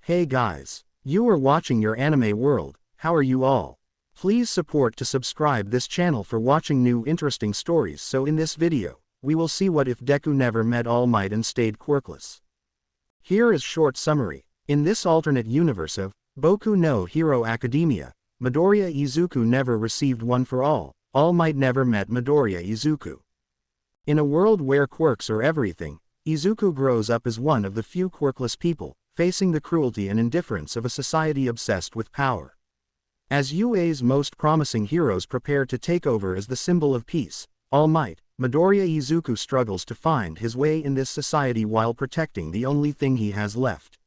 Hey guys, you are watching your anime world. How are you all? Please support to subscribe this channel for watching new interesting stories. So in this video, we will see what if Deku never met All Might and stayed quirkless. Here is short summary. In this alternate universe of Boku no Hero Academia, Midoriya Izuku never received One for All Might never met Midoriya Izuku. In a world where quirks are everything, Izuku grows up as one of the few quirkless people, facing the cruelty and indifference of a society obsessed with power. As UA's most promising heroes prepare to take over as the symbol of peace, All Might, Midoriya Izuku struggles to find his way in this society while protecting the only thing he has left.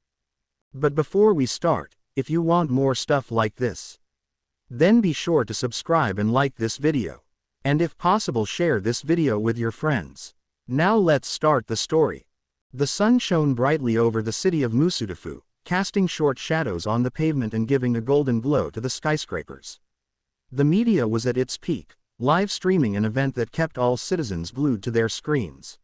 But before we start, if you want more stuff like this, then be sure to subscribe and like this video. And if possible, share this video with your friends. Now let's start the story. The sun shone brightly over the city of Musudafu, casting short shadows on the pavement and giving a golden glow to the skyscrapers. The media was at its peak, live streaming an event that kept all citizens glued to their screens.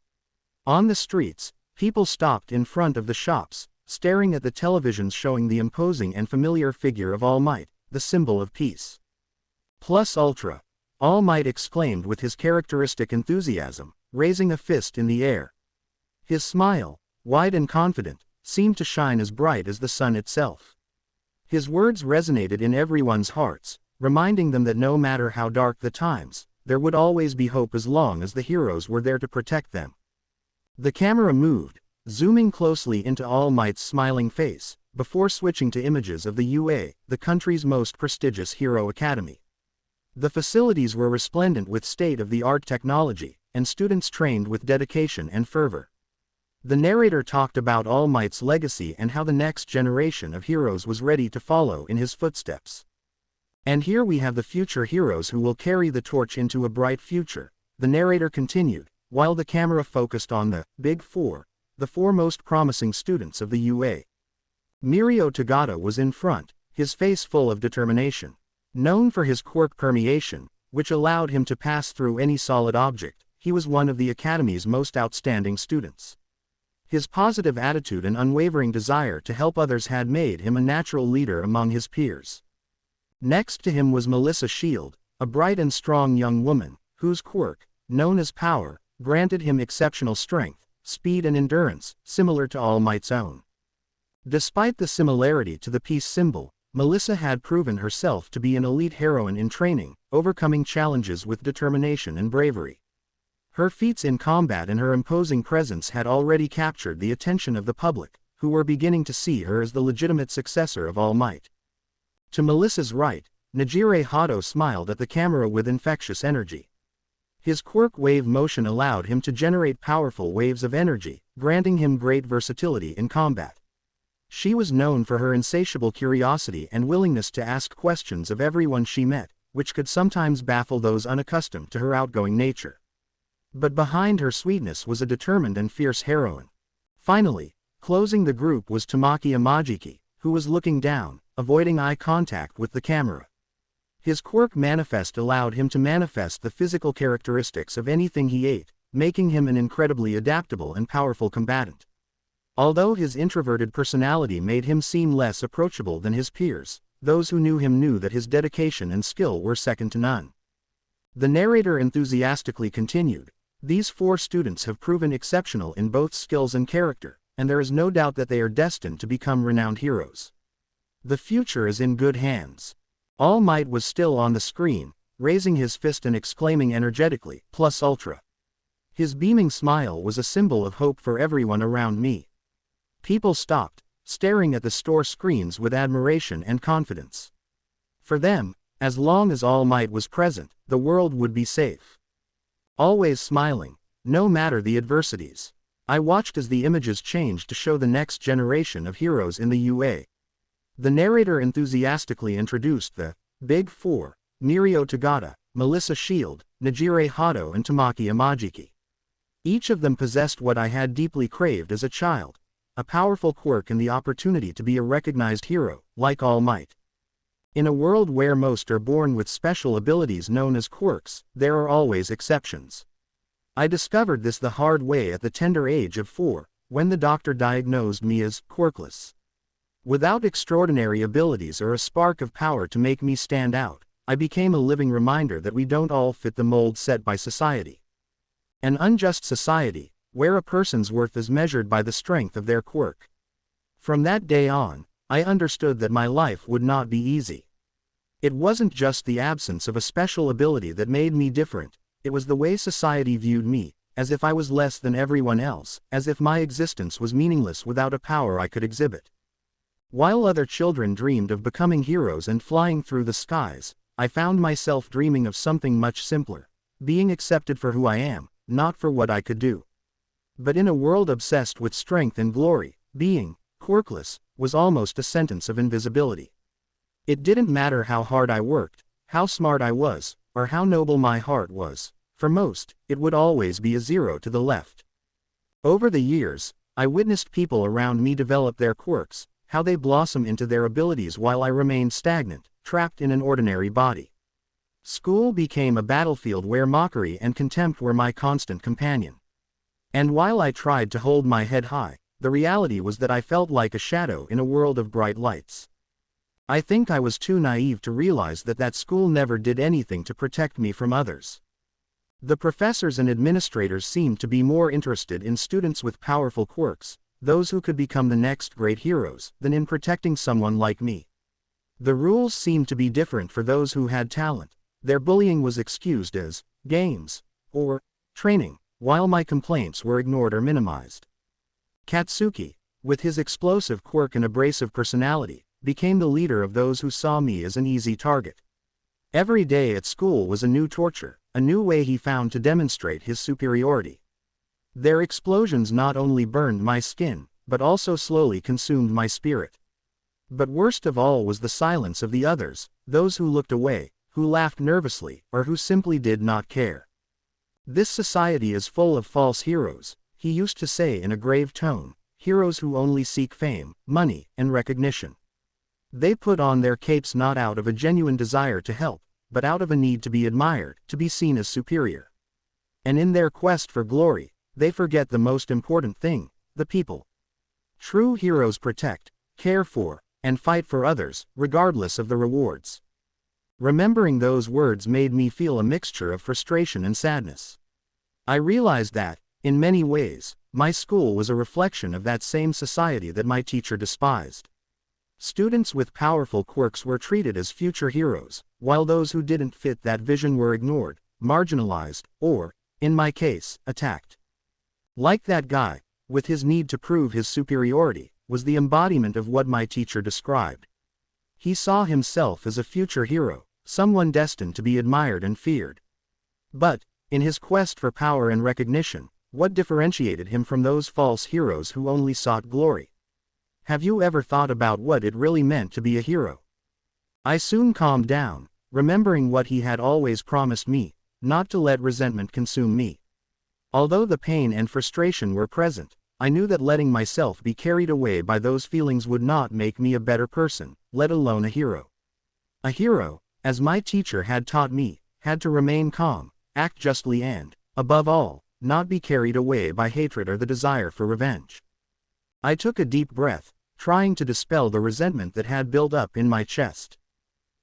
On the streets, people stopped in front of the shops, staring at the televisions showing the imposing and familiar figure of All Might, the symbol of peace. Plus ultra, All Might exclaimed with his characteristic enthusiasm, raising a fist in the air. His smile, wide and confident, seemed to shine as bright as the sun itself. His words resonated in everyone's hearts, reminding them that no matter how dark the times, there would always be hope as long as the heroes were there to protect them. The camera moved, zooming closely into All Might's smiling face, before switching to images of the UA, the country's most prestigious hero academy. The facilities were resplendent with state-of-the-art technology, and students trained with dedication and fervor. The narrator talked about All Might's legacy and how the next generation of heroes was ready to follow in his footsteps. And here we have the future heroes who will carry the torch into a bright future, the narrator continued, while the camera focused on the Big Four, the four most promising students of the UA. Mirio Tagata was in front, his face full of determination. Known for his quirk permeation, which allowed him to pass through any solid object, he was one of the Academy's most outstanding students. His positive attitude and unwavering desire to help others had made him a natural leader among his peers. Next to him was Melissa Shield, a bright and strong young woman, whose quirk, known as Power, granted him exceptional strength, speed and endurance, similar to All Might's own. Despite the similarity to the peace symbol, Melissa had proven herself to be an elite heroine in training, overcoming challenges with determination and bravery. Her feats in combat and her imposing presence had already captured the attention of the public, who were beginning to see her as the legitimate successor of All Might. To Melissa's right, Nejire Hado smiled at the camera with infectious energy. His quirk wave motion allowed him to generate powerful waves of energy, granting him great versatility in combat. She was known for her insatiable curiosity and willingness to ask questions of everyone she met, which could sometimes baffle those unaccustomed to her outgoing nature. But behind her sweetness was a determined and fierce heroine. Finally, closing the group was Tamaki Imajiki, who was looking down, avoiding eye contact with the camera. His quirk manifest allowed him to manifest the physical characteristics of anything he ate, making him an incredibly adaptable and powerful combatant. Although his introverted personality made him seem less approachable than his peers, those who knew him knew that his dedication and skill were second to none. The narrator enthusiastically continued, "These four students have proven exceptional in both skills and character, and there is no doubt that they are destined to become renowned heroes. The future is in good hands." All Might was still on the screen, raising his fist and exclaiming energetically, "Plus ultra." His beaming smile was a symbol of hope for everyone around me. People stopped, staring at the store screens with admiration and confidence. For them, as long as All Might was present, the world would be safe. Always smiling, no matter the adversities, I watched as the images changed to show the next generation of heroes in the UA. The narrator enthusiastically introduced the Big Four: Mirio Tagata, Melissa Shield, Nejire Hado and Tamaki Imajiki. Each of them possessed what I had deeply craved as a child, a powerful quirk and the opportunity to be a recognized hero, like All Might. In a world where most are born with special abilities known as quirks, there are always exceptions. I discovered this the hard way at the tender age of 4, when the doctor diagnosed me as quirkless. Without extraordinary abilities or a spark of power to make me stand out, I became a living reminder that we don't all fit the mold set by society. An unjust society, where a person's worth is measured by the strength of their quirk. From that day on, I understood that my life would not be easy. It wasn't just the absence of a special ability that made me different, it was the way society viewed me, as if I was less than everyone else, as if my existence was meaningless without a power I could exhibit. While other children dreamed of becoming heroes and flying through the skies, I found myself dreaming of something much simpler, being accepted for who I am, not for what I could do. But in a world obsessed with strength and glory, being quirkless was almost a sentence of invisibility. It didn't matter how hard I worked, how smart I was, or how noble my heart was. For most, it would always be a zero to the left. Over the years, I witnessed people around me develop their quirks, how they blossom into their abilities while I remained stagnant, trapped in an ordinary body. School became a battlefield where mockery and contempt were my constant companion. And while I tried to hold my head high, the reality was that I felt like a shadow in a world of bright lights. I think I was too naive to realize that school never did anything to protect me from others. The professors and administrators seemed to be more interested in students with powerful quirks, those who could become the next great heroes, than in protecting someone like me. The rules seemed to be different for those who had talent. Their bullying was excused as games or training, while my complaints were ignored or minimized. Katsuki, with his explosive quirk and abrasive personality, became the leader of those who saw me as an easy target. Every day at school was a new torture, a new way he found to demonstrate his superiority. Their explosions not only burned my skin, but also slowly consumed my spirit. But worst of all was the silence of the others, those who looked away, who laughed nervously, or who simply did not care. This society is full of false heroes, he used to say in a grave tone, heroes who only seek fame, money, and recognition. They put on their capes not out of a genuine desire to help, but out of a need to be admired, to be seen as superior. And in their quest for glory, they forget the most important thing, the people. True heroes protect, care for, and fight for others, regardless of the rewards. Remembering those words made me feel a mixture of frustration and sadness. I realized that, in many ways, my school was a reflection of that same society that my teacher despised. Students with powerful quirks were treated as future heroes, while those who didn't fit that vision were ignored, marginalized, or, in my case, attacked. Like that guy, with his need to prove his superiority, was the embodiment of what my teacher described. He saw himself as a future hero, someone destined to be admired and feared. But, in his quest for power and recognition, what differentiated him from those false heroes who only sought glory? Have you ever thought about what it really meant to be a hero? I soon calmed down, remembering what he had always promised me, not to let resentment consume me. Although the pain and frustration were present, I knew that letting myself be carried away by those feelings would not make me a better person, let alone a hero. A hero, as my teacher had taught me, had to remain calm, act justly and, above all, not be carried away by hatred or the desire for revenge. I took a deep breath, trying to dispel the resentment that had built up in my chest.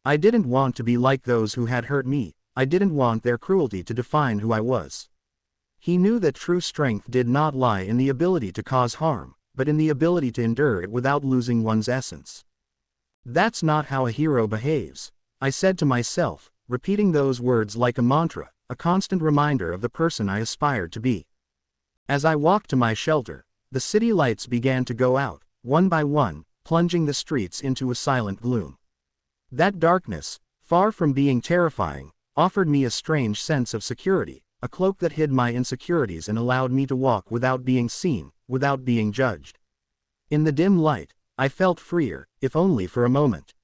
I didn't want to be like those who had hurt me, I didn't want their cruelty to define who I was. He knew that true strength did not lie in the ability to cause harm, but in the ability to endure it without losing one's essence. That's not how a hero behaves, I said to myself, repeating those words like a mantra, a constant reminder of the person I aspired to be. As I walked to my shelter, the city lights began to go out, one by one, plunging the streets into a silent gloom. That darkness, far from being terrifying, offered me a strange sense of security, a cloak that hid my insecurities and allowed me to walk without being seen, without being judged. In the dim light, I felt freer, if only for a moment.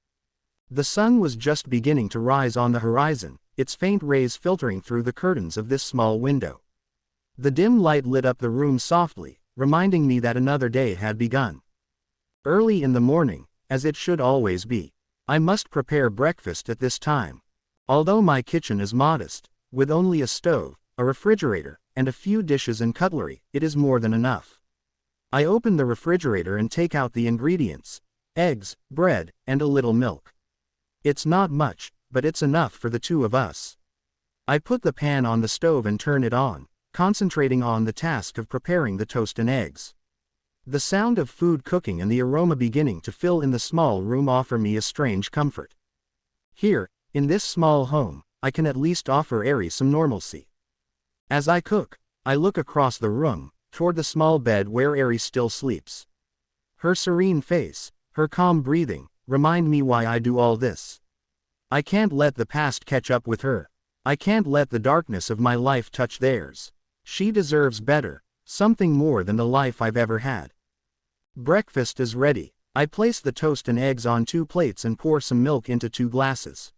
The sun was just beginning to rise on the horizon, its faint rays filtering through the curtains of this small window. The dim light lit up the room softly, reminding me that another day had begun. Early in the morning, as it should always be, I must prepare breakfast at this time. Although my kitchen is modest, with only a stove, a refrigerator, and a few dishes and cutlery, it is more than enough. I open the refrigerator and take out the ingredients, eggs, bread, and a little milk. It's not much, but it's enough for the two of us. I put the pan on the stove and turn it on, concentrating on the task of preparing the toast and eggs. The sound of food cooking and the aroma beginning to fill in the small room offer me a strange comfort. Here, in this small home, I can at least offer Eri some normalcy. As I cook, I look across the room, toward the small bed where Eri still sleeps. Her serene face, her calm breathing, remind me why I do all this. I can't let the past catch up with her. I can't let the darkness of my life touch theirs. She deserves better, something more than the life I've ever had. Breakfast is ready. I place the toast and eggs on 2 plates and pour some milk into 2 glasses.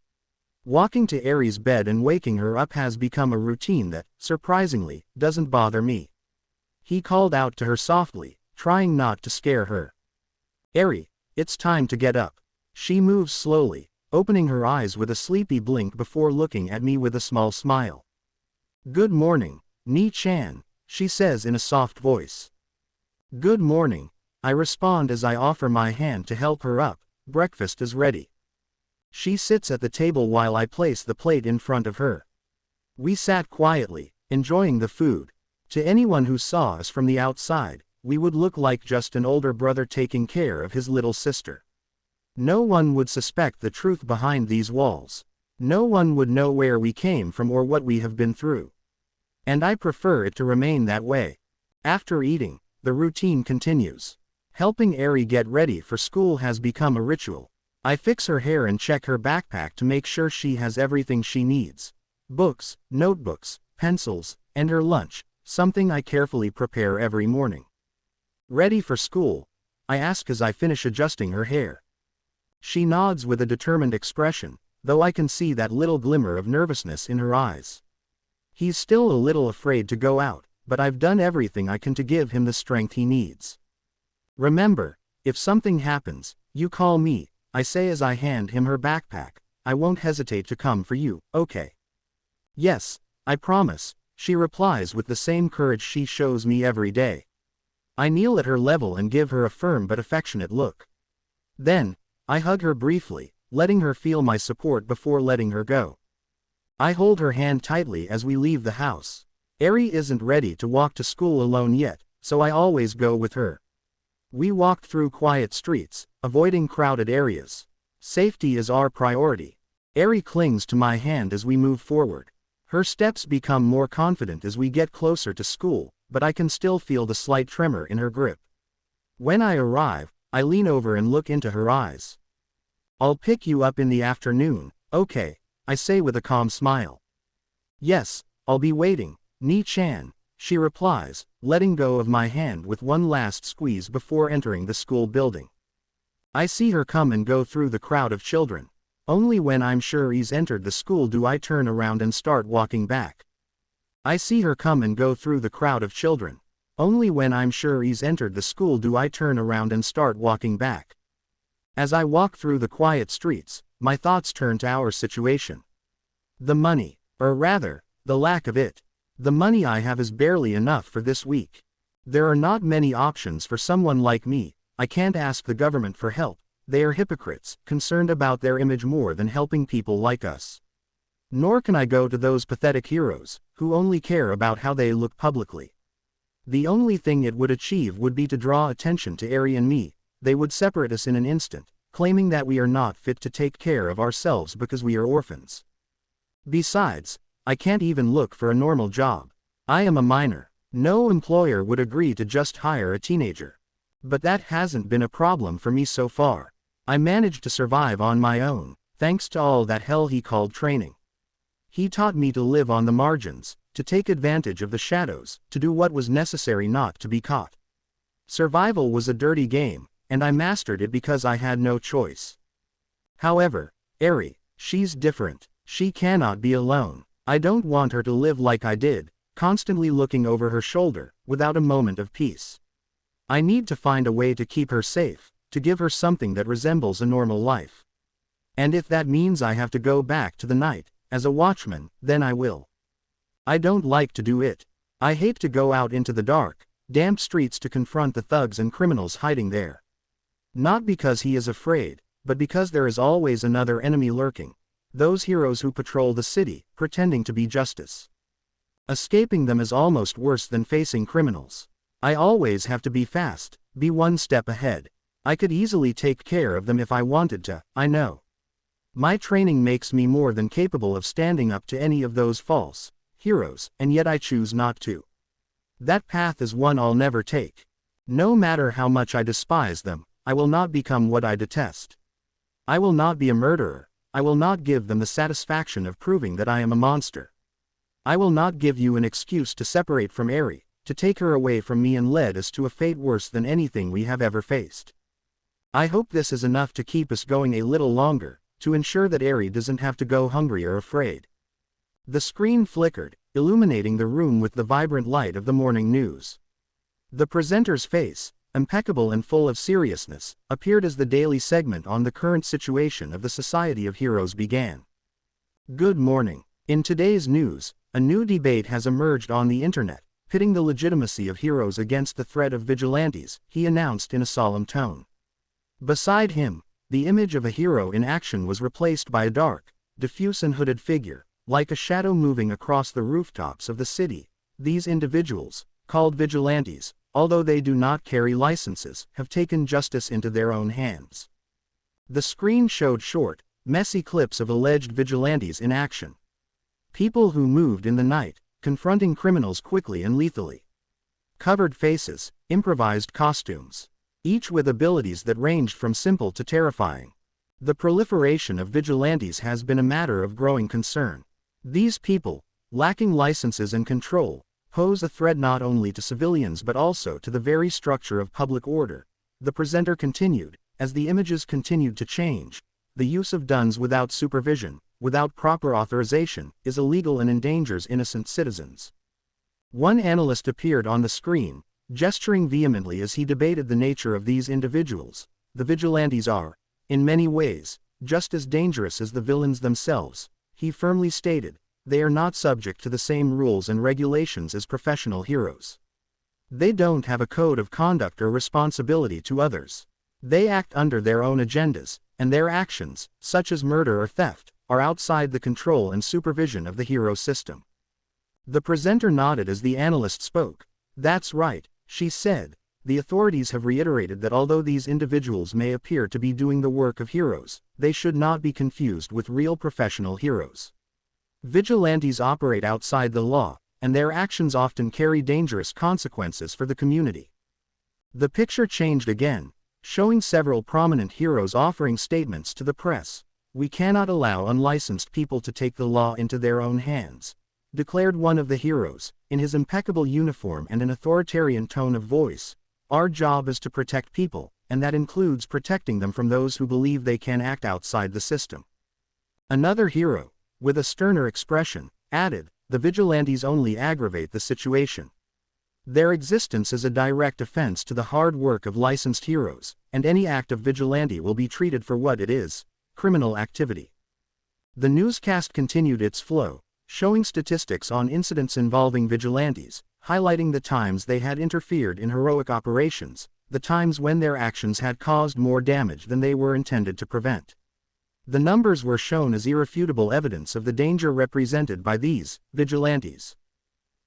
Walking to Eri's bed and waking her up has become a routine that, surprisingly, doesn't bother me. He called out to her softly, trying not to scare her. Eri, it's time to get up. She moves slowly, opening her eyes with a sleepy blink before looking at me with a small smile. Good morning, Ni-chan, she says in a soft voice. Good morning, I respond as I offer my hand to help her up. Breakfast is ready. She sits at the table while I place the plate in front of her. We sat quietly, enjoying the food. To anyone who saw us from the outside, we would look like just an older brother taking care of his little sister. No one would suspect the truth behind these walls. No one would know where we came from or what we have been through. And I prefer it to remain that way. After eating, the routine continues. Helping Eri get ready for school has become a ritual. I fix her hair and check her backpack to make sure she has everything she needs. Books, notebooks, pencils, and her lunch, something I carefully prepare every morning. Ready for school? I ask as I finish adjusting her hair. She nods with a determined expression, though I can see that little glimmer of nervousness in her eyes. He's still a little afraid to go out, but I've done everything I can to give him the strength he needs. Remember, if something happens, you call me, I say as I hand him her backpack. I won't hesitate to come for you, okay? Yes, I promise, she replies with the same courage she shows me every day. I kneel at her level and give her a firm but affectionate look. Then, I hug her briefly, letting her feel my support before letting her go. I hold her hand tightly as we leave the house. Eri isn't ready to walk to school alone yet, so I always go with her. We walk through quiet streets, avoiding crowded areas. Safety is our priority. Eri clings to my hand as we move forward. Her steps become more confident as we get closer to school, but I can still feel the slight tremor in her grip. When I arrive, I lean over and look into her eyes. I'll pick you up in the afternoon, okay, I say with a calm smile. Yes, I'll be waiting, Ni-chan, she replies, letting go of my hand with one last squeeze before entering the school building. I see her come and go through the crowd of children. Only when I'm sure he's entered the school do I turn around and start walking back. I see her come and go through the crowd of children. Only when I'm sure he's entered the school do I turn around and start walking back. As I walk through the quiet streets, my thoughts turn to our situation. The money, or rather, the lack of it. The money I have is barely enough for this week. There are not many options for someone like me. I can't ask the government for help. They are hypocrites, concerned about their image more than helping people like us. Nor can I go to those pathetic heroes, who only care about how they look publicly. The only thing it would achieve would be to draw attention to Eri and me. They would separate us in an instant, claiming that we are not fit to take care of ourselves because we are orphans. Besides, I can't even look for a normal job. I am a minor. No employer would agree to just hire a teenager. But that hasn't been a problem for me so far. I managed to survive on my own, thanks to all that hell he called training. He taught me to live on the margins, to take advantage of the shadows, to do what was necessary not to be caught. Survival was a dirty game, and I mastered it because I had no choice. However, Eri, she's different. She cannot be alone. I don't want her to live like I did, constantly looking over her shoulder, without a moment of peace. I need to find a way to keep her safe, to give her something that resembles a normal life. And if that means I have to go back to the night, as a watchman, then I will. I don't like to do it. I hate to go out into the dark, damp streets to confront the thugs and criminals hiding there. Not because he is afraid, but because there is always another enemy lurking. Those heroes who patrol the city, pretending to be justice. Escaping them is almost worse than facing criminals. I always have to be fast, be one step ahead. I could easily take care of them if I wanted to, I know. My training makes me more than capable of standing up to any of those false heroes, and yet I choose not to. That path is one I'll never take. No matter how much I despise them, I will not become what I detest. I will not be a murderer. I will not give them the satisfaction of proving that I am a monster. I will not give you an excuse to separate from Eri, to take her away from me and lead us to a fate worse than anything we have ever faced. I hope this is enough to keep us going a little longer, to ensure that Eri doesn't have to go hungry or afraid. The screen flickered, illuminating the room with the vibrant light of the morning news. The presenter's face, impeccable and full of seriousness, appeared as the daily segment on the current situation of the Society of Heroes began. Good morning. In today's news, a new debate has emerged on the internet, pitting the legitimacy of heroes against the threat of vigilantes, he announced in a solemn tone. Beside him, the image of a hero in action was replaced by a dark, diffuse and hooded figure, like a shadow moving across the rooftops of the city. These individuals, called vigilantes, although they do not carry licenses, have taken justice into their own hands. The screen showed short, messy clips of alleged vigilantes in action. People who moved in the night, confronting criminals quickly and lethally. Covered faces, improvised costumes, each with abilities that ranged from simple to terrifying. The proliferation of vigilantes has been a matter of growing concern. These people, lacking licenses and control, pose a threat not only to civilians but also to the very structure of public order. The presenter continued, as the images continued to change. The use of guns without supervision, without proper authorization, is illegal and endangers innocent citizens. One analyst appeared on the screen, gesturing vehemently as he debated the nature of these individuals. The vigilantes are, in many ways, just as dangerous as the villains themselves, he firmly stated. They are not subject to the same rules and regulations as professional heroes. They don't have a code of conduct or responsibility to others. They act under their own agendas, and their actions, such as murder or theft, are outside the control and supervision of the hero system. The presenter nodded as the analyst spoke. That's right, she said. The authorities have reiterated that although these individuals may appear to be doing the work of heroes, they should not be confused with real professional heroes. Vigilantes operate outside the law, and their actions often carry dangerous consequences for the community. The picture changed again, showing several prominent heroes offering statements to the press. We cannot allow unlicensed people to take the law into their own hands, declared one of the heroes, in his impeccable uniform and an authoritarian tone of voice. Our job is to protect people, and that includes protecting them from those who believe they can act outside the system. Another hero, with a sterner expression, added, the vigilantes only aggravate the situation. Their existence is a direct offense to the hard work of licensed heroes, and any act of vigilante will be treated for what it is, criminal activity. The newscast continued its flow, showing statistics on incidents involving vigilantes, highlighting the times they had interfered in heroic operations, the times when their actions had caused more damage than they were intended to prevent. The numbers were shown as irrefutable evidence of the danger represented by these vigilantes.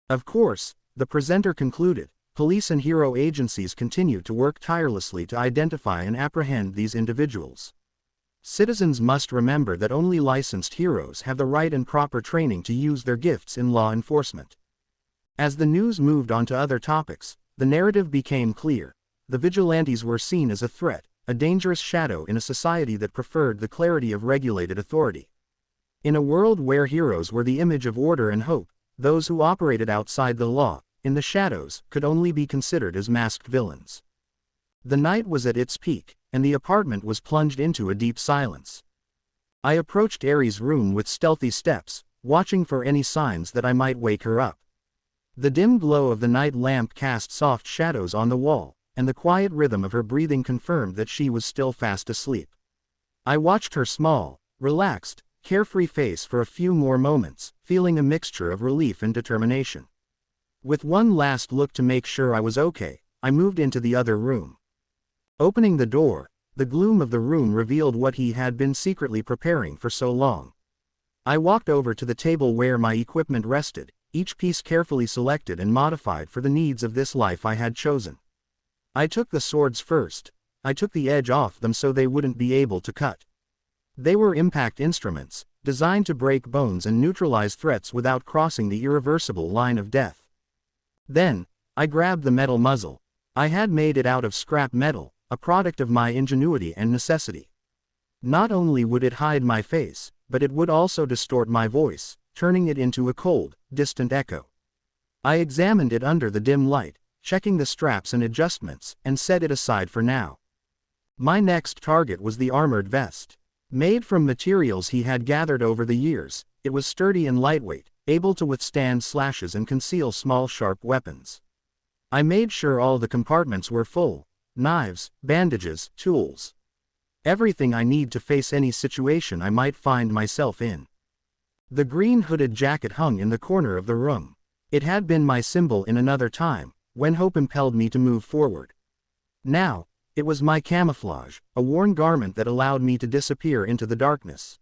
Of course, the presenter concluded, police and hero agencies continue to work tirelessly to identify and apprehend these individuals. Citizens must remember that only licensed heroes have the right and proper training to use their gifts in law enforcement. As the news moved on to other topics, the narrative became clear. The vigilantes were seen as a threat, a dangerous shadow in a society that preferred the clarity of regulated authority. In a world where heroes were the image of order and hope, those who operated outside the law, in the shadows, could only be considered as masked villains. The night was at its peak, and the apartment was plunged into a deep silence. I approached Eri's room with stealthy steps, watching for any signs that I might wake her up. The dim glow of the night lamp cast soft shadows on the wall, and the quiet rhythm of her breathing confirmed that she was still fast asleep. I watched her small, relaxed, carefree face for a few more moments, feeling a mixture of relief and determination. With one last look to make sure I was okay, I moved into the other room. Opening the door, the gloom of the room revealed what he had been secretly preparing for so long. I walked over to the table where my equipment rested, each piece carefully selected and modified for the needs of this life I had chosen. I took the swords first. I took the edge off them so they wouldn't be able to cut. They were impact instruments, designed to break bones and neutralize threats without crossing the irreversible line of death. Then, I grabbed the metal muzzle. I had made it out of scrap metal, a product of my ingenuity and necessity. Not only would it hide my face, but it would also distort my voice, turning it into a cold, distant echo. I examined it under the dim light, checking the straps and adjustments, and set it aside for now. My next target was the armored vest. Made from materials he had gathered over the years, it was sturdy and lightweight, able to withstand slashes and conceal small sharp weapons. I made sure all the compartments were full: knives, bandages, tools. Everything I need to face any situation I might find myself in. The green hooded jacket hung in the corner of the room. It had been my symbol in another time, when hope impelled me to move forward. Now, it was my camouflage, a worn garment that allowed me to disappear into the darkness.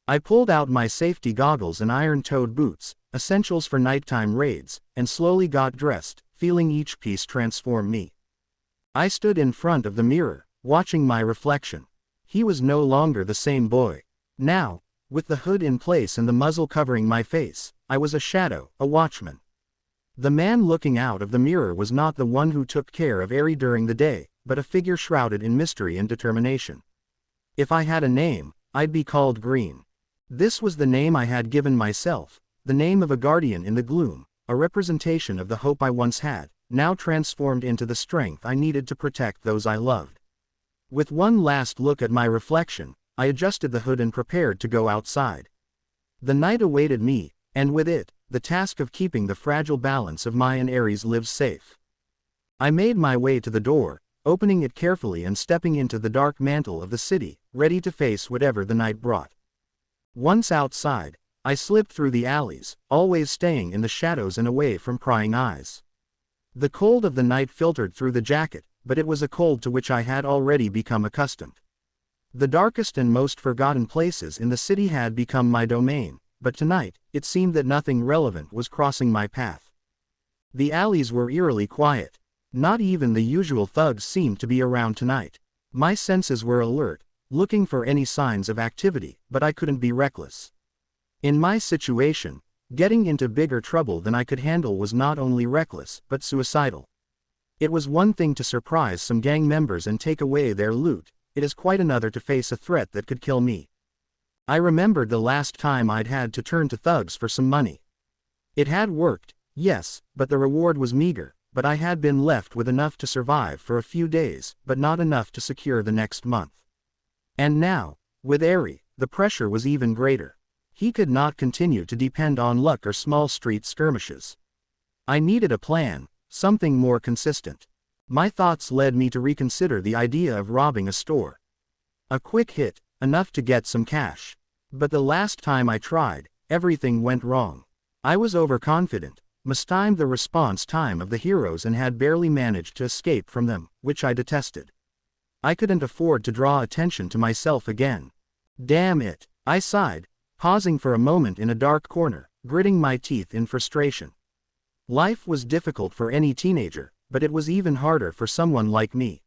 I pulled out my safety goggles and iron-toed boots, essentials for nighttime raids, and slowly got dressed, feeling each piece transform me. I stood in front of the mirror, watching my reflection. He was no longer the same boy. Now, with the hood in place and the muzzle covering my face, I was a shadow, a watchman. The man looking out of the mirror was not the one who took care of Eri during the day, but a figure shrouded in mystery and determination. If I had a name, I'd be called Green. This was the name I had given myself, the name of a guardian in the gloom, a representation of the hope I once had, now transformed into the strength I needed to protect those I loved. With one last look at my reflection, I adjusted the hood and prepared to go outside. The night awaited me, and with it, the task of keeping the fragile balance of my and Eri's lives safe. I made my way to the door, opening it carefully and stepping into the dark mantle of the city, ready to face whatever the night brought. Once outside, I slipped through the alleys, always staying in the shadows and away from prying eyes. The cold of the night filtered through the jacket, but it was a cold to which I had already become accustomed. The darkest and most forgotten places in the city had become my domain, but tonight, it seemed that nothing relevant was crossing my path. The alleys were eerily quiet. Not even the usual thugs seemed to be around tonight. My senses were alert, looking for any signs of activity, but I couldn't be reckless. In my situation, getting into bigger trouble than I could handle was not only reckless, but suicidal. It was one thing to surprise some gang members and take away their loot, it is quite another to face a threat that could kill me. I remembered the last time I'd had to turn to thugs for some money. It had worked, yes, but the reward was meager. But I had been left with enough to survive for a few days, but not enough to secure the next month. And now, with Eri, the pressure was even greater. He could not continue to depend on luck or small street skirmishes. I needed a plan, something more consistent. My thoughts led me to reconsider the idea of robbing a store. A quick hit, enough to get some cash. But the last time I tried, everything went wrong. I was overconfident, mistimed the response time of the heroes and had barely managed to escape from them, which I detested. I couldn't afford to draw attention to myself again. Damn it, I sighed, pausing for a moment in a dark corner, gritting my teeth in frustration. Life was difficult for any teenager, but it was even harder for someone like me.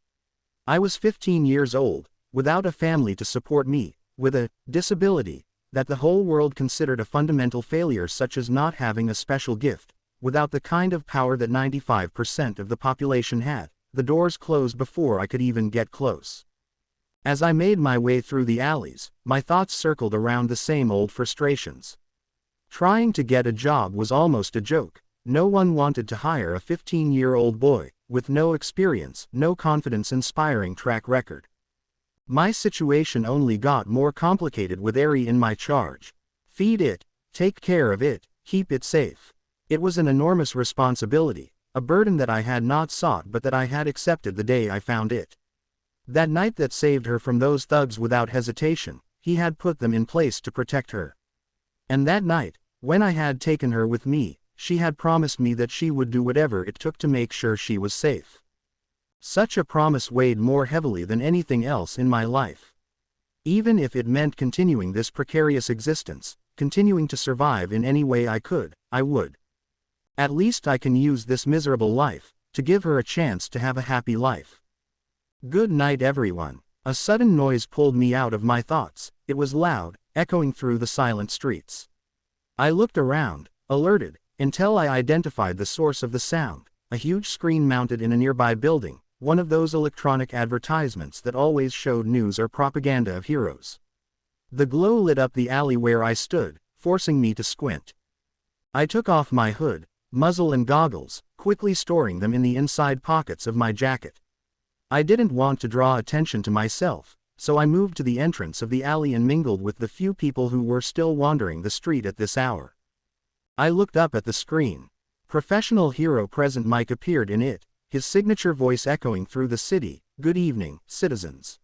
I was 15 years old, without a family to support me, with a disability that the whole world considered a fundamental failure, such as not having a special gift, without the kind of power that 95% of the population had. The doors closed before I could even get close. As I made my way through the alleys, my thoughts circled around the same old frustrations. Trying to get a job was almost a joke. No one wanted to hire a 15-year-old boy, with no experience, no confidence-inspiring track record. My situation only got more complicated with Eri in my charge. Feed it, take care of it, keep it safe. It was an enormous responsibility, a burden that I had not sought but that I had accepted the day I found it. That night that saved her from those thugs without hesitation, he had put them in place to protect her. And that night, when I had taken her with me, she had promised me that she would do whatever it took to make sure she was safe. Such a promise weighed more heavily than anything else in my life. Even if it meant continuing this precarious existence, continuing to survive in any way I could, I would. At least I can use this miserable life to give her a chance to have a happy life. Good night, everyone. A sudden noise pulled me out of my thoughts. It was loud, echoing through the silent streets. I looked around, alerted, until I identified the source of the sound, a huge screen mounted in a nearby building, one of those electronic advertisements that always showed news or propaganda of heroes. The glow lit up the alley where I stood, forcing me to squint. I took off my hood, muzzle and goggles, quickly storing them in the inside pockets of my jacket. I didn't want to draw attention to myself, so I moved to the entrance of the alley and mingled with the few people who were still wandering the street at this hour. I looked up at the screen. Professional hero present Mike appeared in it, his signature voice echoing through the city. Good evening, citizens.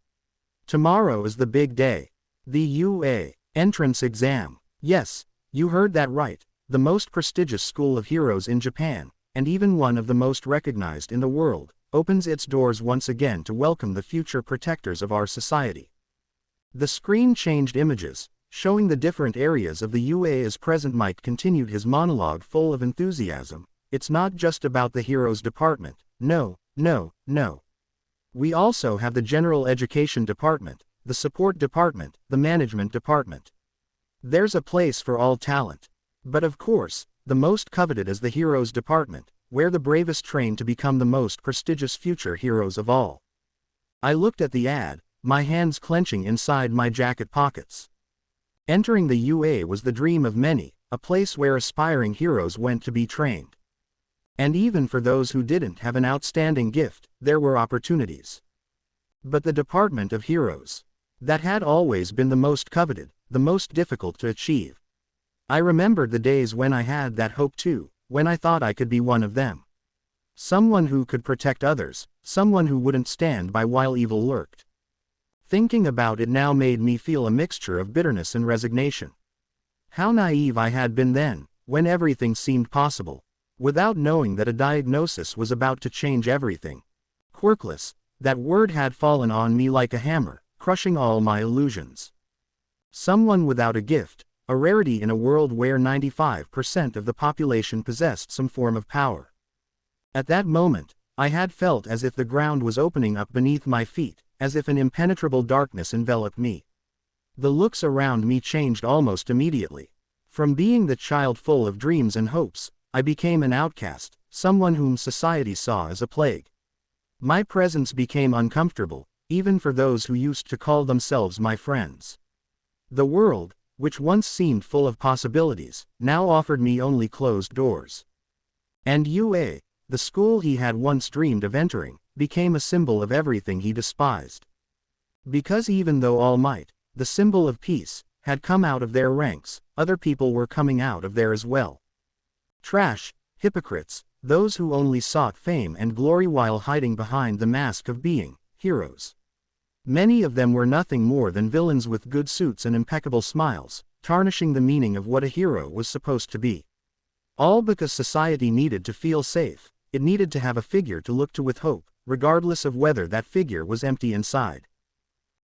Tomorrow is the big day. The UA entrance exam. Yes, you heard that right, the most prestigious school of heroes in Japan, and even one of the most recognized in the world, opens its doors once again to welcome the future protectors of our society. The screen changed images, showing the different areas of the UA as President Mike continued his monologue full of enthusiasm. It's not just about the heroes department, no. We also have the general education department, the support department, the management department. There's a place for all talent. But of course, the most coveted is the heroes department, where the bravest train to become the most prestigious future heroes of all. I looked at the ad, my hands clenching inside my jacket pockets. Entering the UA was the dream of many, a place where aspiring heroes went to be trained. And even for those who didn't have an outstanding gift, there were opportunities. But the Department of Heroes, that had always been the most coveted, the most difficult to achieve. I remembered the days when I had that hope too, when I thought I could be one of them. Someone who could protect others, someone who wouldn't stand by while evil lurked. Thinking about it now made me feel a mixture of bitterness and resignation. How naive I had been then, when everything seemed possible, without knowing that a diagnosis was about to change everything. Quirkless, that word had fallen on me like a hammer, crushing all my illusions. Someone without a gift, a rarity in a world where 95% of the population possessed some form of power. At that moment, I had felt as if the ground was opening up beneath my feet, as if an impenetrable darkness enveloped me. The looks around me changed almost immediately. From being the child full of dreams and hopes, I became an outcast, someone whom society saw as a plague. My presence became uncomfortable, even for those who used to call themselves my friends. The world, which once seemed full of possibilities, now offered me only closed doors. And UA, the school he had once dreamed of entering, became a symbol of everything he despised. Because even though All Might, the symbol of peace, had come out of their ranks, other people were coming out of there as well. Trash, hypocrites, those who only sought fame and glory while hiding behind the mask of being heroes. Many of them were nothing more than villains with good suits and impeccable smiles, tarnishing the meaning of what a hero was supposed to be. All because society needed to feel safe, it needed to have a figure to look to with hope, regardless of whether that figure was empty inside.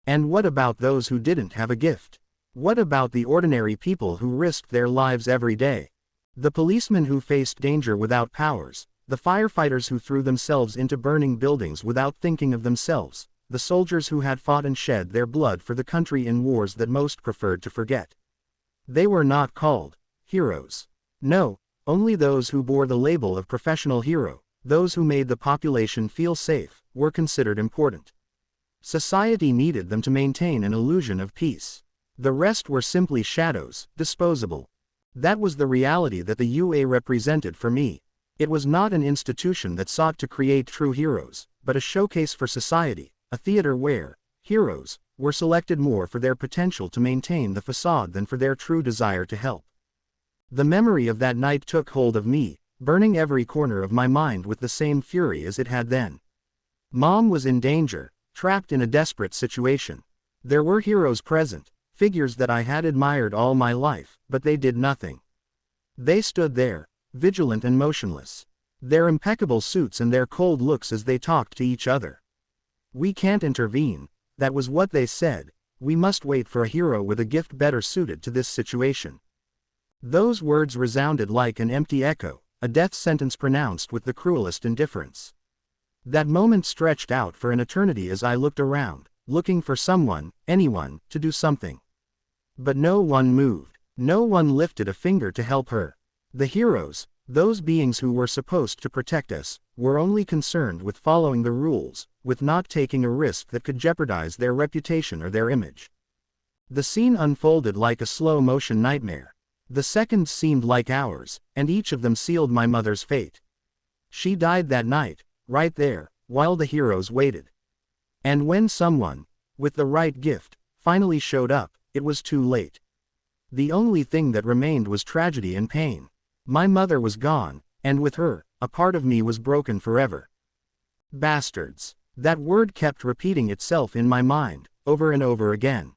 And what about those who didn't have a gift? What about the ordinary people who risked their lives every day? The policemen who faced danger without powers, the firefighters who threw themselves into burning buildings without thinking of themselves, the soldiers who had fought and shed their blood for the country in wars that most preferred to forget. They were not called heroes. No, only those who bore the label of professional hero, those who made the population feel safe, were considered important. Society needed them to maintain an illusion of peace. The rest were simply shadows, disposable. That was the reality that the UA represented for me. It was not an institution that sought to create true heroes, but a showcase for society, a theater where heroes were selected more for their potential to maintain the facade than for their true desire to help. The memory of that night took hold of me, burning every corner of my mind with the same fury as it had then. Mom was in danger, trapped in a desperate situation. There were heroes present, figures that I had admired all my life, but they did nothing. They stood there, vigilant and motionless. Their impeccable suits and their cold looks as they talked to each other. "We can't intervene," that was what they said. "We must wait for a hero with a gift better suited to this situation." Those words resounded like an empty echo, a death sentence pronounced with the cruelest indifference. That moment stretched out for an eternity as I looked around, looking for someone, anyone, to do something. But no one moved. No one lifted a finger to help her. The heroes, those beings who were supposed to protect us, were only concerned with following the rules, with not taking a risk that could jeopardize their reputation or their image. The scene unfolded like a slow-motion nightmare. The seconds seemed like hours, and each of them sealed my mother's fate. She died that night, right there, while the heroes waited. And when someone, with the right gift, finally showed up, it was too late. The only thing that remained was tragedy and pain. My mother was gone, and with her, a part of me was broken forever. Bastards. That word kept repeating itself in my mind, over and over again.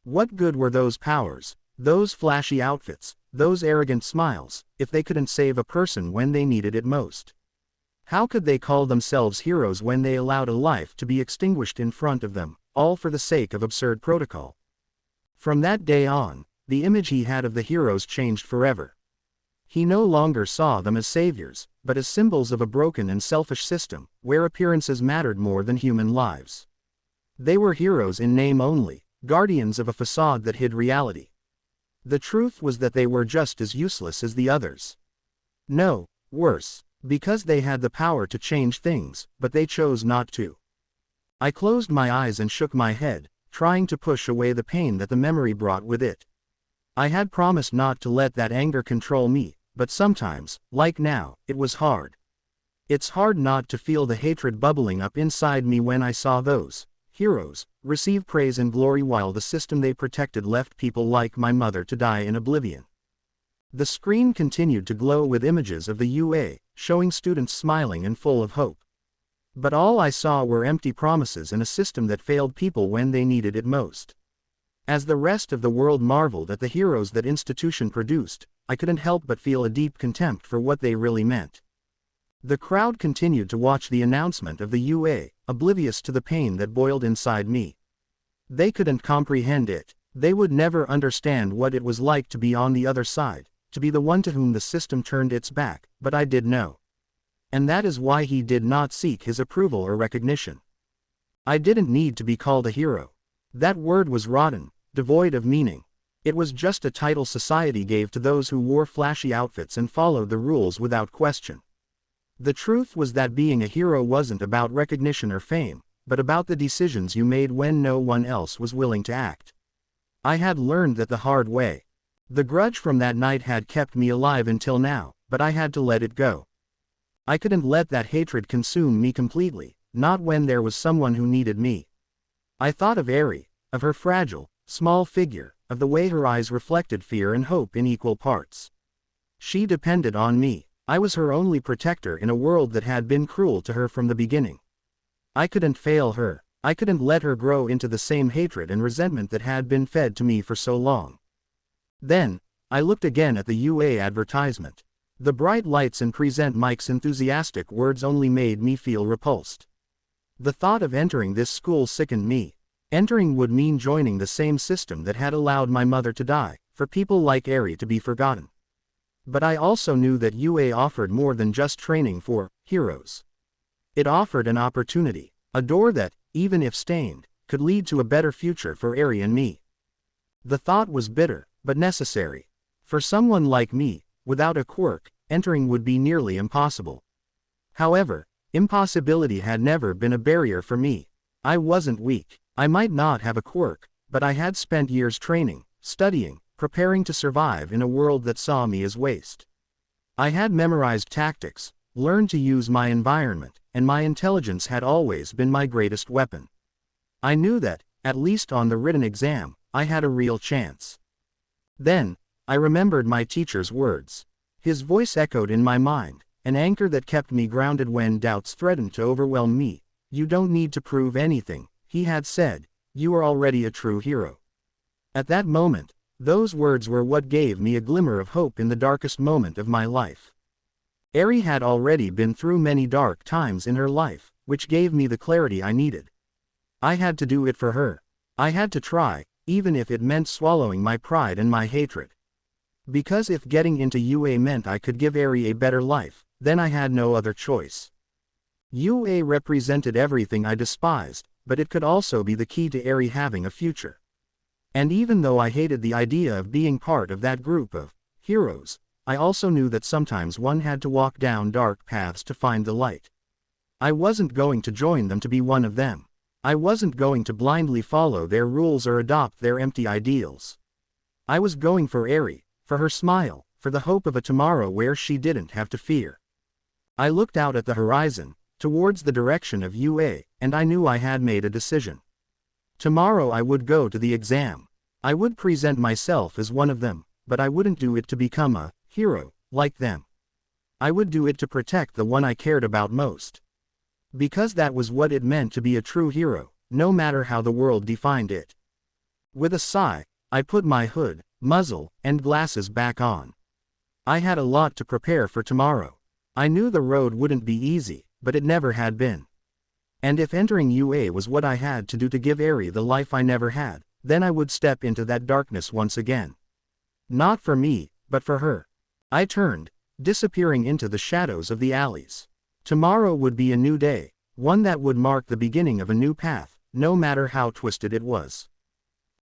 What good were those powers, those flashy outfits, those arrogant smiles, if they couldn't save a person when they needed it most? How could they call themselves heroes when they allowed a life to be extinguished in front of them, all for the sake of absurd protocol? From that day on, the image he had of the heroes changed forever. He no longer saw them as saviors, but as symbols of a broken and selfish system, where appearances mattered more than human lives. They were heroes in name only, guardians of a facade that hid reality. The truth was that they were just as useless as the others. No, worse, because they had the power to change things, but they chose not to. I closed my eyes and shook my head, trying to push away the pain that the memory brought with it. I had promised not to let that anger control me, but sometimes, like now, it was hard. It's hard not to feel the hatred bubbling up inside me when I saw those heroes receive praise and glory while the system they protected left people like my mother to die in oblivion. The screen continued to glow with images of the UA, showing students smiling and full of hope. But all I saw were empty promises and a system that failed people when they needed it most. As the rest of the world marveled at the heroes that institution produced, I couldn't help but feel a deep contempt for what they really meant. The crowd continued to watch the announcement of the UA, oblivious to the pain that boiled inside me. They couldn't comprehend it. They would never understand what it was like to be on the other side, to be the one to whom the system turned its back, but I did know. And that is why he did not seek his approval or recognition. I didn't need to be called a hero. That word was rotten, devoid of meaning. It was just a title society gave to those who wore flashy outfits and followed the rules without question. The truth was that being a hero wasn't about recognition or fame, but about the decisions you made when no one else was willing to act. I had learned that the hard way. The grudge from that night had kept me alive until now, but I had to let it go. I couldn't let that hatred consume me completely, not when there was someone who needed me. I thought of Eri, of her fragile, small figure, of the way her eyes reflected fear and hope in equal parts. She depended on me. I was her only protector in a world that had been cruel to her from the beginning. I couldn't fail her. I couldn't let her grow into the same hatred and resentment that had been fed to me for so long. Then, I looked again at the UA advertisement. The bright lights and present Mike's enthusiastic words only made me feel repulsed. The thought of entering this school sickened me. Entering would mean joining the same system that had allowed my mother to die, for people like Eri to be forgotten. But I also knew that UA offered more than just training for heroes. It offered an opportunity, a door that, even if stained, could lead to a better future for Eri and me. The thought was bitter, but necessary. For someone like me, without a quirk, entering would be nearly impossible. However, impossibility had never been a barrier for me. I wasn't weak. I might not have a quirk, but I had spent years training, studying, preparing to survive in a world that saw me as waste. I had memorized tactics, learned to use my environment, and my intelligence had always been my greatest weapon. I knew that, at least on the written exam, I had a real chance. Then, I remembered my teacher's words. His voice echoed in my mind, an anchor that kept me grounded when doubts threatened to overwhelm me. "You don't need to prove anything," he had said. "You are already a true hero." At that moment, those words were what gave me a glimmer of hope in the darkest moment of my life. Eri had already been through many dark times in her life, which gave me the clarity I needed. I had to do it for her. I had to try, even if it meant swallowing my pride and my hatred. Because if getting into UA meant I could give Eri a better life, then I had no other choice. UA represented everything I despised, but it could also be the key to Eri having a future. And even though I hated the idea of being part of that group of heroes, I also knew that sometimes one had to walk down dark paths to find the light. I wasn't going to join them to be one of them. I wasn't going to blindly follow their rules or adopt their empty ideals. I was going for Eri, for her smile, for the hope of a tomorrow where she didn't have to fear. I looked out at the horizon, towards the direction of UA, and I knew I had made a decision. Tomorrow I would go to the exam. I would present myself as one of them, but I wouldn't do it to become a hero, like them. I would do it to protect the one I cared about most. Because that was what it meant to be a true hero, no matter how the world defined it. With a sigh, I put my hood, muzzle, and glasses back on. I had a lot to prepare for tomorrow. I knew the road wouldn't be easy, but it never had been. And if entering UA was what I had to do to give Eri the life I never had, then I would step into that darkness once again. Not for me, but for her. I turned, disappearing into the shadows of the alleys. Tomorrow would be a new day, one that would mark the beginning of a new path, no matter how twisted it was.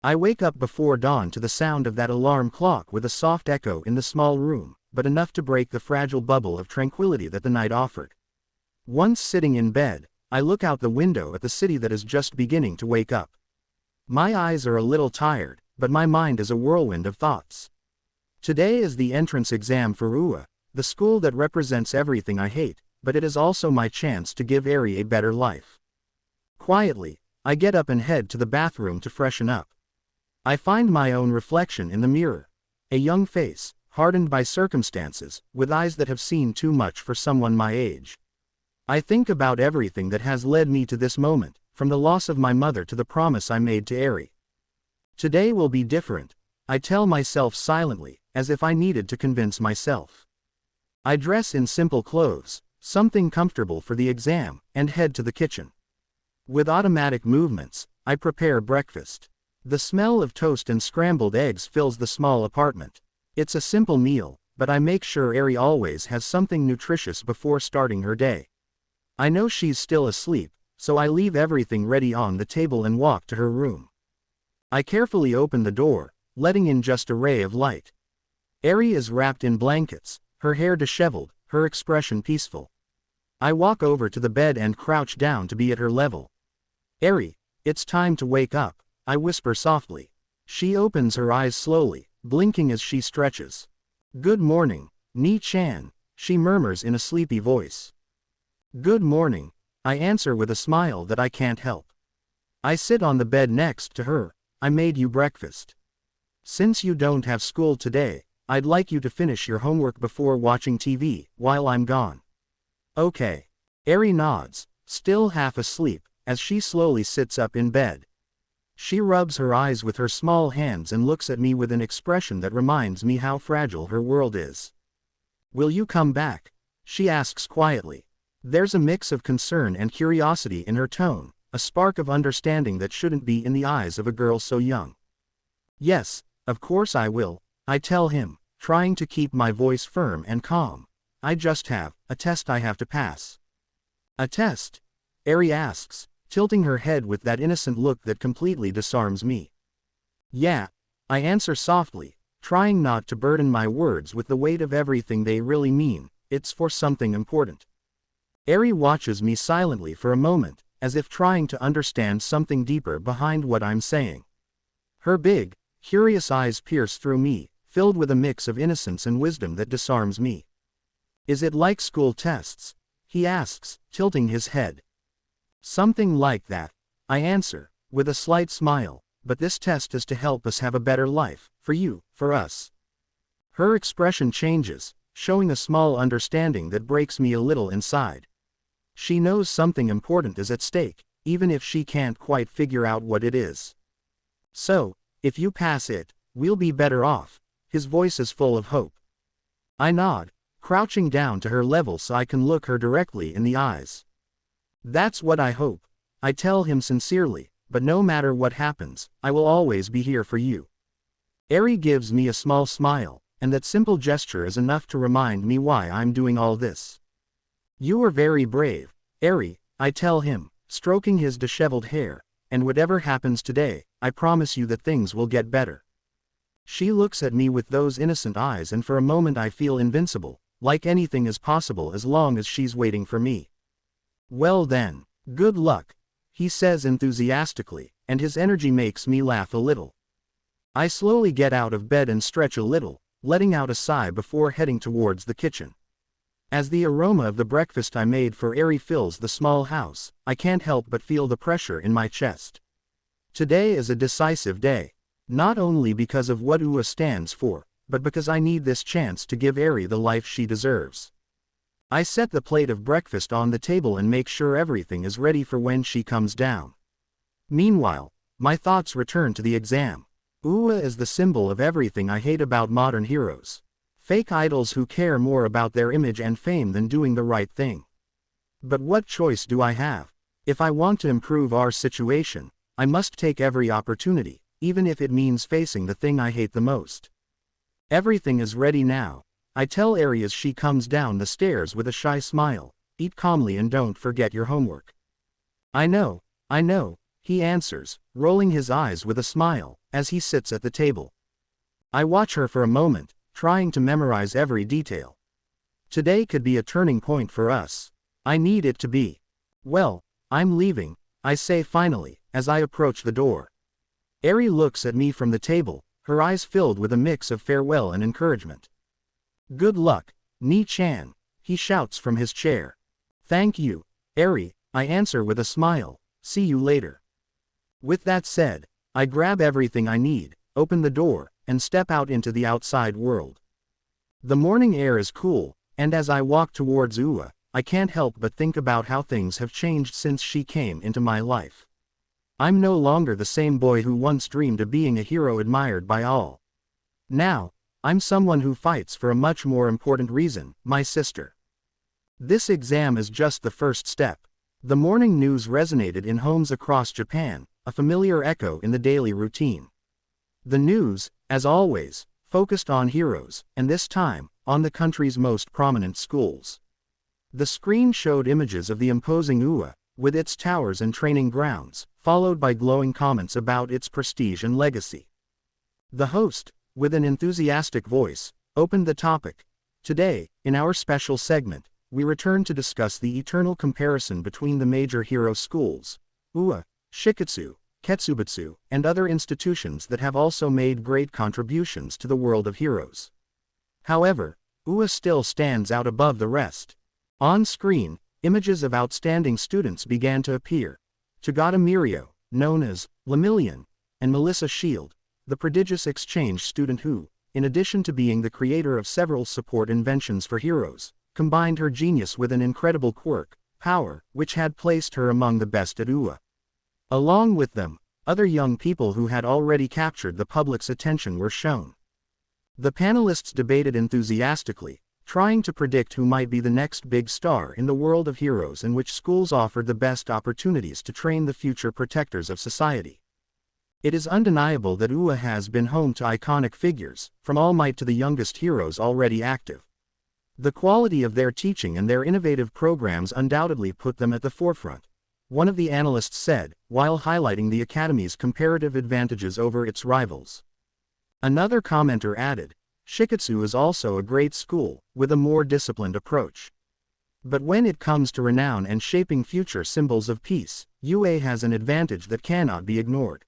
I wake up before dawn to the sound of that alarm clock with a soft echo in the small room, but enough to break the fragile bubble of tranquility that the night offered. Once sitting in bed, I look out the window at the city that is just beginning to wake up. My eyes are a little tired, but my mind is a whirlwind of thoughts. Today is the entrance exam for UA, the school that represents everything I hate, but it is also my chance to give Eri a better life. Quietly, I get up and head to the bathroom to freshen up. I find my own reflection in the mirror. A young face, hardened by circumstances, with eyes that have seen too much for someone my age. I think about everything that has led me to this moment, from the loss of my mother to the promise I made to Eri. Today will be different, I tell myself silently, as if I needed to convince myself. I dress in simple clothes, something comfortable for the exam, and head to the kitchen. With automatic movements, I prepare breakfast. The smell of toast and scrambled eggs fills the small apartment. It's a simple meal, but I make sure Eri always has something nutritious before starting her day. I know she's still asleep, so I leave everything ready on the table and walk to her room. I carefully open the door, letting in just a ray of light. Eri is wrapped in blankets, her hair disheveled, her expression peaceful. I walk over to the bed and crouch down to be at her level. Eri, it's time to wake up, I whisper softly. She opens her eyes slowly, blinking as she stretches. Good morning, Ni-chan, she murmurs in a sleepy voice. Good morning, I answer with a smile that I can't help. I sit on the bed next to her. I made you breakfast. Since you don't have school today, I'd like you to finish your homework before watching TV, while I'm gone. Okay. Eri nods, still half asleep, as she slowly sits up in bed. She rubs her eyes with her small hands and looks at me with an expression that reminds me how fragile her world is. Will you come back? She asks quietly. There's a mix of concern and curiosity in her tone, a spark of understanding that shouldn't be in the eyes of a girl so young. Yes, of course I will, I tell him, trying to keep my voice firm and calm. I just have a test I have to pass. A test? Eri asks, tilting her head with that innocent look that completely disarms me. Yeah, I answer softly, trying not to burden my words with the weight of everything they really mean. It's for something important. Eri watches me silently for a moment, as if trying to understand something deeper behind what I'm saying. Her big, curious eyes pierce through me, filled with a mix of innocence and wisdom that disarms me. Is it like school tests? He asks, tilting his head. Something like that, I answer, with a slight smile, but this test is to help us have a better life, for you, for us. Her expression changes, showing a small understanding that breaks me a little inside. She knows something important is at stake, even if she can't quite figure out what it is. So, if you pass it, we'll be better off. His voice is full of hope. I nod, crouching down to her level so I can look her directly in the eyes. That's what I hope, I tell him sincerely, but no matter what happens, I will always be here for you. Eri gives me a small smile, and that simple gesture is enough to remind me why I'm doing all this. You are very brave, Eri, I tell him, stroking his disheveled hair, and whatever happens today, I promise you that things will get better. She looks at me with those innocent eyes, and for a moment I feel invincible, like anything is possible as long as she's waiting for me. Well then, good luck, he says enthusiastically, and his energy makes me laugh a little. I slowly get out of bed and stretch a little, letting out a sigh before heading towards the kitchen. As the aroma of the breakfast I made for Eri fills the small house, I can't help but feel the pressure in my chest. Today is a decisive day, not only because of what UA stands for, but because I need this chance to give Eri the life she deserves. I set the plate of breakfast on the table and make sure everything is ready for when she comes down. Meanwhile, my thoughts return to the exam. UA is the symbol of everything I hate about modern heroes. Fake idols who care more about their image and fame than doing the right thing. But what choice do I have? If I want to improve our situation, I must take every opportunity, even if it means facing the thing I hate the most. Everything is ready now, I tell Eri as she comes down the stairs with a shy smile. Eat calmly and don't forget your homework. I know, he answers, rolling his eyes with a smile, as he sits at the table. I watch her for a moment, trying to memorize every detail. Today could be a turning point for us. I need it to be. Well, I'm leaving, I say finally, as I approach the door. Eri looks at me from the table, her eyes filled with a mix of farewell and encouragement. Good luck, Ni-chan, he shouts from his chair. Thank you, Eri, I answer with a smile. See you later. With that said, I grab everything I need, open the door, and step out into the outside world. The morning air is cool, and as I walk towards UA, I can't help but think about how things have changed since she came into my life. I'm no longer the same boy who once dreamed of being a hero admired by all. Now, I'm someone who fights for a much more important reason, my sister. This exam is just the first step. The morning news resonated in homes across Japan, a familiar echo in the daily routine. The news, as always, focused on heroes, and this time, on the country's most prominent schools. The screen showed images of the imposing UA, with its towers and training grounds, followed by glowing comments about its prestige and legacy. The host, with an enthusiastic voice, opened the topic. Today, in our special segment, we return to discuss the eternal comparison between the major hero schools, UA, Shiketsu, Ketsubutsu, and other institutions that have also made great contributions to the world of heroes. However, UA still stands out above the rest. On screen, images of outstanding students began to appear. Tagata Mirio, known as Lemillion, and Melissa Shield, the prodigious exchange student who, in addition to being the creator of several support inventions for heroes, combined her genius with an incredible quirk, power, which had placed her among the best at UA. Along with them, other young people who had already captured the public's attention were shown. The panelists debated enthusiastically, trying to predict who might be the next big star in the world of heroes and which schools offered the best opportunities to train the future protectors of society. It is undeniable that UA has been home to iconic figures, from All Might to the youngest heroes already active. The quality of their teaching and their innovative programs undoubtedly put them at the forefront, one of the analysts said, while highlighting the academy's comparative advantages over its rivals. Another commenter added, Shiketsu is also a great school, with a more disciplined approach. But when it comes to renown and shaping future symbols of peace, UA has an advantage that cannot be ignored.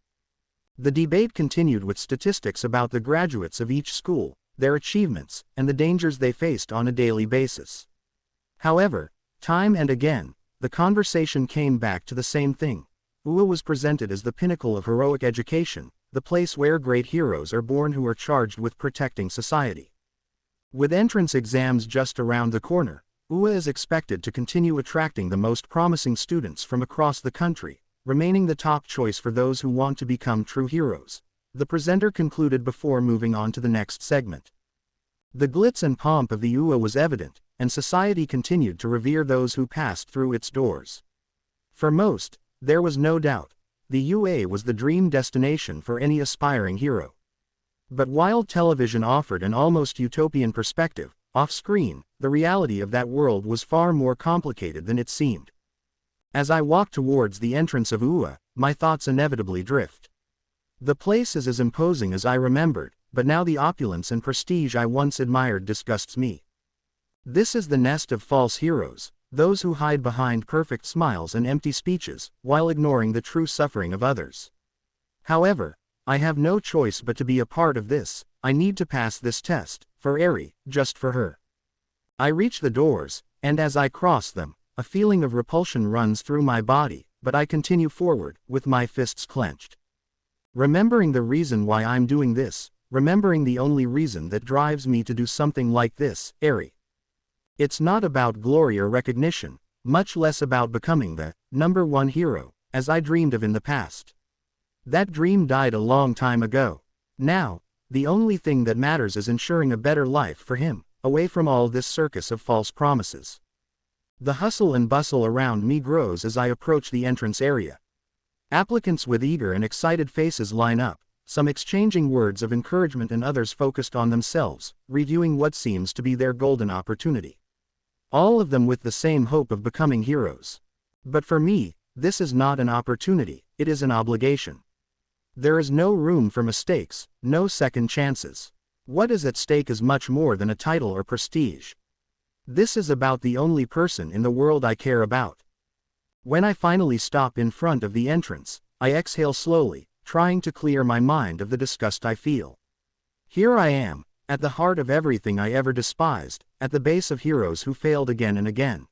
The debate continued with statistics about the graduates of each school, their achievements, and the dangers they faced on a daily basis. However, time and again, the conversation came back to the same thing. UA was presented as the pinnacle of heroic education, the place where great heroes are born who are charged with protecting society. With entrance exams just around the corner, UA is expected to continue attracting the most promising students from across the country, remaining the top choice for those who want to become true heroes, the presenter concluded before moving on to the next segment. The glitz and pomp of the UA was evident, and society continued to revere those who passed through its doors. For most, there was no doubt, the UA was the dream destination for any aspiring hero. But while television offered an almost utopian perspective, off-screen, the reality of that world was far more complicated than it seemed. As I walk towards the entrance of UA, my thoughts inevitably drift. The place is as imposing as I remembered, but now the opulence and prestige I once admired disgusts me. This is the nest of false heroes, those who hide behind perfect smiles and empty speeches, while ignoring the true suffering of others. However, I have no choice but to be a part of this. I need to pass this test, for Eri, just for her. I reach the doors, and as I cross them, a feeling of repulsion runs through my body, but I continue forward, with my fists clenched. Remembering the reason why I'm doing this, remembering the only reason that drives me to do something like this, Eri. It's not about glory or recognition, much less about becoming the #1 hero, as I dreamed of in the past. That dream died a long time ago. Now, the only thing that matters is ensuring a better life for him, away from all this circus of false promises. The hustle and bustle around me grows as I approach the entrance area. Applicants with eager and excited faces line up, some exchanging words of encouragement and others focused on themselves, reviewing what seems to be their golden opportunity. All of them with the same hope of becoming heroes. But for me, this is not an opportunity, it is an obligation. There is no room for mistakes, no second chances. What is at stake is much more than a title or prestige. This is about the only person in the world I care about. When I finally stop in front of the entrance, I exhale slowly, trying to clear my mind of the disgust I feel. Here I am, at the heart of everything I ever despised, at the base of heroes who failed again and again.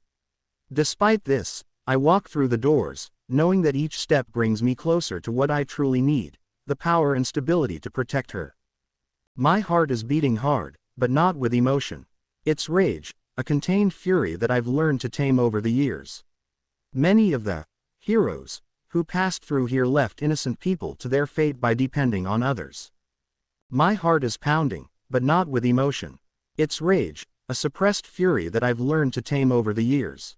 Despite this, I walk through the doors, knowing that each step brings me closer to what I truly need, the power and stability to protect her. My heart is beating hard, but not with emotion. It's rage, a contained fury that I've learned to tame over the years. Many of the heroes who passed through here left innocent people to their fate by depending on others. My heart is pounding, but not with emotion. It's rage, a suppressed fury that I've learned to tame over the years.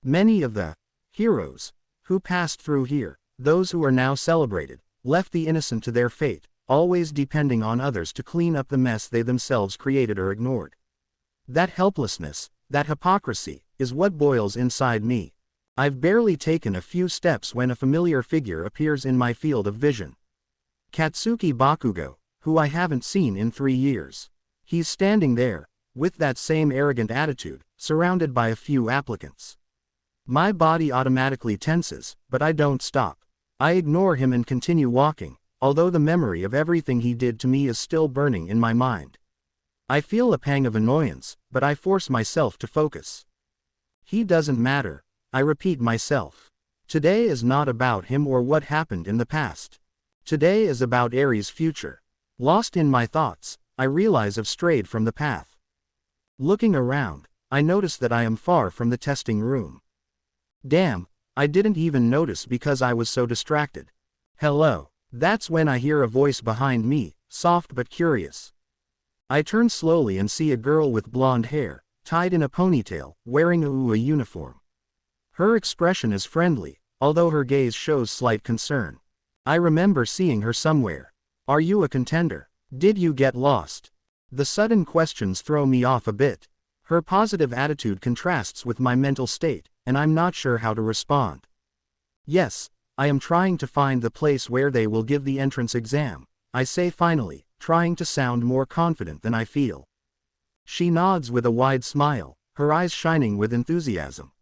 Many of the heroes who passed through here, those who are now celebrated, left the innocent to their fate, always depending on others to clean up the mess they themselves created or ignored. That helplessness, that hypocrisy, is what boils inside me. I've barely taken a few steps when a familiar figure appears in my field of vision. Katsuki Bakugo, who I haven't seen in 3 years. He's standing there, with that same arrogant attitude, surrounded by a few applicants. My body automatically tenses, but I don't stop. I ignore him and continue walking, although the memory of everything he did to me is still burning in my mind. I feel a pang of annoyance, but I force myself to focus. He doesn't matter, I repeat myself. Today is not about him or what happened in the past. Today is about Eri's future. Lost in my thoughts, I realize I've strayed from the path. Looking around, I notice that I am far from the testing room. Damn, I didn't even notice because I was so distracted. Hello. That's when I hear a voice behind me, soft but curious. I turn slowly and see a girl with blonde hair, tied in a ponytail, wearing a UA uniform. Her expression is friendly, although her gaze shows slight concern. I remember seeing her somewhere. Are you a contender? Did you get lost? The sudden questions throw me off a bit. Her positive attitude contrasts with my mental state, and I'm not sure how to respond. Yes, I am trying to find the place where they will give the entrance exam, I say finally, trying to sound more confident than I feel. She nods with a wide smile, her eyes shining with enthusiasm.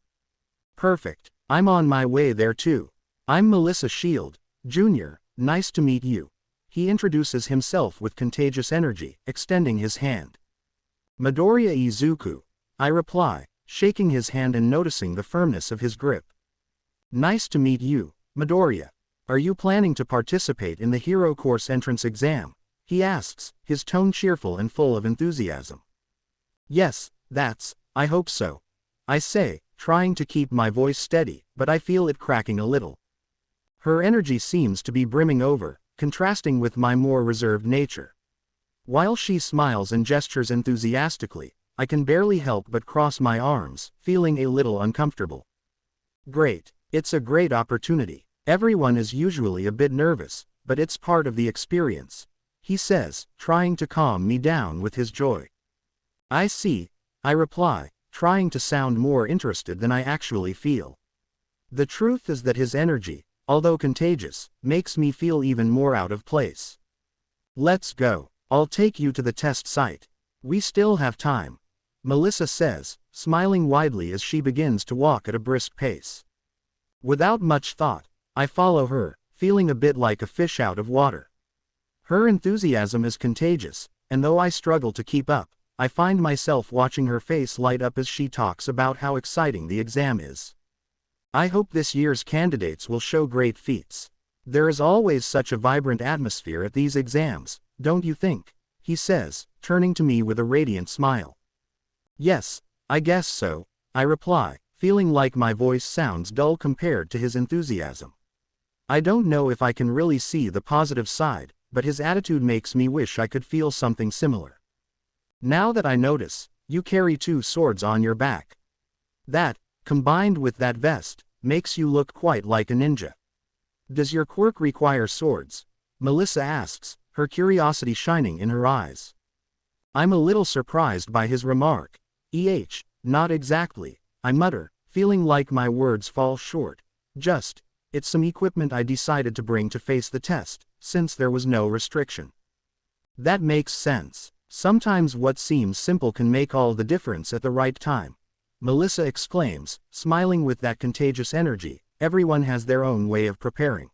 Perfect, I'm on my way there too. I'm Melissa Shield, Jr., nice to meet you. He introduces himself with contagious energy, extending his hand. Midoriya Izuku, I reply, shaking his hand and noticing the firmness of his grip. Nice to meet you, Midoriya. Are you planning to participate in the Hero Course entrance exam? He asks, his tone cheerful and full of enthusiasm. Yes, I hope so. I say, trying to keep my voice steady, but I feel it cracking a little. Her energy seems to be brimming over, contrasting with my more reserved nature. While she smiles and gestures enthusiastically, I can barely help but cross my arms, feeling a little uncomfortable. Great. It's a great opportunity. Everyone is usually a bit nervous, but it's part of the experience, he says, trying to calm me down with his joy. I see, I reply, trying to sound more interested than I actually feel. The truth is that his energy, although contagious, makes me feel even more out of place. Let's go. I'll take you to the test site. We still have time, Melissa says, smiling widely as she begins to walk at a brisk pace. Without much thought, I follow her, feeling a bit like a fish out of water. Her enthusiasm is contagious, and though I struggle to keep up, I find myself watching her face light up as she talks about how exciting the exam is. I hope this year's candidates will show great feats. There is always such a vibrant atmosphere at these exams, don't you think? He says, turning to me with a radiant smile. Yes, I guess so, I reply, feeling like my voice sounds dull compared to his enthusiasm. I don't know if I can really see the positive side, but his attitude makes me wish I could feel something similar. Now that I notice, you carry 2 swords on your back. That, combined with that vest, makes you look quite like a ninja. Does your quirk require swords? Melissa asks, her curiosity shining in her eyes. I'm a little surprised by his remark. Not exactly, I mutter, feeling like my words fall short. It's some equipment I decided to bring to face the test, since there was no restriction. That makes sense. Sometimes what seems simple can make all the difference at the right time, Melissa exclaims, smiling with that contagious energy. Everyone has their own way of preparing.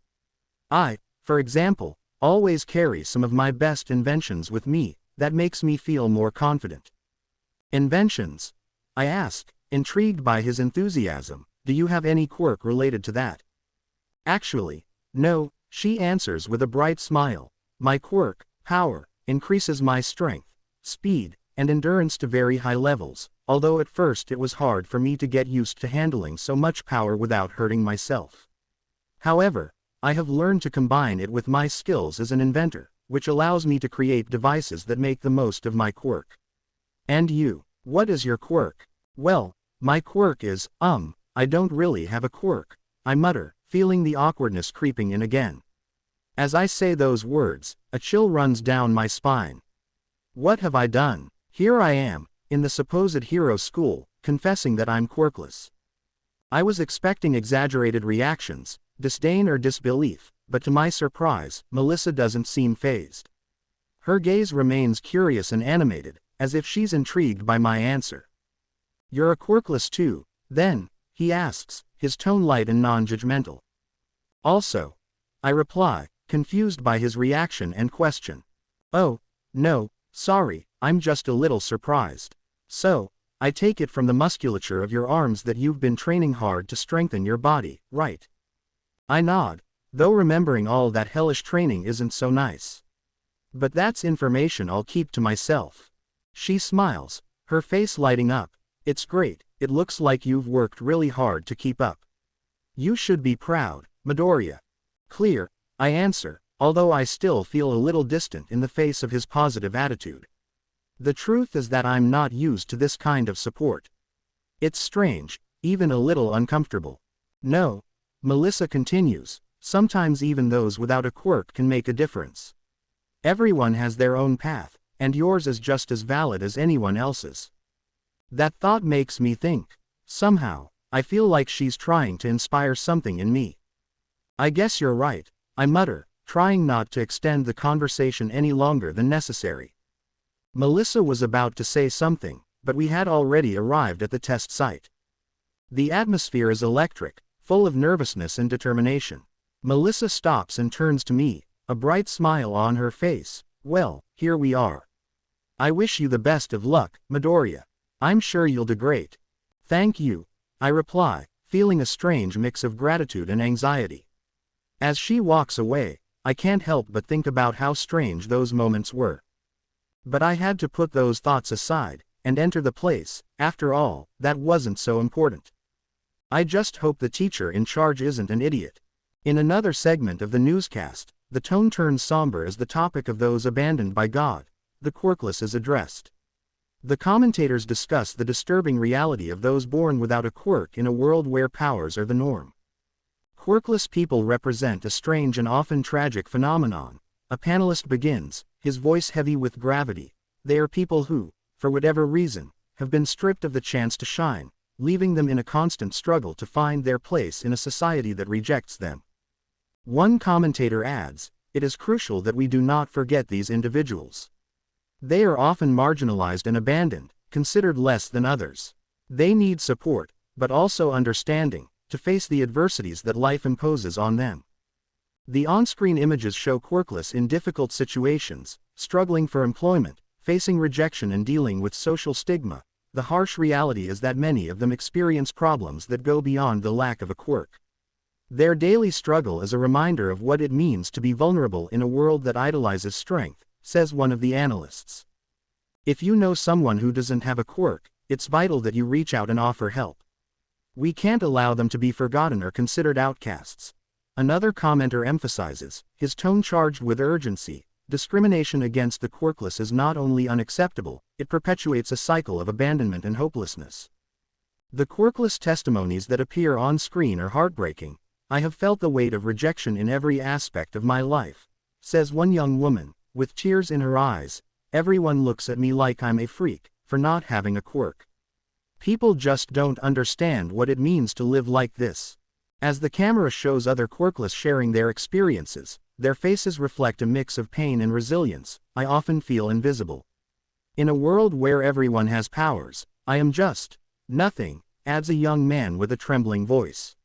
I, for example, always carry some of my best inventions with me. That makes me feel more confident. Inventions? I ask, intrigued by his enthusiasm. Do you have any quirk related to that? Actually, no, she answers with a bright smile. My quirk, power, increases my strength, speed, and endurance to very high levels, although at first it was hard for me to get used to handling so much power without hurting myself. However, I have learned to combine it with my skills as an inventor, which allows me to create devices that make the most of my quirk. And you, what is your quirk? Well, my quirk is, I don't really have a quirk, I mutter, feeling the awkwardness creeping in again. As I say those words, a chill runs down my spine. What have I done? Here I am, in the supposed hero school, confessing that I'm quirkless. I was expecting exaggerated reactions, disdain or disbelief, but to my surprise, Melissa doesn't seem fazed. Her gaze remains curious and animated, as if she's intrigued by my answer. You're a quirkless too, then, he asks, his tone light and non-judgmental. Also, I reply, confused by his reaction and question. Oh, no, sorry, I'm just a little surprised. So, I take it from the musculature of your arms that you've been training hard to strengthen your body, right? I nod, though remembering all that hellish training isn't so nice. But that's information I'll keep to myself. She smiles, her face lighting up. It's great, it looks like you've worked really hard to keep up. You should be proud, Midoriya. Clear, I answer, although I still feel a little distant in the face of his positive attitude. The truth is that I'm not used to this kind of support. It's strange, even a little uncomfortable. No, Melissa continues, sometimes even those without a quirk can make a difference. Everyone has their own path, and yours is just as valid as anyone else's. That thought makes me think. Somehow, I feel like she's trying to inspire something in me. I guess you're right, I mutter, trying not to extend the conversation any longer than necessary. Melissa was about to say something, but we had already arrived at the test site. The atmosphere is electric, full of nervousness and determination. Melissa stops and turns to me, a bright smile on her face. Well, here we are. I wish you the best of luck, Midoriya. I'm sure you'll do great. Thank you, I reply, feeling a strange mix of gratitude and anxiety. As she walks away, I can't help but think about how strange those moments were. But I had to put those thoughts aside, and enter the place. After all, that wasn't so important. I just hope the teacher in charge isn't an idiot. In another segment of the newscast, the tone turns somber as the topic of those abandoned by God, the Quirkless is addressed. The commentators discuss the disturbing reality of those born without a quirk in a world where powers are the norm. Quirkless people represent a strange and often tragic phenomenon. A panelist begins, his voice heavy with gravity. They are people who, for whatever reason, have been stripped of the chance to shine, leaving them in a constant struggle to find their place in a society that rejects them. One commentator adds, "It is crucial that we do not forget these individuals. They are often marginalized and abandoned, considered less than others. They need support, but also understanding, to face the adversities that life imposes on them." The on-screen images show Quirkless in difficult situations, struggling for employment, facing rejection and dealing with social stigma. The harsh reality is that many of them experience problems that go beyond the lack of a quirk. Their daily struggle is a reminder of what it means to be vulnerable in a world that idolizes strength, says one of the analysts. If you know someone who doesn't have a quirk, it's vital that you reach out and offer help. We can't allow them to be forgotten or considered outcasts. Another commenter emphasizes, his tone charged with urgency, discrimination against the Quirkless is not only unacceptable, it perpetuates a cycle of abandonment and hopelessness. The Quirkless testimonies that appear on screen are heartbreaking. "I have felt the weight of rejection in every aspect of my life," says one young woman, with tears in her eyes. "Everyone looks at me like I'm a freak, for not having a quirk. People just don't understand what it means to live like this." As the camera shows other Quirkless sharing their experiences, their faces reflect a mix of pain and resilience. "I often feel invisible. In a world where everyone has powers, I am just nothing," adds a young man with a trembling voice.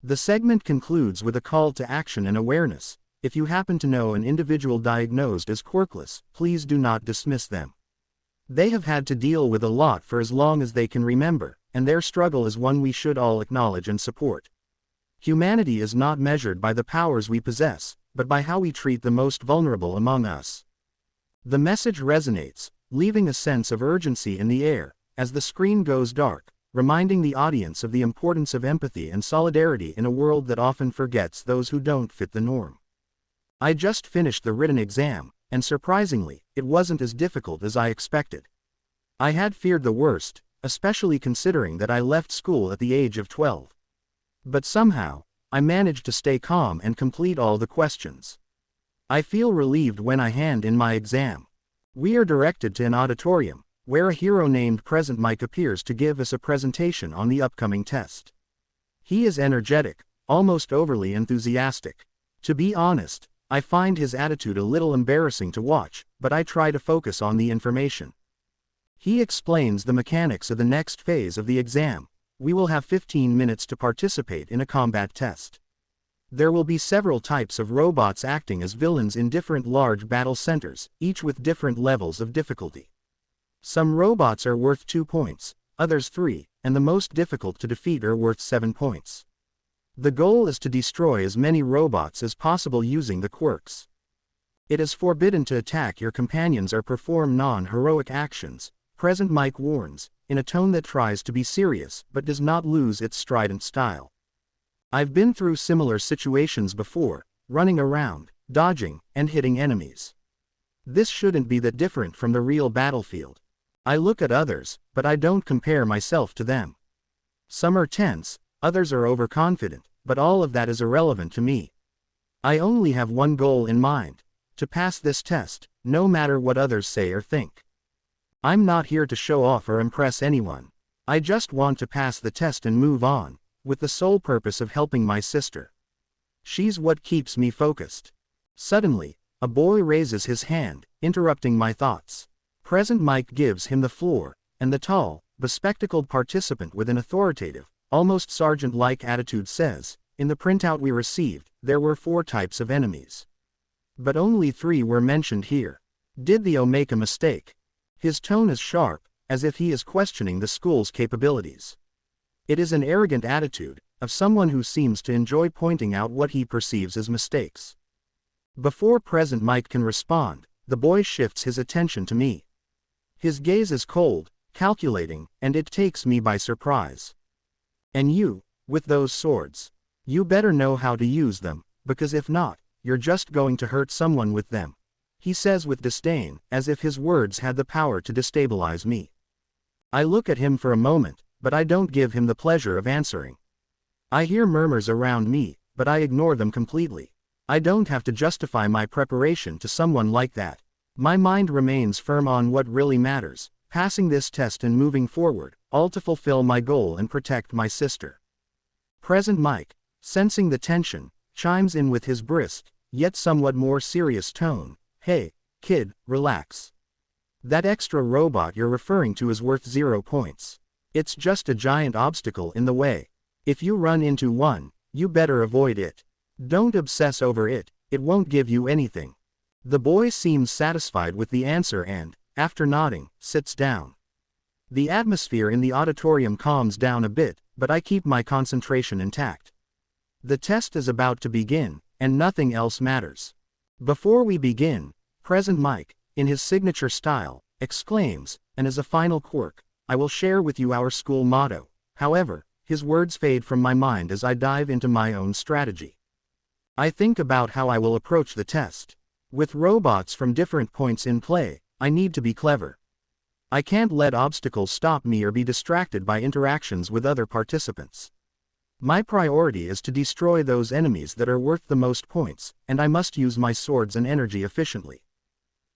The segment concludes with a call to action and awareness. If you happen to know an individual diagnosed as Quirkless, please do not dismiss them. They have had to deal with a lot for as long as they can remember, and their struggle is one we should all acknowledge and support. Humanity is not measured by the powers we possess, but by how we treat the most vulnerable among us. The message resonates, leaving a sense of urgency in the air, as the screen goes dark, reminding the audience of the importance of empathy and solidarity in a world that often forgets those who don't fit the norm. I just finished the written exam, and surprisingly, it wasn't as difficult as I expected. I had feared the worst, especially considering that I left school at the age of 12. But somehow, I managed to stay calm and complete all the questions. I feel relieved when I hand in my exam. We are directed to an auditorium, where a hero named Present Mike appears to give us a presentation on the upcoming test. He is energetic, almost overly enthusiastic. To be honest, I find his attitude a little embarrassing to watch, but I try to focus on the information. He explains the mechanics of the next phase of the exam. We will have 15 minutes to participate in a combat test. There will be several types of robots acting as villains in different large battle centers, each with different levels of difficulty. Some robots are worth 2 points, others 3, and the most difficult to defeat are worth 7 points. The goal is to destroy as many robots as possible using the quirks. It is forbidden to attack your companions or perform non-heroic actions, Present Mike warns, in a tone that tries to be serious but does not lose its strident style. I've been through similar situations before, running around, dodging, and hitting enemies. This shouldn't be that different from the real battlefield. I look at others, but I don't compare myself to them. Some are tense, others are overconfident, but all of that is irrelevant to me. I only have one goal in mind: to pass this test, no matter what others say or think. I'm not here to show off or impress anyone. I just want to pass the test and move on, with the sole purpose of helping my sister. She's what keeps me focused. Suddenly, a boy raises his hand, interrupting my thoughts. Present Mike gives him the floor, and the tall, bespectacled participant with an authoritative, almost sergeant-like attitude says, "In the printout we received, there were 4 types of enemies. But only 3 were mentioned here. Did the O make a mistake?" His tone is sharp, as if he is questioning the school's capabilities. It is an arrogant attitude, of someone who seems to enjoy pointing out what he perceives as mistakes. Before Present Mike can respond, the boy shifts his attention to me. His gaze is cold, calculating, and it takes me by surprise. "And you, with those swords, you better know how to use them, because if not, you're just going to hurt someone with them," he says with disdain, as if his words had the power to destabilize me. I look at him for a moment, but I don't give him the pleasure of answering. I hear murmurs around me, but I ignore them completely. I don't have to justify my preparation to someone like that. My mind remains firm on what really matters, passing this test and moving forward, all to fulfill my goal and protect my sister. Present Mike, sensing the tension, chimes in with his brisk, yet somewhat more serious tone. Hey, kid, relax. That extra robot you're referring to is worth 0 points. It's just a giant obstacle in the way. If you run into one, you better avoid it. Don't obsess over it, it won't give you anything. The boy seems satisfied with the answer and, after nodding, sits down. The atmosphere in the auditorium calms down a bit, but I keep my concentration intact. The test is about to begin, and nothing else matters. Before we begin, Present Mike, in his signature style, exclaims, and as a final quirk, I will share with you our school motto. However, his words fade from my mind as I dive into my own strategy. I think about how I will approach the test. With robots from different points in play, I need to be clever. I can't let obstacles stop me or be distracted by interactions with other participants. My priority is to destroy those enemies that are worth the most points, and I must use my swords and energy efficiently.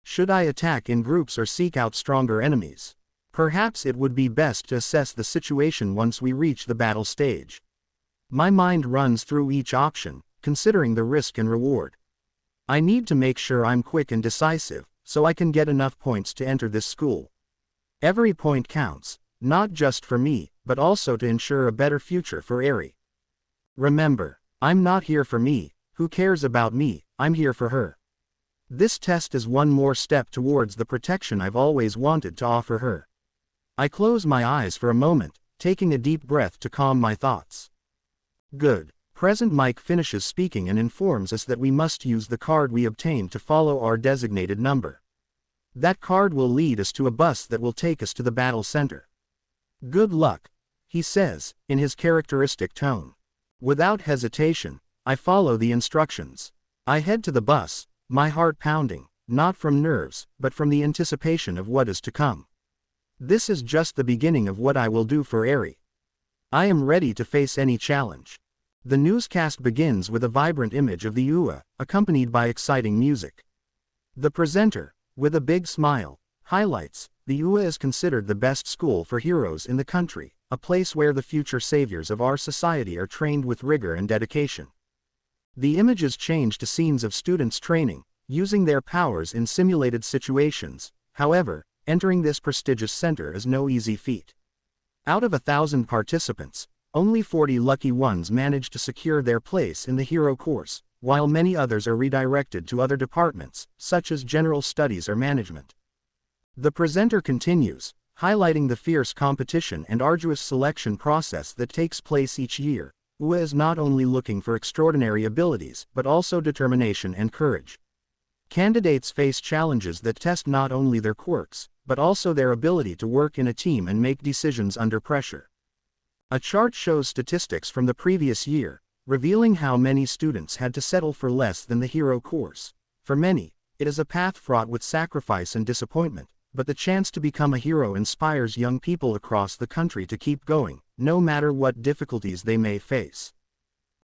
Should I attack in groups or seek out stronger enemies? Perhaps it would be best to assess the situation once we reach the battle stage. My mind runs through each option, considering the risk and reward. I need to make sure I'm quick and decisive, so I can get enough points to enter this school. Every point counts, not just for me, but also to ensure a better future for Eri. Remember, I'm not here for me, who cares about me, I'm here for her. This test is one more step towards the protection I've always wanted to offer her. I close my eyes for a moment, taking a deep breath to calm my thoughts. Good. Present Mike finishes speaking and informs us that we must use the card we obtained to follow our designated number. That card will lead us to a bus that will take us to the battle center. Good luck, he says, in his characteristic tone. Without hesitation, I follow the instructions. I head to the bus, my heart pounding, not from nerves, but from the anticipation of what is to come. This is just the beginning of what I will do for Eri. I am ready to face any challenge. The newscast begins with a vibrant image of the UA, accompanied by exciting music. The presenter, with a big smile, highlights, the UA is considered the best school for heroes in the country, a place where the future saviors of our society are trained with rigor and dedication. The images change to scenes of students training, using their powers in simulated situations. However, entering this prestigious center is no easy feat. Out of 1,000 participants, only 40 lucky ones manage to secure their place in the hero course, while many others are redirected to other departments, such as general studies or management. The presenter continues, highlighting the fierce competition and arduous selection process that takes place each year. UA is not only looking for extraordinary abilities, but also determination and courage. Candidates face challenges that test not only their quirks, but also their ability to work in a team and make decisions under pressure. A chart shows statistics from the previous year, revealing how many students had to settle for less than the hero course. For many, it is a path fraught with sacrifice and disappointment, but the chance to become a hero inspires young people across the country to keep going, no matter what difficulties they may face.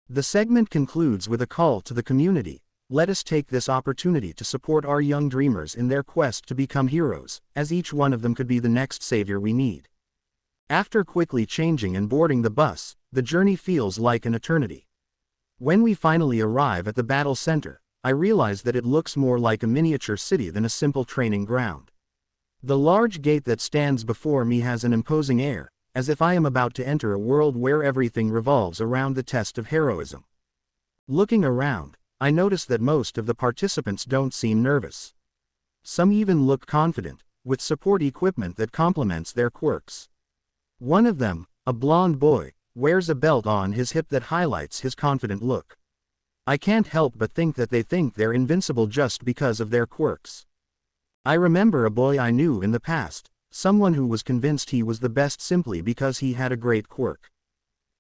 The segment concludes with a call to the community. Let us take this opportunity to support our young dreamers in their quest to become heroes, as each one of them could be the next savior we need. After quickly changing and boarding the bus, the journey feels like an eternity. When we finally arrive at the battle center, I realize that it looks more like a miniature city than a simple training ground. The large gate that stands before me has an imposing air, as if I am about to enter a world where everything revolves around the test of heroism. Looking around, I notice that most of the participants don't seem nervous. Some even look confident, with support equipment that complements their quirks. One of them, a blonde boy, wears a belt on his hip that highlights his confident look. I can't help but think that they think they're invincible just because of their quirks. I remember a boy I knew in the past, someone who was convinced he was the best simply because he had a great quirk.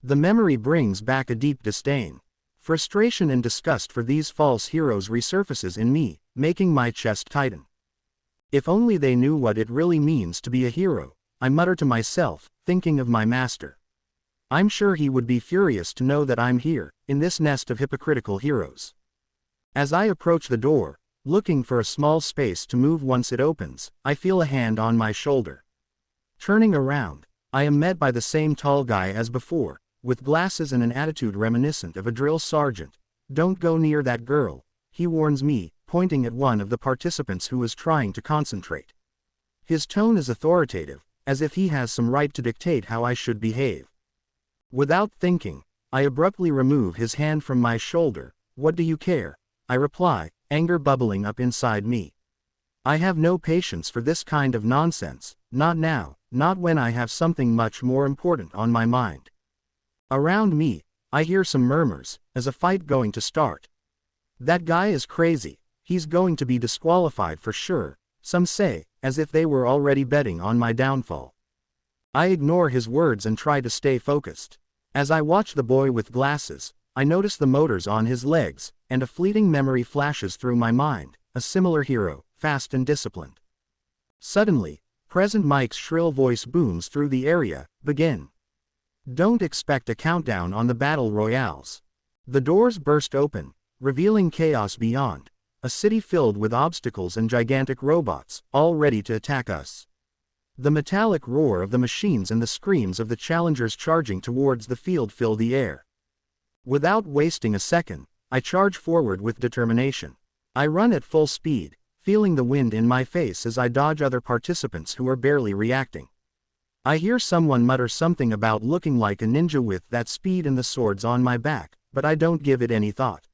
The memory brings back a deep disdain. Frustration and disgust for these false heroes resurfaces in me, making my chest tighten. If only they knew what it really means to be a hero, I mutter to myself, thinking of my master. I'm sure he would be furious to know that I'm here, in this nest of hypocritical heroes. As I approach the door, looking for a small space to move once it opens, I feel a hand on my shoulder. Turning around, I am met by the same tall guy as before, with glasses and an attitude reminiscent of a drill sergeant. "Don't go near that girl," he warns me, pointing at one of the participants who is trying to concentrate. His tone is authoritative, as if he has some right to dictate how I should behave. Without thinking, I abruptly remove his hand from my shoulder. "What do you care?" I reply, anger bubbling up inside me. I have no patience for this kind of nonsense, not now, not when I have something much more important on my mind. Around me, I hear some murmurs, as a fight going to start. "That guy is crazy, he's going to be disqualified for sure," some say, as if they were already betting on my downfall. I ignore his words and try to stay focused. As I watch the boy with glasses, I notice the motors on his legs, and a fleeting memory flashes through my mind, a similar hero, fast and disciplined. Suddenly, Present Mike's shrill voice booms through the area. "Begin." Don't expect a countdown on the battle royales. The doors burst open, revealing chaos beyond, a city filled with obstacles and gigantic robots, all ready to attack us. The metallic roar of the machines and the screams of the challengers charging towards the field fill the air. Without wasting a second, I charge forward with determination. I run at full speed, feeling the wind in my face as I dodge other participants who are barely reacting. I hear someone mutter something about looking like a ninja with that speed and the swords on my back, but I don't give it any thought.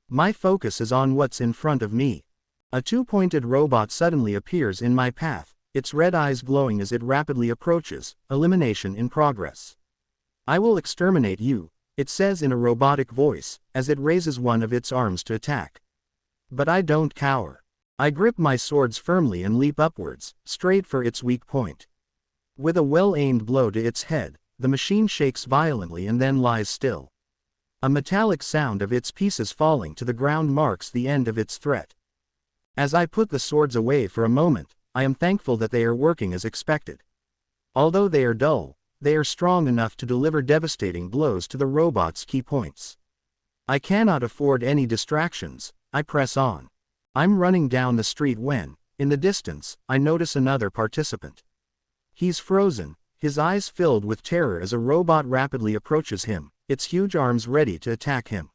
My focus is on what's in front of me. A two-pointed robot suddenly appears in my path, its red eyes glowing as it rapidly approaches. "Elimination in progress. I will exterminate you," it says in a robotic voice, as it raises one of its arms to attack. But I don't cower. I grip my swords firmly and leap upwards, straight for its weak point. With a well-aimed blow to its head, the machine shakes violently and then lies still. A metallic sound of its pieces falling to the ground marks the end of its threat. As I put the swords away for a moment, I am thankful that they are working as expected. Although they are dull, they are strong enough to deliver devastating blows to the robot's key points. I cannot afford any distractions. I press on. I'm running down the street when, in the distance, I notice another participant. He's frozen, his eyes filled with terror as a robot rapidly approaches him, its huge arms ready to attack him.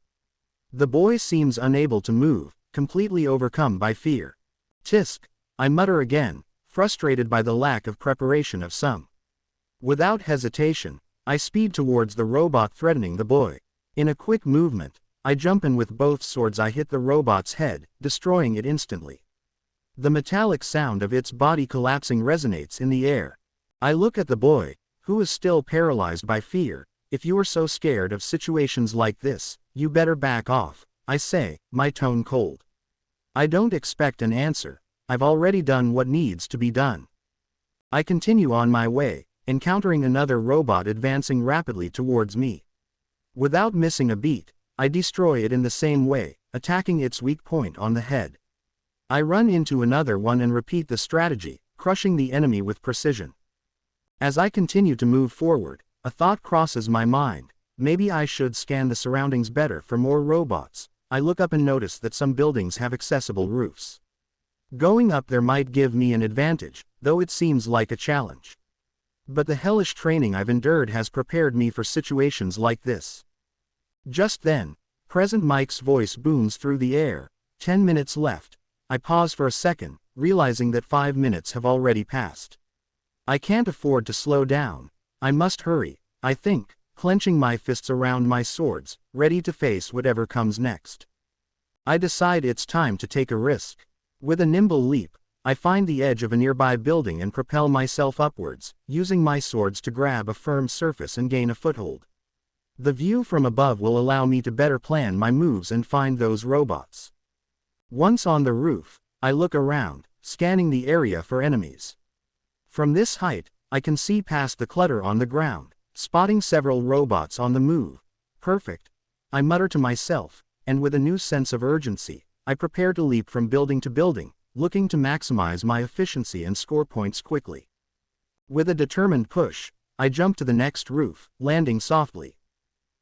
The boy seems unable to move, completely overcome by fear. "Tisk," I mutter again, frustrated by the lack of preparation of some. Without hesitation, I speed towards the robot threatening the boy. In a quick movement, I jump and with both swords I hit the robot's head, destroying it instantly. The metallic sound of its body collapsing resonates in the air. I look at the boy, who is still paralyzed by fear. "If you are so scared of situations like this, you better back off," I say, my tone cold. I don't expect an answer. I've already done what needs to be done. I continue on my way, encountering another robot advancing rapidly towards me. Without missing a beat, I destroy it in the same way, attacking its weak point on the head. I run into another one and repeat the strategy, crushing the enemy with precision. As I continue to move forward, a thought crosses my mind. Maybe I should scan the surroundings better for more robots. I look up and notice that some buildings have accessible roofs. Going up there might give me an advantage, though it seems like a challenge. But the hellish training I've endured has prepared me for situations like this. Just then, Present Mike's voice booms through the air. 10 minutes left. I pause for a second, realizing that 5 minutes have already passed. I can't afford to slow down. I must hurry, I think, clenching my fists around my swords, ready to face whatever comes next. I decide it's time to take a risk. With a nimble leap, I find the edge of a nearby building and propel myself upwards, using my swords to grab a firm surface and gain a foothold. The view from above will allow me to better plan my moves and find those robots. Once on the roof, I look around, scanning the area for enemies. From this height, I can see past the clutter on the ground, spotting several robots on the move. Perfect. I mutter to myself, and with a new sense of urgency, I prepare to leap from building to building, looking to maximize my efficiency and score points quickly. With a determined push, I jump to the next roof, landing softly.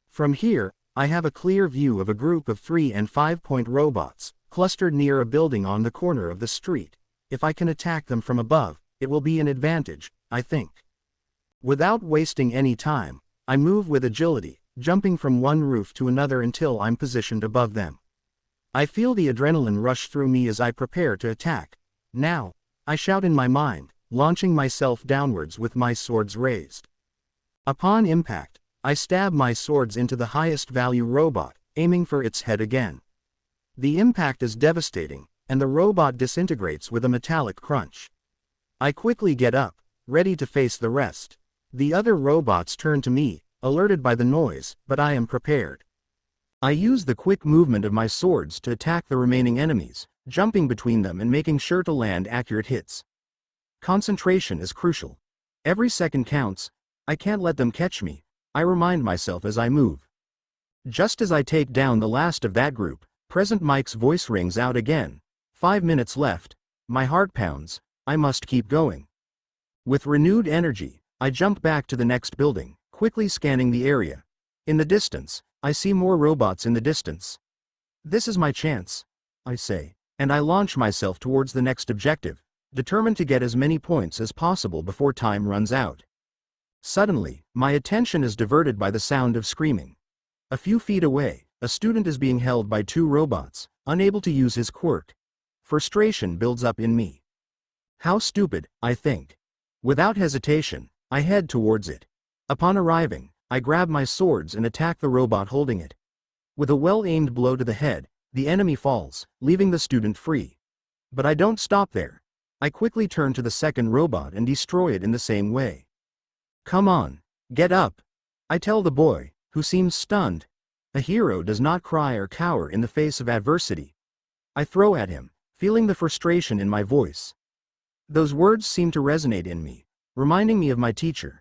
From here, I have a clear view of a group of 3 and 5-point robots, clustered near a building on the corner of the street. If I can attack them from above, it will be an advantage, I think. Without wasting any time, I move with agility, jumping from one roof to another until I'm positioned above them. I feel the adrenaline rush through me as I prepare to attack. Now, I shout in my mind, launching myself downwards with my swords raised. Upon impact, I stab my swords into the highest value robot, aiming for its head again. The impact is devastating, and the robot disintegrates with a metallic crunch. I quickly get up, ready to face the rest. The other robots turn to me, alerted by the noise, but I am prepared. I use the quick movement of my swords to attack the remaining enemies, jumping between them and making sure to land accurate hits. Concentration is crucial. Every second counts. I can't let them catch me, I remind myself as I move. Just as I take down the last of that group, Present Mike's voice rings out again. 5 minutes left. My heart pounds. I must keep going. With renewed energy, I jump back to the next building, quickly scanning the area. In the distance, I see more robots in the distance. This is my chance, I say, and I launch myself towards the next objective, determined to get as many points as possible before time runs out. Suddenly, my attention is diverted by the sound of screaming. A few feet away, a student is being held by 2 robots, unable to use his quirk. Frustration builds up in me. How stupid, I think. Without hesitation, I head towards it. Upon arriving, I grab my swords and attack the robot holding it. With a well-aimed blow to the head, the enemy falls, leaving the student free. But I don't stop there. I quickly turn to the second robot and destroy it in the same way. Come on, get up, I tell the boy, who seems stunned. A hero does not cry or cower in the face of adversity. I throw at him, feeling the frustration in my voice. Those words seem to resonate in me, reminding me of my teacher.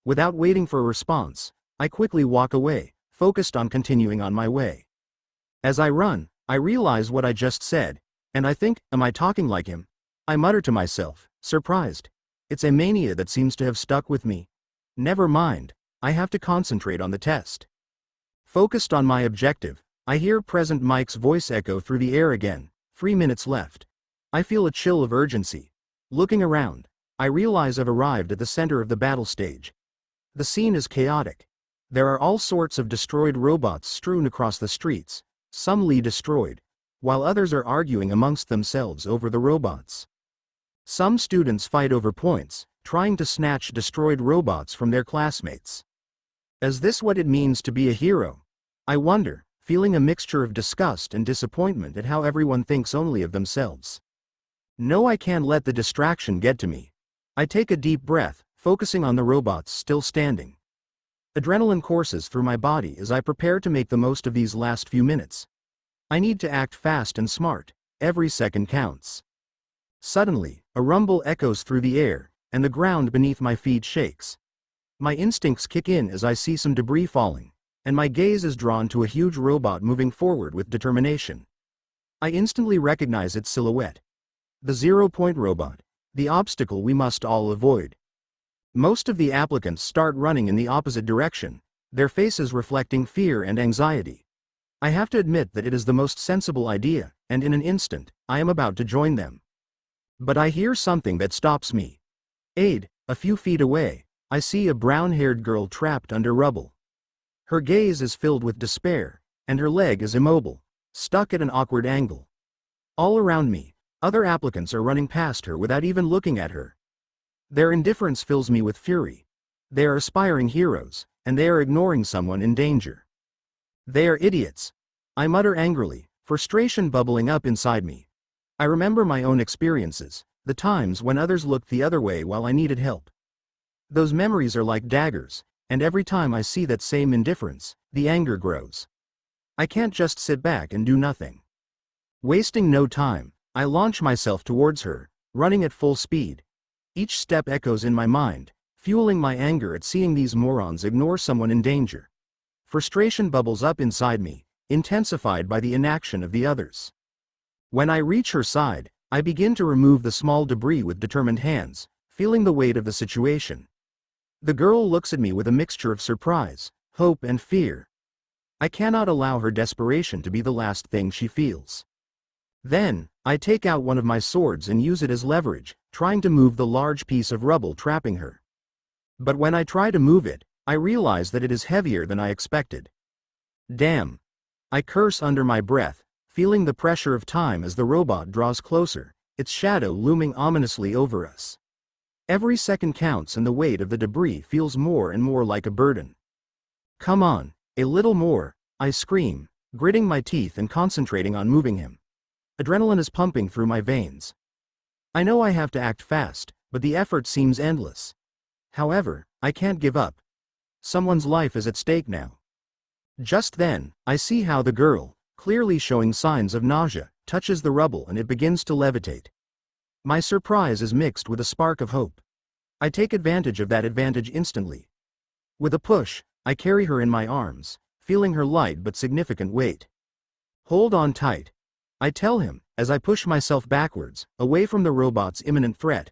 Without waiting for a response, I quickly walk away, focused on continuing on my way. As I run, I realize what I just said, and I think, am I talking like him? I mutter to myself, surprised. It's a mania that seems to have stuck with me. Never mind, I have to concentrate on the test. Focused on my objective, I hear Present Mike's voice echo through the air again. 3 minutes left. I feel a chill of urgency. Looking around, I realize I've arrived at the center of the battle stage. The scene is chaotic. There are all sorts of destroyed robots strewn across the streets, some destroyed, while others are arguing amongst themselves over the robots. Some students fight over points, trying to snatch destroyed robots from their classmates. Is this what it means to be a hero? I wonder, feeling a mixture of disgust and disappointment at how everyone thinks only of themselves. No, I can't let the distraction get to me. I take a deep breath, focusing on the robots still standing. Adrenaline courses through my body as I prepare to make the most of these last few minutes. I need to act fast and smart. Every second counts. Suddenly, a rumble echoes through the air, and the ground beneath my feet shakes. My instincts kick in as I see some debris falling, and my gaze is drawn to a huge robot moving forward with determination. I instantly recognize its silhouette. The 0-point robot, the obstacle we must all avoid. Most of the applicants start running in the opposite direction, their faces reflecting fear and anxiety. I have to admit that it is the most sensible idea, and in an instant, I am about to join them. But I hear something that stops me. A few feet away, I see a brown-haired girl trapped under rubble. Her gaze is filled with despair, and her leg is immobile, stuck at an awkward angle. All around me, other applicants are running past her without even looking at her. Their indifference fills me with fury. They are aspiring heroes, and they are ignoring someone in danger. They are idiots. I mutter angrily, frustration bubbling up inside me. I remember my own experiences, the times when others looked the other way while I needed help. Those memories are like daggers, and every time I see that same indifference, the anger grows. I can't just sit back and do nothing. Wasting no time, I launch myself towards her, running at full speed. Each step echoes in my mind, fueling my anger at seeing these morons ignore someone in danger. Frustration bubbles up inside me, intensified by the inaction of the others. When I reach her side, I begin to remove the small debris with determined hands, feeling the weight of the situation. The girl looks at me with a mixture of surprise, hope and fear. I cannot allow her desperation to be the last thing she feels. Then, I take out one of my swords and use it as leverage, trying to move the large piece of rubble trapping her. But when I try to move it, I realize that it is heavier than I expected. Damn! I curse under my breath, feeling the pressure of time as the robot draws closer, its shadow looming ominously over us. Every second counts and the weight of the debris feels more and more like a burden. Come on, a little more, I scream, gritting my teeth and concentrating on moving him. Adrenaline is pumping through my veins. I know I have to act fast, but the effort seems endless. However, I can't give up. Someone's life is at stake now. Just then, I see how the girl, clearly showing signs of nausea, touches the rubble and it begins to levitate. My surprise is mixed with a spark of hope. I take advantage of that advantage instantly. With a push, I carry her in my arms, feeling her light but significant weight. Hold on tight, I tell him, as I push myself backwards, away from the robot's imminent threat.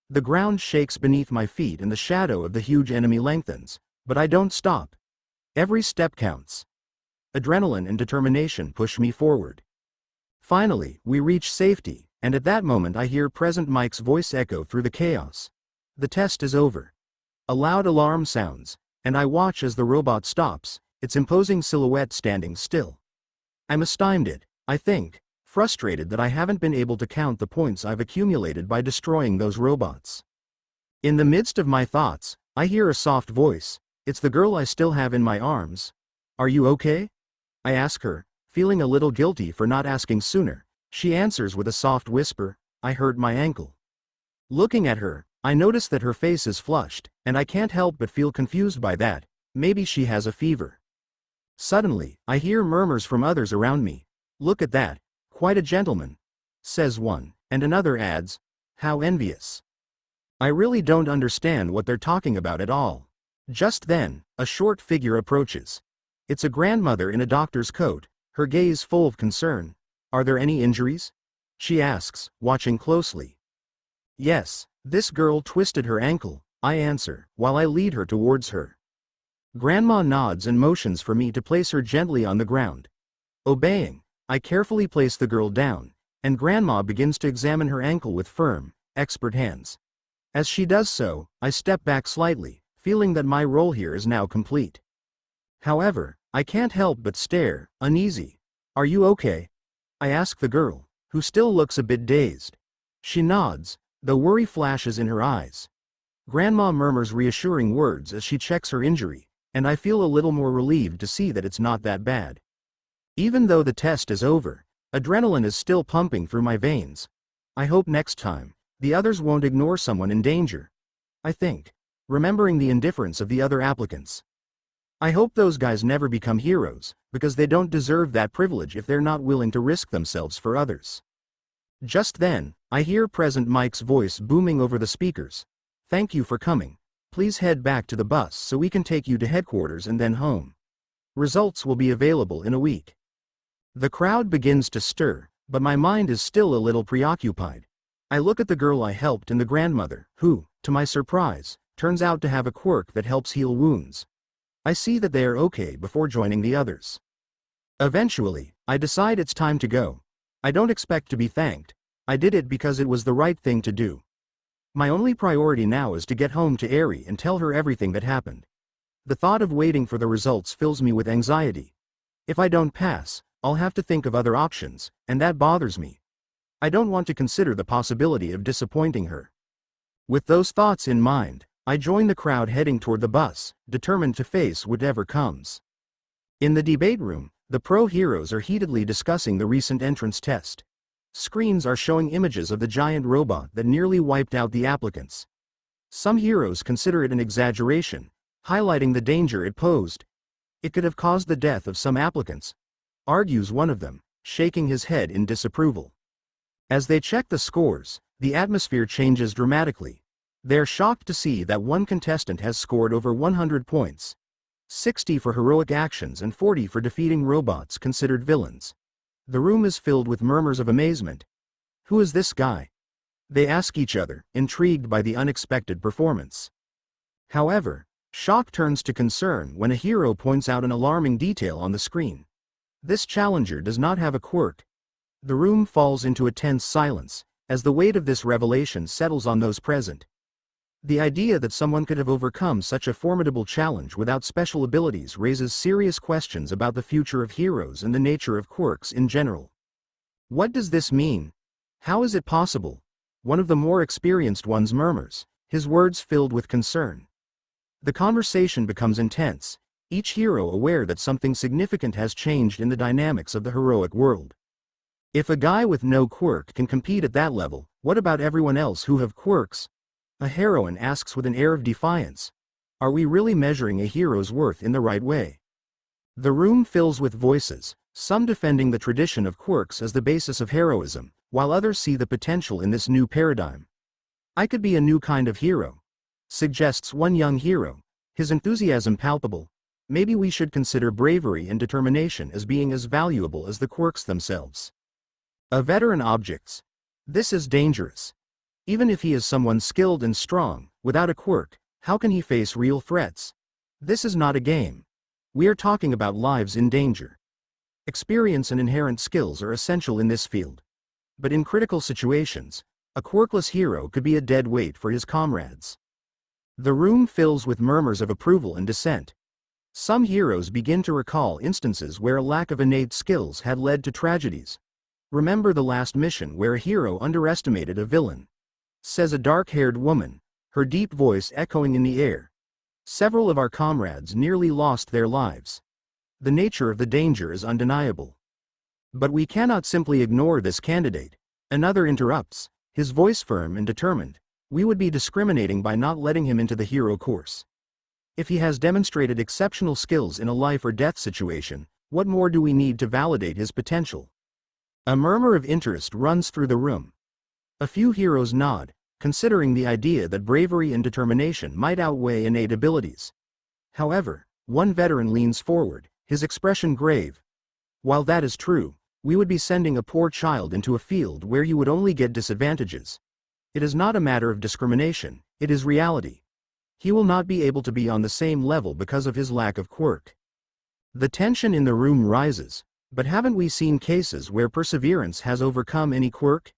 The ground shakes beneath my feet and the shadow of the huge enemy lengthens, but I don't stop. Every step counts. Adrenaline and determination push me forward. Finally, we reach safety, and at that moment I hear Present Mike's voice echo through the chaos. The test is over. A loud alarm sounds, and I watch as the robot stops, its imposing silhouette standing still. I'm astounded, I think, frustrated that I haven't been able to count the points I've accumulated by destroying those robots. In the midst of my thoughts, I hear a soft voice. It's the girl I still have in my arms. Are you okay? I ask her, feeling a little guilty for not asking sooner. She answers with a soft whisper, I hurt my ankle. Looking at her, I notice that her face is flushed, and I can't help but feel confused by that. Maybe she has a fever. Suddenly, I hear murmurs from others around me. Look at that, quite a gentleman, says one, and another adds, how envious. I really don't understand what they're talking about at all. Just then, a short figure approaches. It's a grandmother in a doctor's coat, her gaze full of concern. Are there any injuries? She asks, watching closely. Yes, this girl twisted her ankle, I answer, while I lead her towards her. Grandma nods and motions for me to place her gently on the ground. Obeying, I carefully place the girl down, and Grandma begins to examine her ankle with firm, expert hands. As she does so, I step back slightly, feeling that my role here is now complete. However, I can't help but stare, uneasy. Are you okay? I ask the girl, who still looks a bit dazed. She nods, though worry flashes in her eyes. Grandma murmurs reassuring words as she checks her injury, and I feel a little more relieved to see that it's not that bad. Even though the test is over, adrenaline is still pumping through my veins. I hope next time, the others won't ignore someone in danger. I think, remembering the indifference of the other applicants. I hope those guys never become heroes, because they don't deserve that privilege if they're not willing to risk themselves for others. Just then, I hear Present Mike's voice booming over the speakers. Thank you for coming. Please head back to the bus so we can take you to headquarters and then home. Results will be available in a week. The crowd begins to stir, but my mind is still a little preoccupied. I look at the girl I helped and the grandmother, who, to my surprise, turns out to have a quirk that helps heal wounds. I see that they are okay before joining the others. Eventually, I decide it's time to go. I don't expect to be thanked. I did it because it was the right thing to do. My only priority now is to get home to Eri and tell her everything that happened. The thought of waiting for the results fills me with anxiety. If I don't pass, I'll have to think of other options, and that bothers me. I don't want to consider the possibility of disappointing her. With those thoughts in mind, I join the crowd heading toward the bus, determined to face whatever comes. In the debate room, the pro-heroes are heatedly discussing the recent entrance test. Screens are showing images of the giant robot that nearly wiped out the applicants. Some heroes consider it an exaggeration, highlighting the danger it posed. It could have caused the death of some applicants, argues one of them, shaking his head in disapproval. As they check the scores, the atmosphere changes dramatically. They're shocked to see that one contestant has scored over 100 points. 60 for heroic actions and 40 for defeating robots considered villains. The room is filled with murmurs of amazement. Who is this guy? They ask each other, intrigued by the unexpected performance. However, shock turns to concern when a hero points out an alarming detail on the screen. This challenger does not have a quirk. The room falls into a tense silence, as the weight of this revelation settles on those present. The idea that someone could have overcome such a formidable challenge without special abilities raises serious questions about the future of heroes and the nature of quirks in general. What does this mean? How is it possible? One of the more experienced ones murmurs, his words filled with concern. The conversation becomes intense, each hero aware that something significant has changed in the dynamics of the heroic world. If a guy with no quirk can compete at that level, what about everyone else who have quirks? A heroine asks with an air of defiance. Are we really measuring a hero's worth in the right way? The room fills with voices, some defending the tradition of quirks as the basis of heroism, while others see the potential in this new paradigm. I could be a new kind of hero, suggests one young hero, his enthusiasm palpable. Maybe we should consider bravery and determination as being as valuable as the quirks themselves. A veteran objects. This is dangerous. Even if he is someone skilled and strong, without a quirk, how can he face real threats? This is not a game. We are talking about lives in danger. Experience and inherent skills are essential in this field. But in critical situations, a quirkless hero could be a dead weight for his comrades. The room fills with murmurs of approval and dissent. Some heroes begin to recall instances where a lack of innate skills had led to tragedies. Remember the last mission where a hero underestimated a villain, says a dark-haired woman, her deep voice echoing in the air. Several of our comrades nearly lost their lives. The nature of the danger is undeniable. But we cannot simply ignore this candidate. Another interrupts, his voice firm and determined. We would be discriminating by not letting him into the hero course. If he has demonstrated exceptional skills in a life or death situation, what more do we need to validate his potential? A murmur of interest runs through the room. A few heroes nod, considering the idea that bravery and determination might outweigh innate abilities. However, one veteran leans forward, his expression grave. While that is true, we would be sending a poor child into a field where you would only get disadvantages. It is not a matter of discrimination, it is reality. He will not be able to be on the same level because of his lack of quirk. The tension in the room rises, but haven't we seen cases where perseverance has overcome any quirk?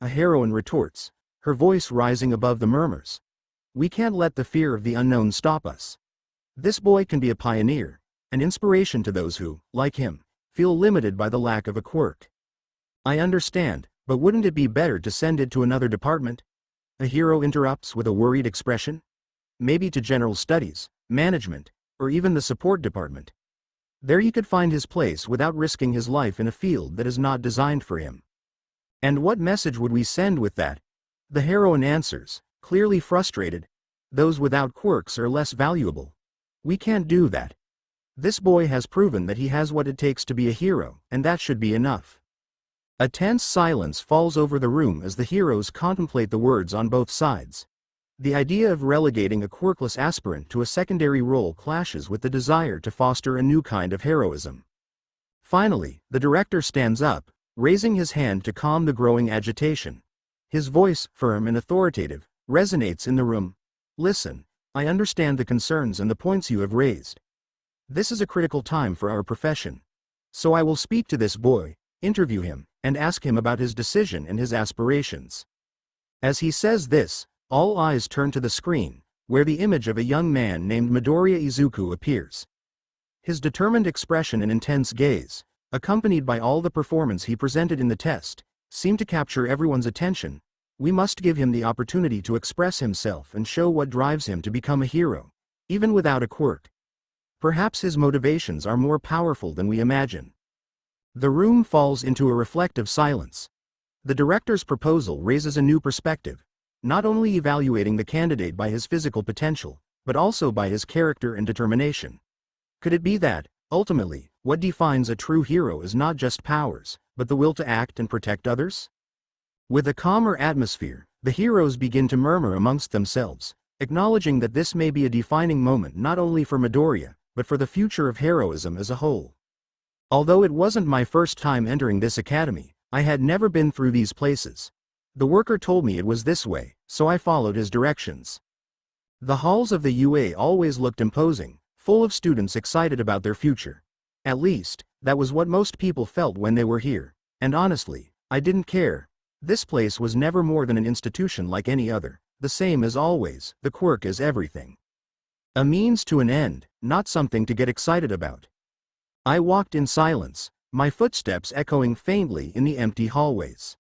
A heroine retorts, her voice rising above the murmurs. We can't let the fear of the unknown stop us. This boy can be a pioneer, an inspiration to those who, like him, feel limited by the lack of a quirk. I understand, but wouldn't it be better to send it to another department? A hero interrupts with a worried expression. Maybe to general studies, management, or even the support department. There he could find his place without risking his life in a field that is not designed for him. And what message would we send with that? The heroine answers, clearly frustrated. Those without quirks are less valuable. We can't do that. This boy has proven that he has what it takes to be a hero, and that should be enough. A tense silence falls over the room as the heroes contemplate the words on both sides. The idea of relegating a quirkless aspirant to a secondary role clashes with the desire to foster a new kind of heroism. Finally, the director stands up, raising his hand to calm the growing agitation. His voice, firm and authoritative, resonates in the room. Listen, I understand the concerns and the points you have raised. This is a critical time for our profession. So I will speak to this boy, interview him, and ask him about his decision and his aspirations. As he says this, all eyes turn to the screen, where the image of a young man named Midoriya Izuku appears. His determined expression and intense gaze, accompanied by all the performance he presented in the test, seem to capture everyone's attention. We must give him the opportunity to express himself and show what drives him to become a hero, even without a quirk. Perhaps his motivations are more powerful than we imagine. The room falls into a reflective silence. The director's proposal raises a new perspective, not only evaluating the candidate by his physical potential, but also by his character and determination. Could it be that, ultimately, what defines a true hero is not just powers, but the will to act and protect others? With a calmer atmosphere, the heroes begin to murmur amongst themselves, acknowledging that this may be a defining moment not only for Midoriya, but for the future of heroism as a whole. Although it wasn't my first time entering this academy, I had never been through these places. The worker told me it was this way, so I followed his directions. The halls of the UA always looked imposing, full of students excited about their future. At least, that was what most people felt when they were here, and honestly, I didn't care. This place was never more than an institution like any other, the same as always. The quirk is everything. A means to an end, not something to get excited about. I walked in silence, my footsteps echoing faintly in the empty hallways.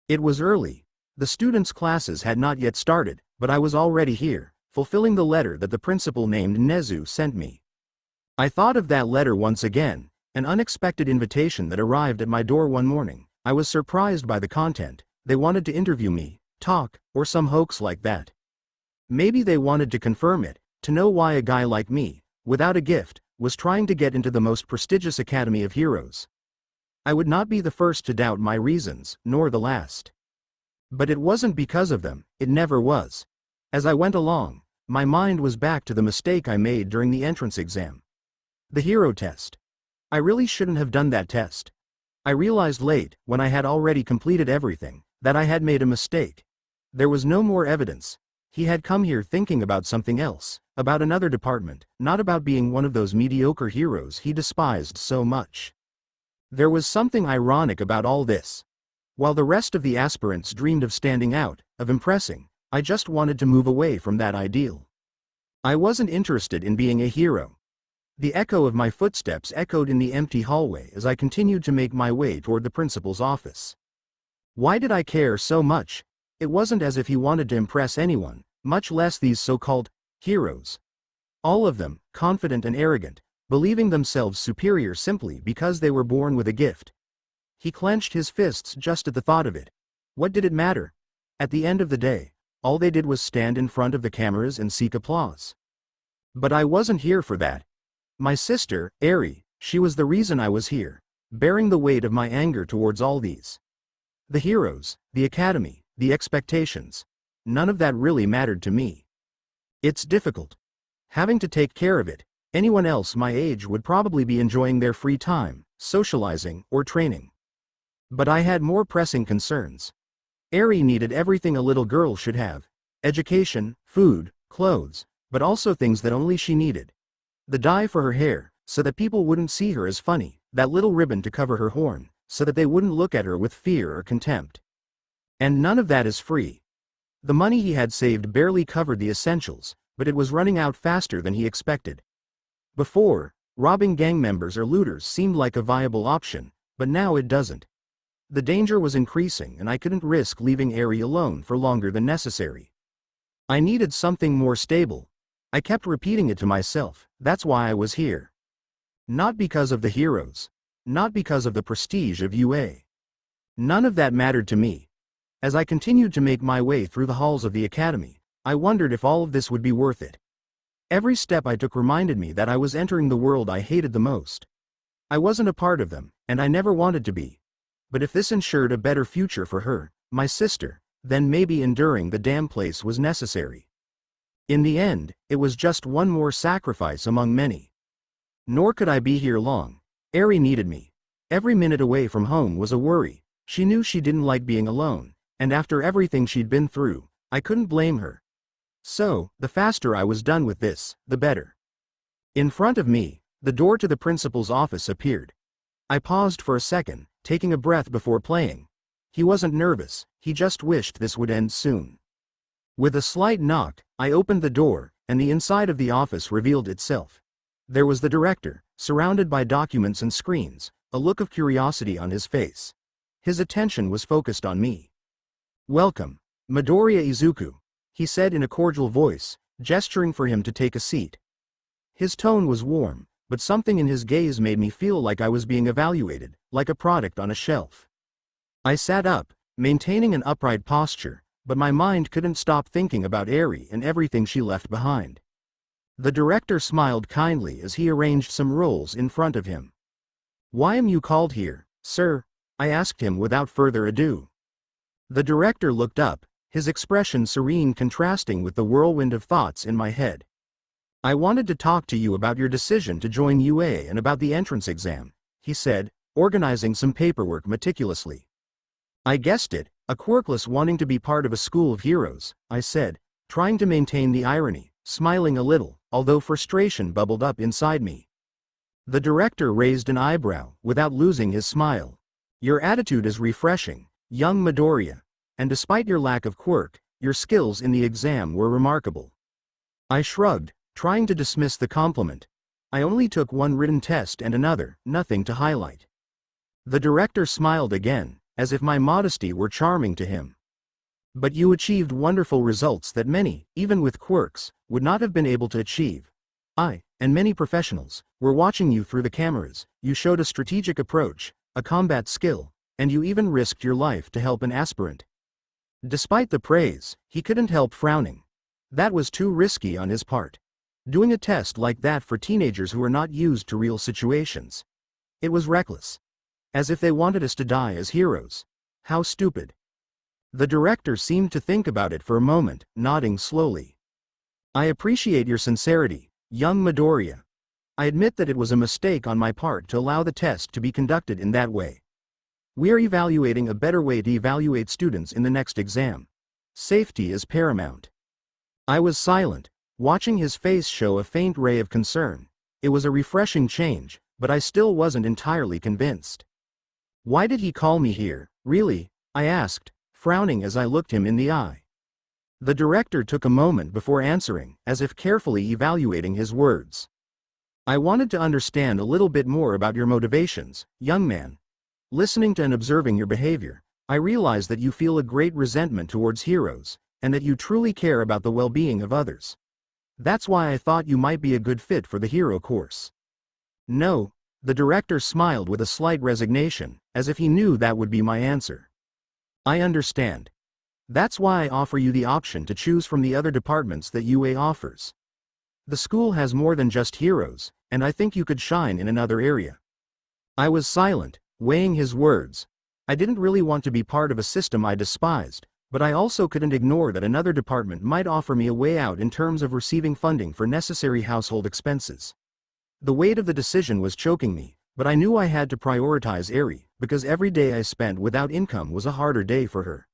It was early. The students' classes had not yet started, but I was already here, fulfilling the letter that the principal named Nezu sent me. I thought of that letter once again, an unexpected invitation that arrived at my door one morning. I was surprised by the content. They wanted to interview me, talk, or some hoax like that. Maybe they wanted to confirm it, to know why a guy like me, without a gift, was trying to get into the most prestigious academy of heroes. I would not be the first to doubt my reasons, nor the last. But it wasn't because of them, it never was. As I went along, my mind was back to the mistake I made during the entrance exam. The hero test. I really shouldn't have done that test. I realized late, when I had already completed everything, that I had made a mistake. There was no more evidence. He had come here thinking about something else, about another department, not about being one of those mediocre heroes he despised so much. There was something ironic about all this. While the rest of the aspirants dreamed of standing out, of impressing, I just wanted to move away from that ideal. I wasn't interested in being a hero. The echo of my footsteps echoed in the empty hallway as I continued to make my way toward the principal's office. Why did I care so much? It wasn't as if he wanted to impress anyone, much less these so-called heroes. All of them, confident and arrogant, believing themselves superior simply because they were born with a gift. He clenched his fists just at the thought of it. What did it matter? At the end of the day, all they did was stand in front of the cameras and seek applause. But I wasn't here for that. My sister, Eri, she was the reason I was here, bearing the weight of my anger towards all these. The heroes, the academy, the expectations. None of that really mattered to me. It's difficult. Having to take care of it. Anyone else my age would probably be enjoying their free time, socializing, or training. But I had more pressing concerns. Eri needed everything a little girl should have. Education, food, clothes, but also things that only she needed. The dye for her hair, so that people wouldn't see her as funny, that little ribbon to cover her horn, so that they wouldn't look at her with fear or contempt. And none of that is free. The money he had saved barely covered the essentials, but it was running out faster than he expected. Before, robbing gang members or looters seemed like a viable option, but now it doesn't. The danger was increasing and I couldn't risk leaving Eri alone for longer than necessary. I needed something more stable. I kept repeating it to myself, that's why I was here. Not because of the heroes. Not because of the prestige of UA. None of that mattered to me. As I continued to make my way through the halls of the academy, I wondered if all of this would be worth it. Every step I took reminded me that I was entering the world I hated the most. I wasn't a part of them, and I never wanted to be. But if this ensured a better future for her, my sister, then maybe enduring the damn place was necessary. In the end, it was just one more sacrifice among many. Nor could I be here long. Eri needed me. Every minute away from home was a worry. She knew she didn't like being alone, and after everything she'd been through, I couldn't blame her. So, the faster I was done with this, the better. In front of me, the door to the principal's office appeared. I paused for a second, taking a breath before playing. He wasn't nervous, he just wished this would end soon. With a slight knock, I opened the door, and the inside of the office revealed itself. There was the director, surrounded by documents and screens, a look of curiosity on his face. His attention was focused on me. "Welcome, Midoriya Izuku," he said in a cordial voice, gesturing for him to take a seat. His tone was warm, but something in his gaze made me feel like I was being evaluated, like a product on a shelf. I sat up, maintaining an upright posture, but my mind couldn't stop thinking about Eri and everything she left behind. The director smiled kindly as he arranged some rolls in front of him. "Why am you called here, sir?" I asked him without further ado. The director looked up, his expression serene contrasting with the whirlwind of thoughts in my head. I wanted to talk to you about your decision to join UA and about the entrance exam, he said, organizing some paperwork meticulously. I guessed it, a Quirkless wanting to be part of a school of heroes, I said, trying to maintain the irony, smiling a little, although frustration bubbled up inside me. The director raised an eyebrow, without losing his smile. Your attitude is refreshing, young Midoriya, and despite your lack of quirk, your skills in the exam were remarkable. I shrugged, trying to dismiss the compliment. I only took one written test and another, nothing to highlight. The director smiled again, as if my modesty were charming to him. But you achieved wonderful results that many, even with quirks, would not have been able to achieve. I, and many professionals, were watching you through the cameras. You showed a strategic approach, a combat skill, and you even risked your life to help an aspirant. Despite the praise, he couldn't help frowning. That was too risky on his part. Doing a test like that for teenagers who are not used to real situations. It was reckless. As if they wanted us to die as heroes. How stupid. The director seemed to think about it for a moment, nodding slowly. I appreciate your sincerity, young Midoriya. I admit that it was a mistake on my part to allow the test to be conducted in that way. We are evaluating a better way to evaluate students in the next exam. Safety is paramount. I was silent, watching his face show a faint ray of concern. It was a refreshing change, but I still wasn't entirely convinced. Why did he call me here, really? I asked, frowning as I looked him in the eye. The director took a moment before answering, as if carefully evaluating his words. I wanted to understand a little bit more about your motivations, young man. Listening to and observing your behavior, I realized that you feel a great resentment towards heroes, and that you truly care about the well-being of others. That's why I thought you might be a good fit for the hero course. No, the director smiled with a slight resignation, as if he knew that would be my answer. I understand. That's why I offer you the option to choose from the other departments that UA offers. The school has more than just heroes, and I think you could shine in another area. I was silent, weighing his words. I didn't really want to be part of a system I despised, but I also couldn't ignore that another department might offer me a way out in terms of receiving funding for necessary household expenses. The weight of the decision was choking me, but I knew I had to prioritize Eri, because every day I spent without income was a harder day for her.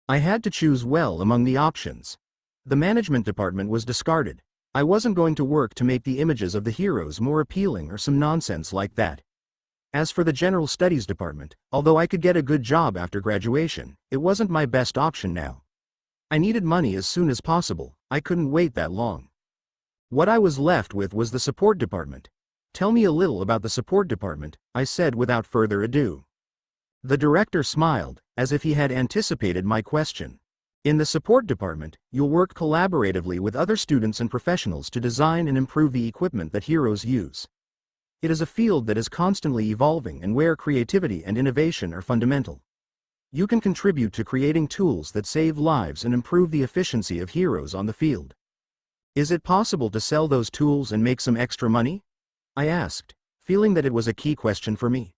I had to choose well among the options. The management department was discarded. I wasn't going to work to make the images of the heroes more appealing or some nonsense like that. As for the general studies department, although I could get a good job after graduation, it wasn't my best option now. I needed money as soon as possible. I couldn't wait that long. What I was left with was the support department. Tell me a little about the support department, I said without further ado. The director smiled, as if he had anticipated my question. In the support department, you'll work collaboratively with other students and professionals to design and improve the equipment that heroes use. It is a field that is constantly evolving and where creativity and innovation are fundamental. You can contribute to creating tools that save lives and improve the efficiency of heroes on the field. Is it possible to sell those tools and make some extra money? I asked, feeling that it was a key question for me.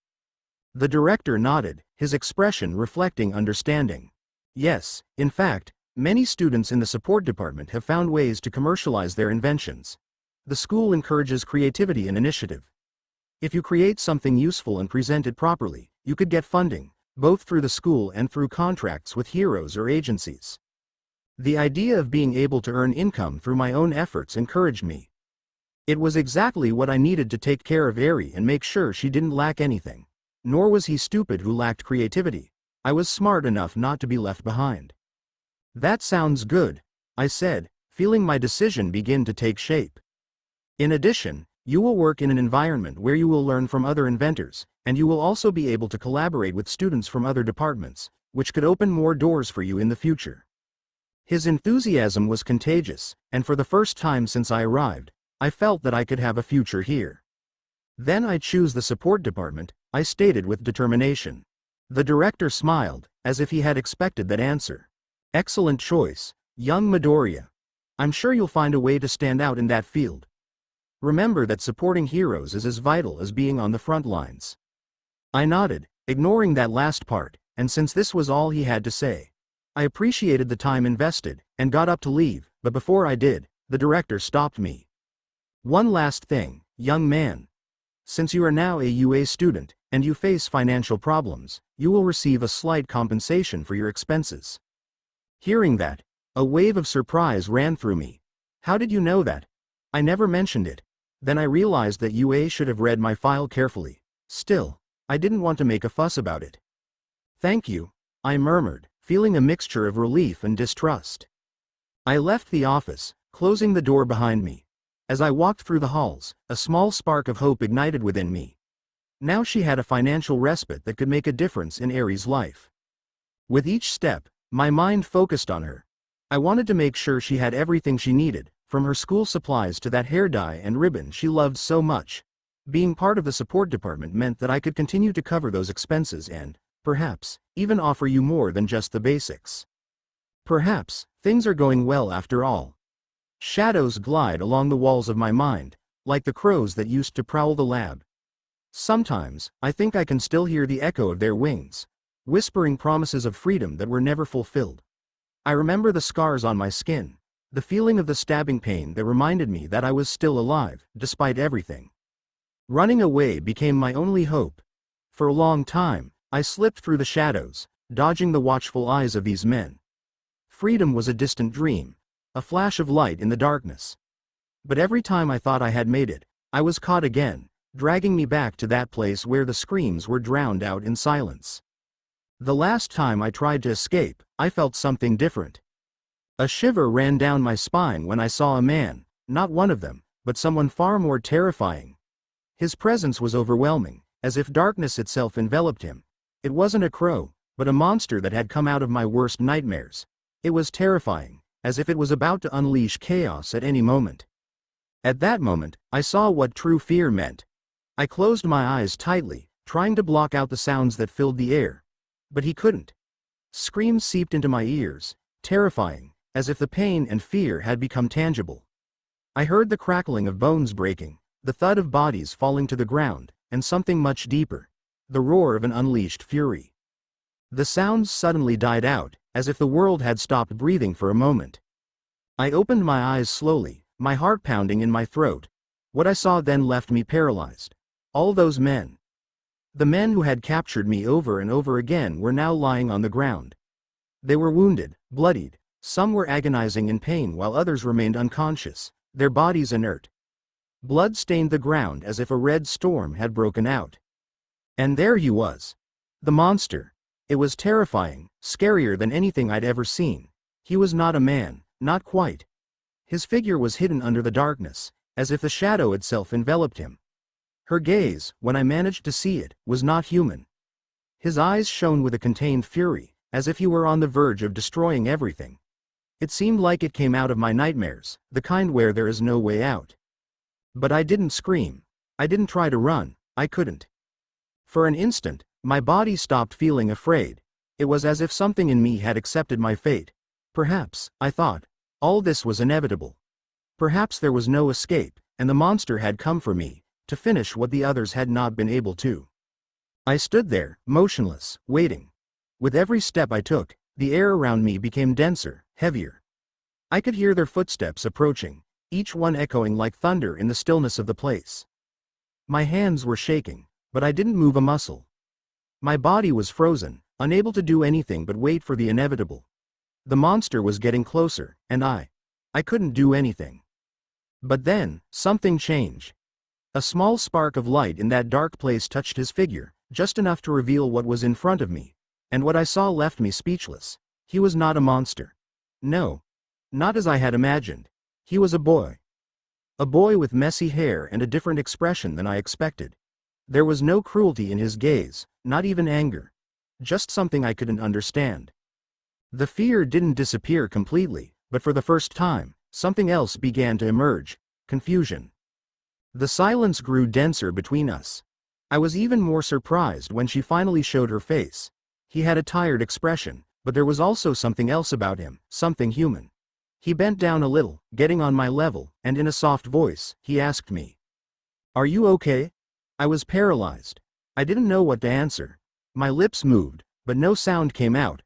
The director nodded, his expression reflecting understanding. Yes, in fact, many students in the support department have found ways to commercialize their inventions. The school encourages creativity and initiative. If you create something useful and present it properly, you could get funding, both through the school and through contracts with heroes or agencies. The idea of being able to earn income through my own efforts encouraged me. It was exactly what I needed to take care of Eri and make sure she didn't lack anything. Nor was he stupid who lacked creativity. I was smart enough not to be left behind. That sounds good, I said, feeling my decision begin to take shape. In addition, you will work in an environment where you will learn from other inventors, and you will also be able to collaborate with students from other departments, which could open more doors for you in the future. His enthusiasm was contagious, and for the first time since I arrived, I felt that I could have a future here. Then I choose the support department, I stated with determination. The director smiled, as if he had expected that answer. Excellent choice, young Midoriya. I'm sure you'll find a way to stand out in that field. Remember that supporting heroes is as vital as being on the front lines. I nodded, ignoring that last part, and since this was all he had to say, I appreciated the time invested, and got up to leave, but before I did, the director stopped me. One last thing, young man. Since you are now a UA student, and you face financial problems, you will receive a slight compensation for your expenses. Hearing that, a wave of surprise ran through me. How did you know that? I never mentioned it. Then I realized that UA should have read my file carefully. Still, I didn't want to make a fuss about it. Thank you, I murmured, feeling a mixture of relief and distrust. I left the office, closing the door behind me. As I walked through the halls, a small spark of hope ignited within me. Now she had a financial respite that could make a difference in Aries' life. With each step, my mind focused on her. I wanted to make sure she had everything she needed, from her school supplies to that hair dye and ribbon she loved so much. Being part of the support department meant that I could continue to cover those expenses and, perhaps, even offer you more than just the basics. Perhaps, things are going well after all. Shadows glide along the walls of my mind, like the crows that used to prowl the lab. Sometimes, I think I can still hear the echo of their wings, whispering promises of freedom that were never fulfilled. I remember the scars on my skin, the feeling of the stabbing pain that reminded me that I was still alive, despite everything. Running away became my only hope. For a long time, I slipped through the shadows, dodging the watchful eyes of these men. Freedom was a distant dream, a flash of light in the darkness. But every time I thought I had made it, I was caught again, dragging me back to that place where the screams were drowned out in silence. The last time I tried to escape, I felt something different. A shiver ran down my spine when I saw a man, not one of them, but someone far more terrifying. His presence was overwhelming, as if darkness itself enveloped him. It wasn't a crow, but a monster that had come out of my worst nightmares. It was terrifying, as if it was about to unleash chaos at any moment. At that moment, I saw what true fear meant. I closed my eyes tightly, trying to block out the sounds that filled the air. But he couldn't. Screams seeped into my ears, terrifying, as if the pain and fear had become tangible. I heard the crackling of bones breaking, the thud of bodies falling to the ground, and something much deeper, the roar of an unleashed fury. The sounds suddenly died out, as if the world had stopped breathing for a moment. I opened my eyes slowly, my heart pounding in my throat. What I saw then left me paralyzed. All those men. The men who had captured me over and over again were now lying on the ground. They were wounded, bloodied, some were agonizing in pain while others remained unconscious, their bodies inert. Blood stained the ground as if a red storm had broken out. And there he was. The monster. It was terrifying, scarier than anything I'd ever seen. He was not a man, not quite. His figure was hidden under the darkness, as if the shadow itself enveloped him. Her gaze, when I managed to see it, was not human. His eyes shone with a contained fury, as if he were on the verge of destroying everything. It seemed like it came out of my nightmares, the kind where there is no way out. But I didn't scream. I didn't try to run, I couldn't. For an instant, my body stopped feeling afraid. It was as if something in me had accepted my fate. Perhaps, I thought, all this was inevitable. Perhaps there was no escape, and the monster had come for me, to finish what the others had not been able to. I stood there, motionless, waiting. With every step I took, the air around me became denser, heavier. I could hear their footsteps approaching, each one echoing like thunder in the stillness of the place. My hands were shaking, but I didn't move a muscle. My body was frozen, unable to do anything but wait for the inevitable. The monster was getting closer, and I couldn't do anything. But then, something changed. A small spark of light in that dark place touched his figure, just enough to reveal what was in front of me, and what I saw left me speechless. He was not a monster. No. Not as I had imagined. He was a boy. A boy with messy hair and a different expression than I expected. There was no cruelty in his gaze, not even anger. Just something I couldn't understand. The fear didn't disappear completely, but for the first time, something else began to emerge: confusion. The silence grew denser between us. I was even more surprised when she finally showed her face. He had a tired expression, but there was also something else about him, something human. He bent down a little, getting on my level, and in a soft voice, he asked me, "Are you okay?" I was paralyzed. I didn't know what to answer. My lips moved, but no sound came out.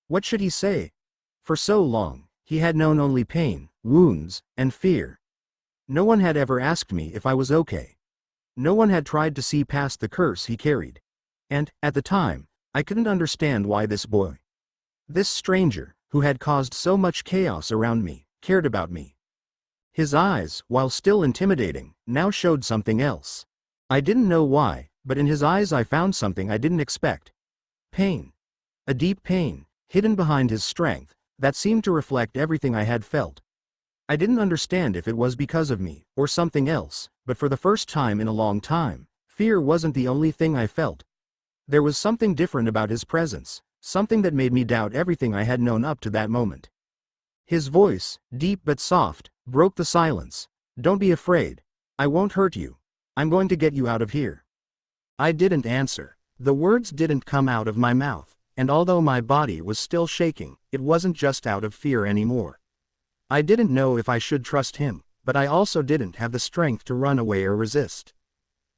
What should he say? For so long, he had known only pain, wounds, and fear. No one had ever asked me if I was okay. No one had tried to see past the curse he carried. And, at the time, I couldn't understand why this boy, this stranger, who had caused so much chaos around me, cared about me. His eyes, while still intimidating, now showed something else. I didn't know why, but in his eyes I found something I didn't expect. Pain. A deep pain, hidden behind his strength, that seemed to reflect everything I had felt. I didn't understand if it was because of me, or something else, but for the first time in a long time, fear wasn't the only thing I felt. There was something different about his presence, something that made me doubt everything I had known up to that moment. His voice, deep but soft, broke the silence. "Don't be afraid. I won't hurt you. I'm going to get you out of here." I didn't answer. The words didn't come out of my mouth, and although my body was still shaking, it wasn't just out of fear anymore. I didn't know if I should trust him, but I also didn't have the strength to run away or resist.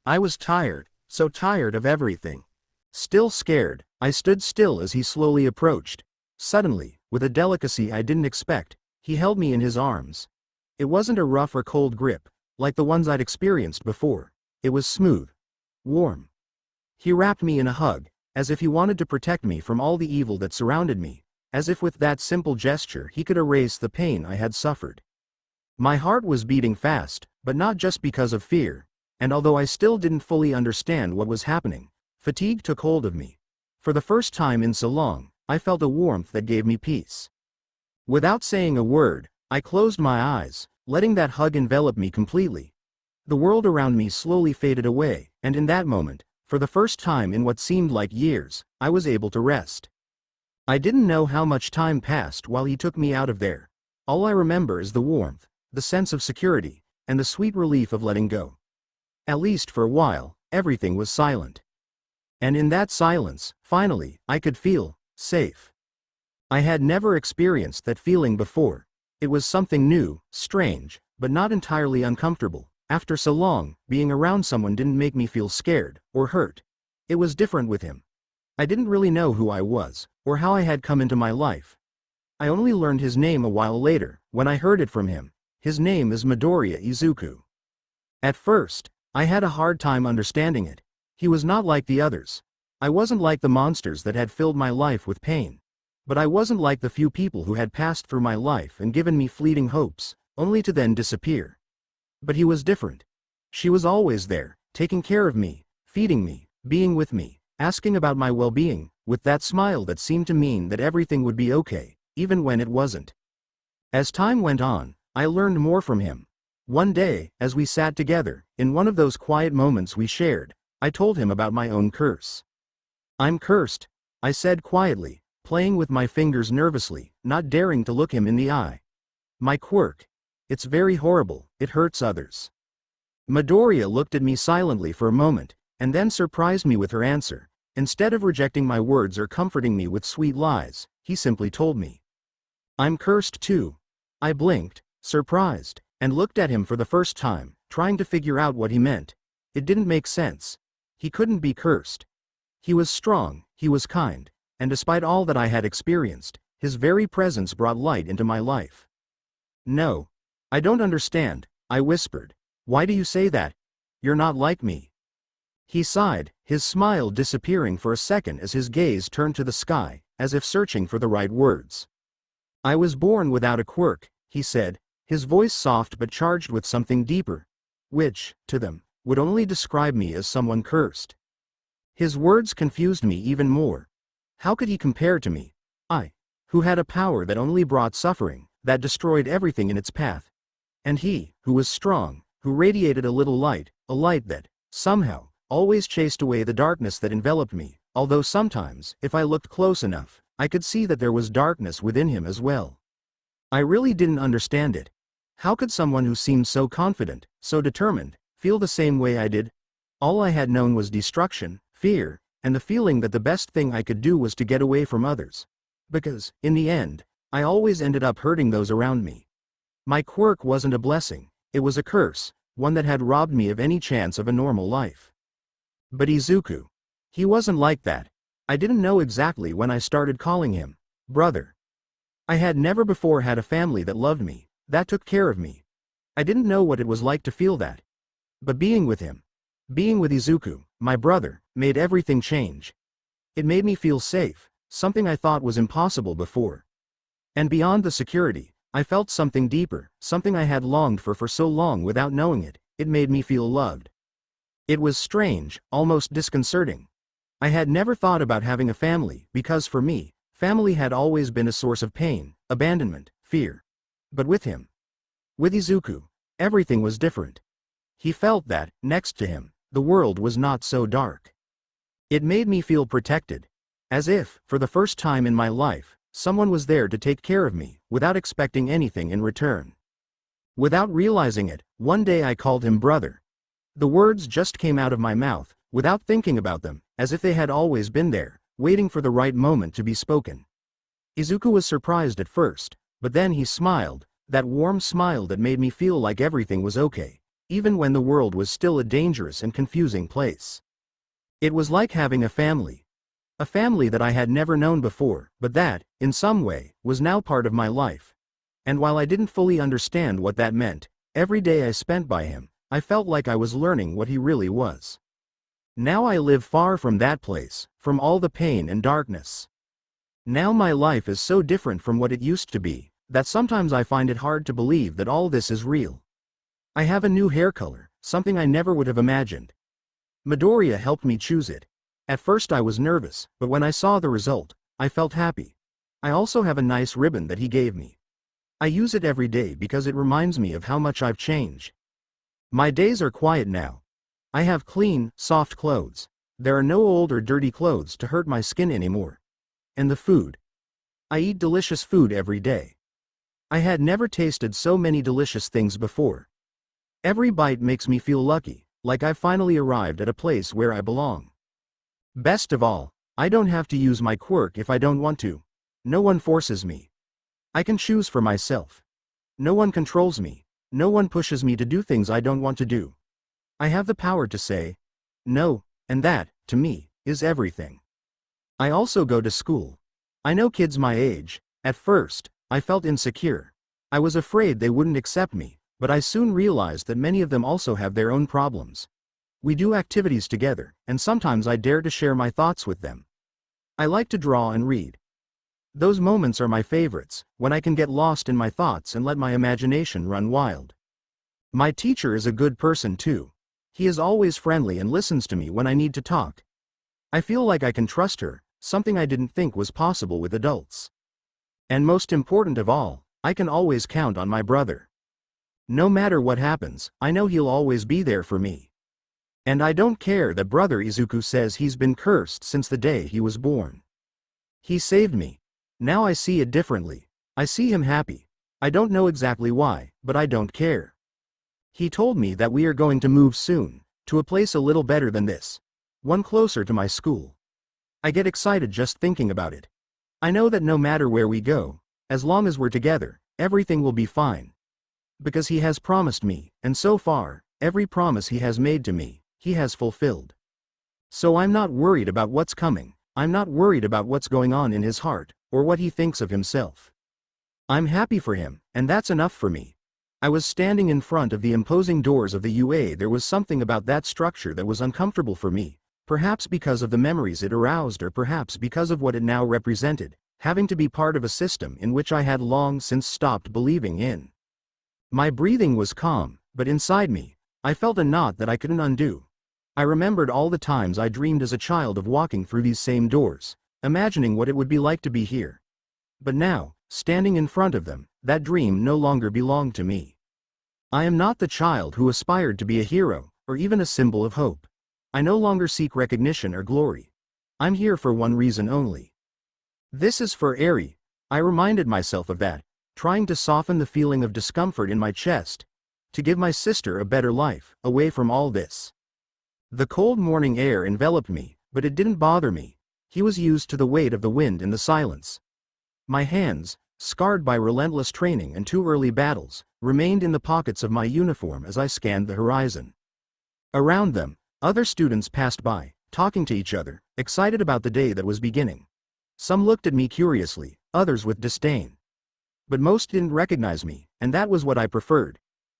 I was tired, so tired of everything. Still scared, I stood still as he slowly approached. Suddenly, with a delicacy I didn't expect, he held me in his arms. It wasn't a rough or cold grip, like the ones I'd experienced before. It was smooth. Warm. He wrapped me in a hug, as if he wanted to protect me from all the evil that surrounded me, as if with that simple gesture he could erase the pain I had suffered. My heart was beating fast, but not just because of fear, and although I still didn't fully understand what was happening, fatigue took hold of me. For the first time in so long, I felt a warmth that gave me peace. Without saying a word, I closed my eyes, letting that hug envelop me completely. The world around me slowly faded away, and in that moment, for the first time in what seemed like years, I was able to rest. I didn't know how much time passed while he took me out of there. All I remember is the warmth, the sense of security, and the sweet relief of letting go. At least for a while, everything was silent. And in that silence, finally, I could feel safe. I had never experienced that feeling before. It was something new, strange, but not entirely uncomfortable. After so long, being around someone didn't make me feel scared or hurt. It was different with him. I didn't really know who I was, or how I had come into my life. I only learned his name a while later, when I heard it from him. His name is Midoriya Izuku. At first, I had a hard time understanding it. He was not like the others. I wasn't like the monsters that had filled my life with pain. But I wasn't like the few people who had passed through my life and given me fleeting hopes, only to then disappear. But he was different. She was always there, taking care of me, feeding me, being with me, asking about my well-being, with that smile that seemed to mean that everything would be okay, even when it wasn't. As time went on, I learned more from him. One day, as we sat together, in one of those quiet moments we shared, I told him about my own curse. "I'm cursed," I said quietly, playing with my fingers nervously, not daring to look him in the eye. "My quirk. It's very horrible, it hurts others." Midoriya looked at me silently for a moment, and then surprised me with her answer. Instead of rejecting my words or comforting me with sweet lies, he simply told me, "I'm cursed too." I blinked, surprised, and looked at him for the first time, trying to figure out what he meant. It didn't make sense. He couldn't be cursed. He was strong, he was kind, and despite all that I had experienced, his very presence brought light into my life. "No. I don't understand," I whispered. "Why do you say that? You're not like me." He sighed, his smile disappearing for a second as his gaze turned to the sky, as if searching for the right words. "I was born without a quirk," he said, his voice soft but charged with something deeper, which, to them, would only describe me as someone cursed. His words confused me even more. How could he compare to me? I, who had a power that only brought suffering, that destroyed everything in its path. And he, who was strong, who radiated a little light, a light that, somehow, always chased away the darkness that enveloped me, although sometimes, if I looked close enough, I could see that there was darkness within him as well. I really didn't understand it. How could someone who seemed so confident, so determined, feel the same way I did? All I had known was destruction, fear, and the feeling that the best thing I could do was to get away from others. Because, in the end, I always ended up hurting those around me. My quirk wasn't a blessing, it was a curse, one that had robbed me of any chance of a normal life. But Izuku. He wasn't like that. I didn't know exactly when I started calling him brother. I had never before had a family that loved me, that took care of me. I didn't know what it was like to feel that. But being with him, being with Izuku, my brother, made everything change. It made me feel safe, something I thought was impossible before. And beyond the security, I felt something deeper, something I had longed for so long without knowing it. It made me feel loved. It was strange, almost disconcerting. I had never thought about having a family, because for me, family had always been a source of pain, abandonment, fear. But with him, with Izuku, everything was different. He felt that, next to him, the world was not so dark. It made me feel protected. As if, for the first time in my life, someone was there to take care of me, without expecting anything in return. Without realizing it, one day I called him brother. The words just came out of my mouth, without thinking about them, as if they had always been there, waiting for the right moment to be spoken. Izuku was surprised at first, but then he smiled, that warm smile that made me feel like everything was okay, even when the world was still a dangerous and confusing place. It was like having a family. A family that I had never known before, but that, in some way, was now part of my life. And while I didn't fully understand what that meant, every day I spent by him, I felt like I was learning what he really was. Now I live far from that place, from all the pain and darkness. Now my life is so different from what it used to be, that sometimes I find it hard to believe that all this is real. I have a new hair color, something I never would have imagined. Midoriya helped me choose it. At first I was nervous, but when I saw the result, I felt happy. I also have a nice ribbon that he gave me. I use it every day because it reminds me of how much I've changed. My days are quiet now. I have clean, soft clothes. There are no old or dirty clothes to hurt my skin anymore. And the food. I eat delicious food every day. I had never tasted so many delicious things before. Every bite makes me feel lucky, like I've finally arrived at a place where I belong. Best of all, I don't have to use my quirk if I don't want to. No one forces me. I can choose for myself. No one controls me. No one pushes me to do things I don't want to do. I have the power to say no, and that, to me, is everything. I also go to school. I know kids my age. At first, I felt insecure. I was afraid they wouldn't accept me, but I soon realized that many of them also have their own problems. We do activities together, and sometimes I dare to share my thoughts with them. I like to draw and read. Those moments are my favorites, when I can get lost in my thoughts and let my imagination run wild. My teacher is a good person too. He is always friendly and listens to me when I need to talk. I feel like I can trust her, something I didn't think was possible with adults. And most important of all, I can always count on my brother. No matter what happens, I know he'll always be there for me. And I don't care that brother Izuku says he's been cursed since the day he was born. He saved me. Now I see it differently. I see him happy. I don't know exactly why, but I don't care. He told me that we are going to move soon, to a place a little better than this. One closer to my school. I get excited just thinking about it. I know that no matter where we go, as long as we're together, everything will be fine. Because he has promised me, and so far, every promise he has made to me, he has fulfilled. So I'm not worried about what's coming. I'm not worried about what's going on in his heart, or what he thinks of himself. I'm happy for him, and that's enough for me. I was standing in front of the imposing doors of the UA. There was something about that structure that was uncomfortable for me, perhaps because of the memories it aroused or perhaps because of what it now represented, having to be part of a system in which I had long since stopped believing in. My breathing was calm, but inside me, I felt a knot that I couldn't undo. I remembered all the times I dreamed as a child of walking through these same doors, imagining what it would be like to be here. But now, standing in front of them, that dream no longer belonged to me. I am not the child who aspired to be a hero, or even a symbol of hope. I no longer seek recognition or glory. I'm here for one reason only. This is for Eri. I reminded myself of that, trying to soften the feeling of discomfort in my chest, to give my sister a better life, away from all this. The cold morning air enveloped me, but it didn't bother me. He was used to the weight of the wind and the silence. My hands, scarred by relentless training and too early battles, remained in the pockets of my uniform as I scanned the horizon. Around them, other students passed by, talking to each other, excited about the day that was beginning. Some looked at me curiously, others with disdain. But most didn't recognize me, and that was what I preferred.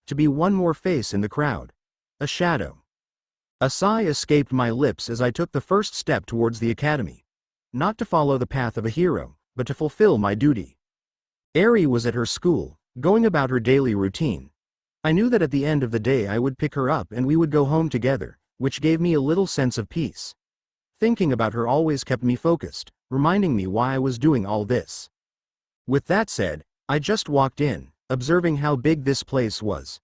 To be one more face in the crowd. A shadow. A sigh escaped my lips as I took the first step towards the academy. Not to follow the path of a hero, but to fulfill my duty. Eri was at her school, going about her daily routine. I knew that at the end of the day I would pick her up and we would go home together, which gave me a little sense of peace. Thinking about her always kept me focused, reminding me why I was doing all this. With that said, I just walked in, observing how big this place was.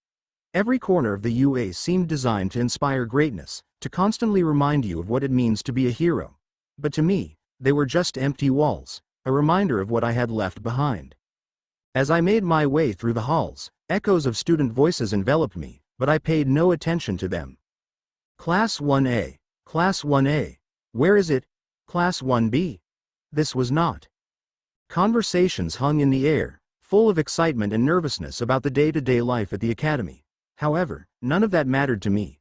Every corner of the UA seemed designed to inspire greatness, to constantly remind you of what it means to be a hero. But to me, they were just empty walls, a reminder of what I had left behind. As I made my way through the halls, echoes of student voices enveloped me, but I paid no attention to them. Class 1A, Class 1A, where is it? Class 1B? This was not. Conversations hung in the air, full of excitement and nervousness about the day-to-day life at the academy. However, none of that mattered to me.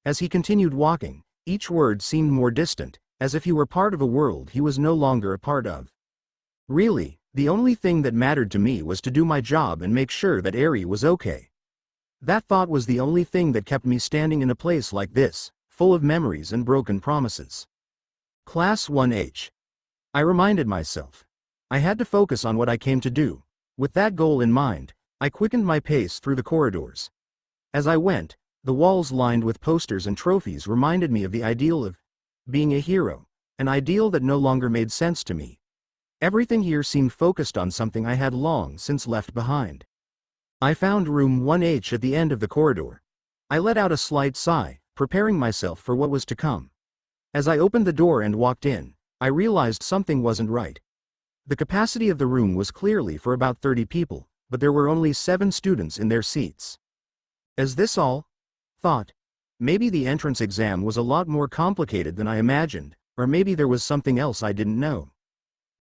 As he continued walking, each word seemed more distant, as if he were part of a world he was no longer a part of. Really, the only thing that mattered to me was to do my job and make sure that Eri was okay. That thought was the only thing that kept me standing in a place like this, full of memories and broken promises. Class 1H. I reminded myself. I had to focus on what I came to do. With that goal in mind, I quickened my pace through the corridors. As I went, the walls lined with posters and trophies reminded me of the ideal of being a hero, an ideal that no longer made sense to me. Everything here seemed focused on something I had long since left behind. I found room 1H at the end of the corridor. I let out a slight sigh, preparing myself for what was to come. As I opened the door and walked in, I realized something wasn't right. The capacity of the room was clearly for about 30 people, but there were only 7 students in their seats. Is this all? Thought. Maybe the entrance exam was a lot more complicated than I imagined, or maybe there was something else I didn't know.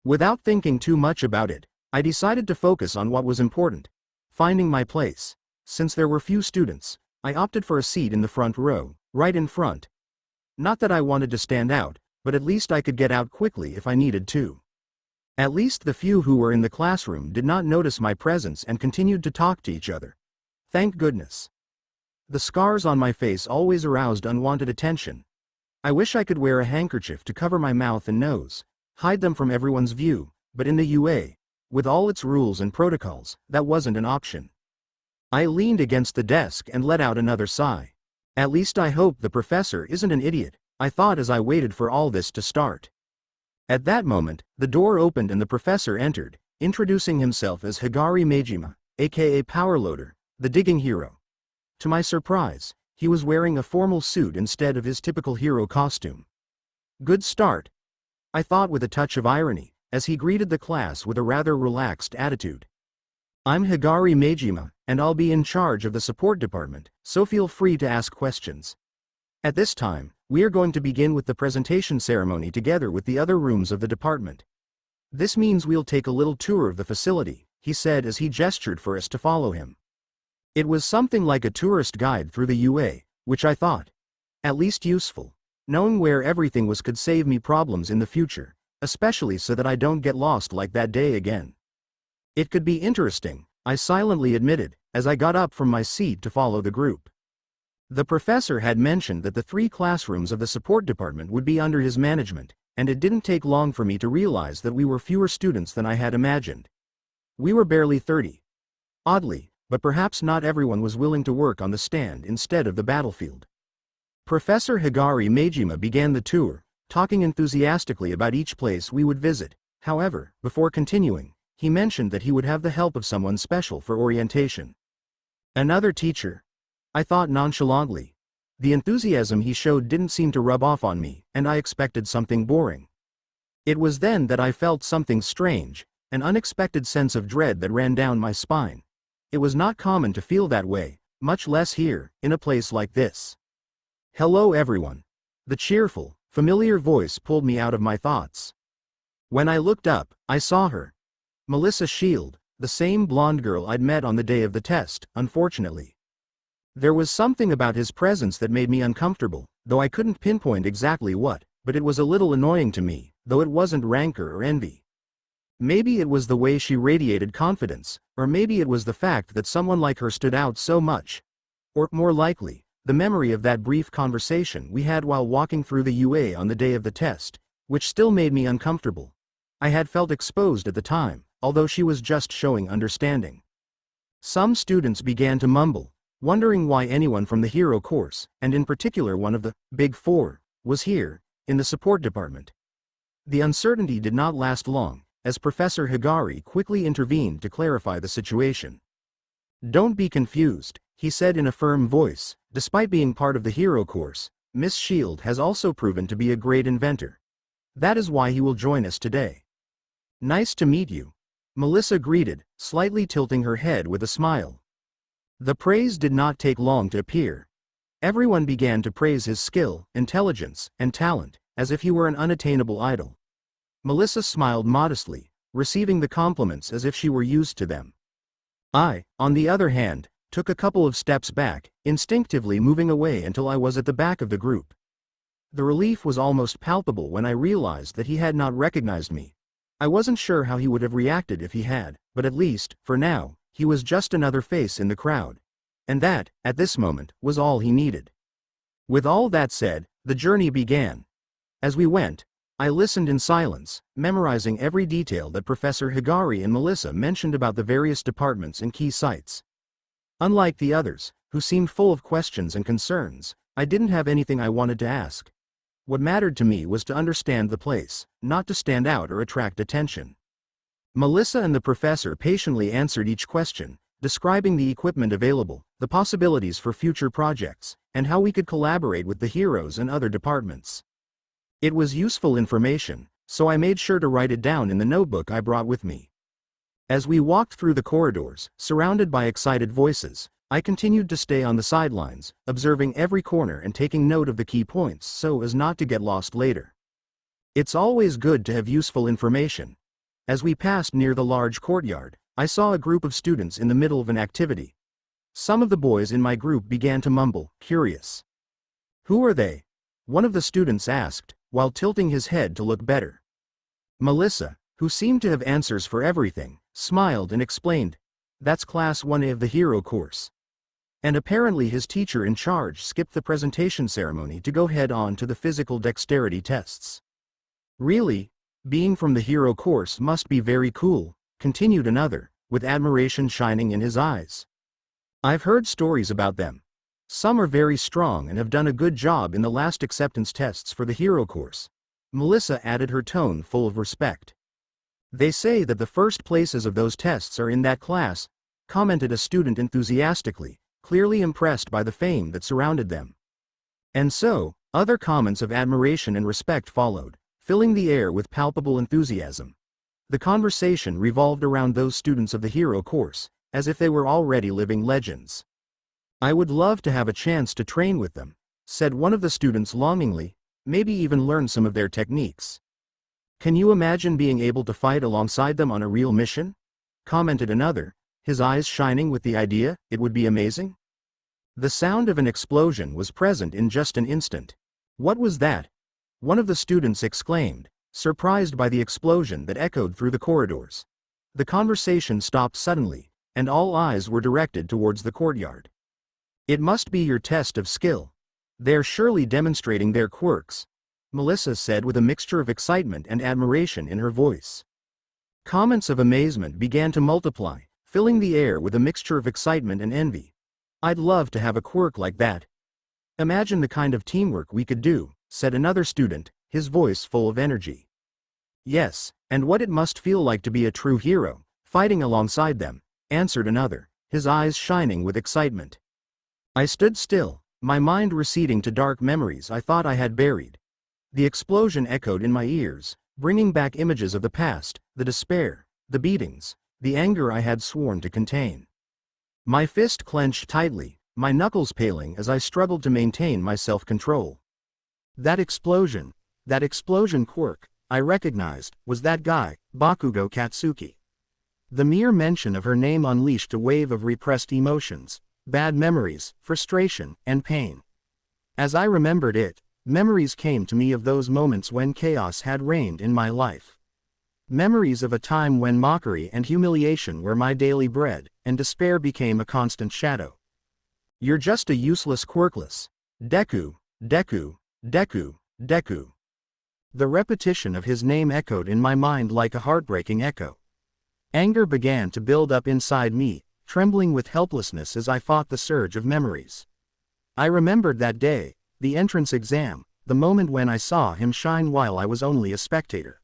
Without thinking too much about it, I decided to focus on what was important, finding my place. Since there were few students, I opted for a seat in the front row, right in front. Not that I wanted to stand out, but at least I could get out quickly if I needed to. At least the few who were in the classroom did not notice my presence and continued to talk to each other. Thank goodness. The scars on my face always aroused unwanted attention. I wish I could wear a handkerchief to cover my mouth and nose, hide them from everyone's view, but in the UA, with all its rules and protocols, that wasn't an option. I leaned against the desk and let out another sigh. At least I hope the professor isn't an idiot, I thought as I waited for all this to start. At that moment, the door opened and the professor entered, introducing himself as Higari Majima, aka Powerloader, the digging hero. To my surprise, he was wearing a formal suit instead of his typical hero costume. Good start, I thought with a touch of irony, as he greeted the class with a rather relaxed attitude. I'm Higari Majima, and I'll be in charge of the support department, so feel free to ask questions. At this time, we are going to begin with the presentation ceremony together with the other rooms of the department. This means we'll take a little tour of the facility, he said as he gestured for us to follow him. It was something like a tourist guide through the UA, which I thought at least useful. Knowing where everything was could save me problems in the future, especially so that I don't get lost like that day again. It could be interesting, I silently admitted, as I got up from my seat to follow the group. The professor had mentioned that the 3 classrooms of the support department would be under his management, and it didn't take long for me to realize that we were fewer students than I had imagined. We were barely 30. Oddly, but perhaps not everyone was willing to work on the stand instead of the battlefield. Professor Higari Majima began the tour, talking enthusiastically about each place we would visit. However, before continuing, he mentioned that he would have the help of someone special for orientation. Another teacher? I thought nonchalantly. The enthusiasm he showed didn't seem to rub off on me, and I expected something boring. It was then that I felt something strange, an unexpected sense of dread that ran down my spine. It was not common to feel that way, much less here, in a place like this. Hello everyone. The cheerful, familiar voice pulled me out of my thoughts. When I looked up, I saw her. Melissa Shield, the same blonde girl I'd met on the day of the test, unfortunately. There was something about his presence that made me uncomfortable, though I couldn't pinpoint exactly what, but it was a little annoying to me, though it wasn't rancor or envy. Maybe it was the way she radiated confidence, or maybe it was the fact that someone like her stood out so much. Or, more likely, the memory of that brief conversation we had while walking through the UA on the day of the test, which still made me uncomfortable. I had felt exposed at the time, although she was just showing understanding. Some students began to mumble, wondering why anyone from the hero course, and in particular one of the Big Four, was here, in the support department. The uncertainty did not last long, as Professor Higari quickly intervened to clarify the situation. "Don't be confused," he said in a firm voice. "Despite being part of the hero course, Miss Shield has also proven to be a great inventor. That is why he will join us today." "Nice to meet you," Melissa greeted, slightly tilting her head with a smile. The praise did not take long to appear. Everyone began to praise his skill, intelligence, and talent, as if he were an unattainable idol. Melissa smiled modestly, receiving the compliments as if she were used to them. I, on the other hand, took a couple of steps back, instinctively moving away until I was at the back of the group. The relief was almost palpable when I realized that he had not recognized me. I wasn't sure how he would have reacted if he had, but at least, for now, he was just another face in the crowd. And that, at this moment, was all he needed. With all that said, the journey began. As we went, I listened in silence, memorizing every detail that Professor Higari and Melissa mentioned about the various departments and key sites. Unlike the others, who seemed full of questions and concerns, I didn't have anything I wanted to ask. What mattered to me was to understand the place, not to stand out or attract attention. Melissa and the professor patiently answered each question, describing the equipment available, the possibilities for future projects, and how we could collaborate with the heroes and other departments. It was useful information, so I made sure to write it down in the notebook I brought with me. As we walked through the corridors, surrounded by excited voices, I continued to stay on the sidelines, observing every corner and taking note of the key points so as not to get lost later. It's always good to have useful information. As we passed near the large courtyard, I saw a group of students in the middle of an activity. Some of the boys in my group began to mumble, curious. "Who are they?" one of the students asked, while tilting his head to look better. Melissa, who seemed to have answers for everything, smiled and explained, "That's Class 1A of the hero course." And apparently his teacher in charge skipped the presentation ceremony to go head on to the physical dexterity tests. "Really? Being from the hero course must be very cool," continued another, with admiration shining in his eyes. "I've heard stories about them. Some are very strong and have done a good job in the last acceptance tests for the hero course." Melissa added, her tone full of respect. "They say that the first places of those tests are in that class," commented a student enthusiastically, clearly impressed by the fame that surrounded them. And so, other comments of admiration and respect followed, filling the air with palpable enthusiasm. The conversation revolved around those students of the hero course, as if they were already living legends. "I would love to have a chance to train with them," said one of the students longingly, "maybe even learn some of their techniques." "Can you imagine being able to fight alongside them on a real mission?" commented another, his eyes shining with the idea. "It would be amazing." The sound of an explosion was present in just an instant. "What was that?" one of the students exclaimed, surprised by the explosion that echoed through the corridors. The conversation stopped suddenly, and all eyes were directed towards the courtyard. "It must be your test of skill. They're surely demonstrating their quirks," Melissa said with a mixture of excitement and admiration in her voice. Comments of amazement began to multiply, filling the air with a mixture of excitement and envy. "I'd love to have a quirk like that. Imagine the kind of teamwork we could do," said another student, his voice full of energy. "Yes, and what it must feel like to be a true hero, fighting alongside them," answered another, his eyes shining with excitement. I stood still, my mind receding to dark memories I thought I had buried. The explosion echoed in my ears, bringing back images of the past, the despair, the beatings, the anger I had sworn to contain. My fist clenched tightly, my knuckles paling as I struggled to maintain my self-control. That explosion quirk, I recognized, was that guy, Bakugo Katsuki. The mere mention of her name unleashed a wave of repressed emotions, bad memories, frustration, and pain. As I remembered it, memories came to me of those moments when chaos had reigned in my life. Memories of a time when mockery and humiliation were my daily bread, and despair became a constant shadow. You're just a useless Quirkless. Deku, Deku, Deku, Deku. The repetition of his name echoed in my mind like a heartbreaking echo. Anger began to build up inside me, trembling with helplessness as I fought the surge of memories. I remembered that day, the entrance exam, the moment when I saw him shine while I was only a spectator.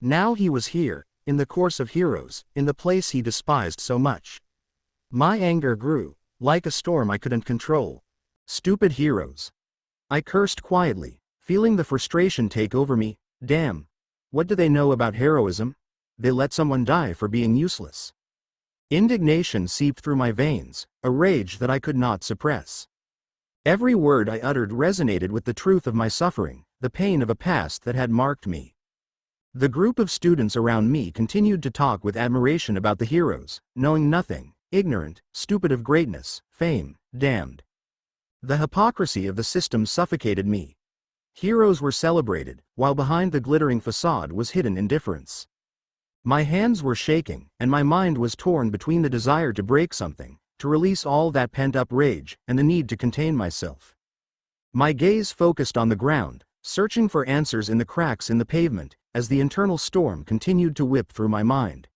Now he was here, in the course of heroes, in the place he despised so much. My anger grew, like a storm I couldn't control. Stupid heroes. I cursed quietly, feeling the frustration take over me. Damn. What do they know about heroism? They let someone die for being useless. Indignation seeped through my veins, a rage that I could not suppress. Every word I uttered resonated with the truth of my suffering, the pain of a past that had marked me. The group of students around me continued to talk with admiration about the heroes, knowing nothing, ignorant, stupid of greatness, fame, damned. The hypocrisy of the system suffocated me. Heroes were celebrated, while behind the glittering facade was hidden indifference. My hands were shaking, and my mind was torn between the desire to break something, to release all that pent-up rage, and the need to contain myself. My gaze focused on the ground, searching for answers in the cracks in the pavement, as the internal storm continued to whip through my mind.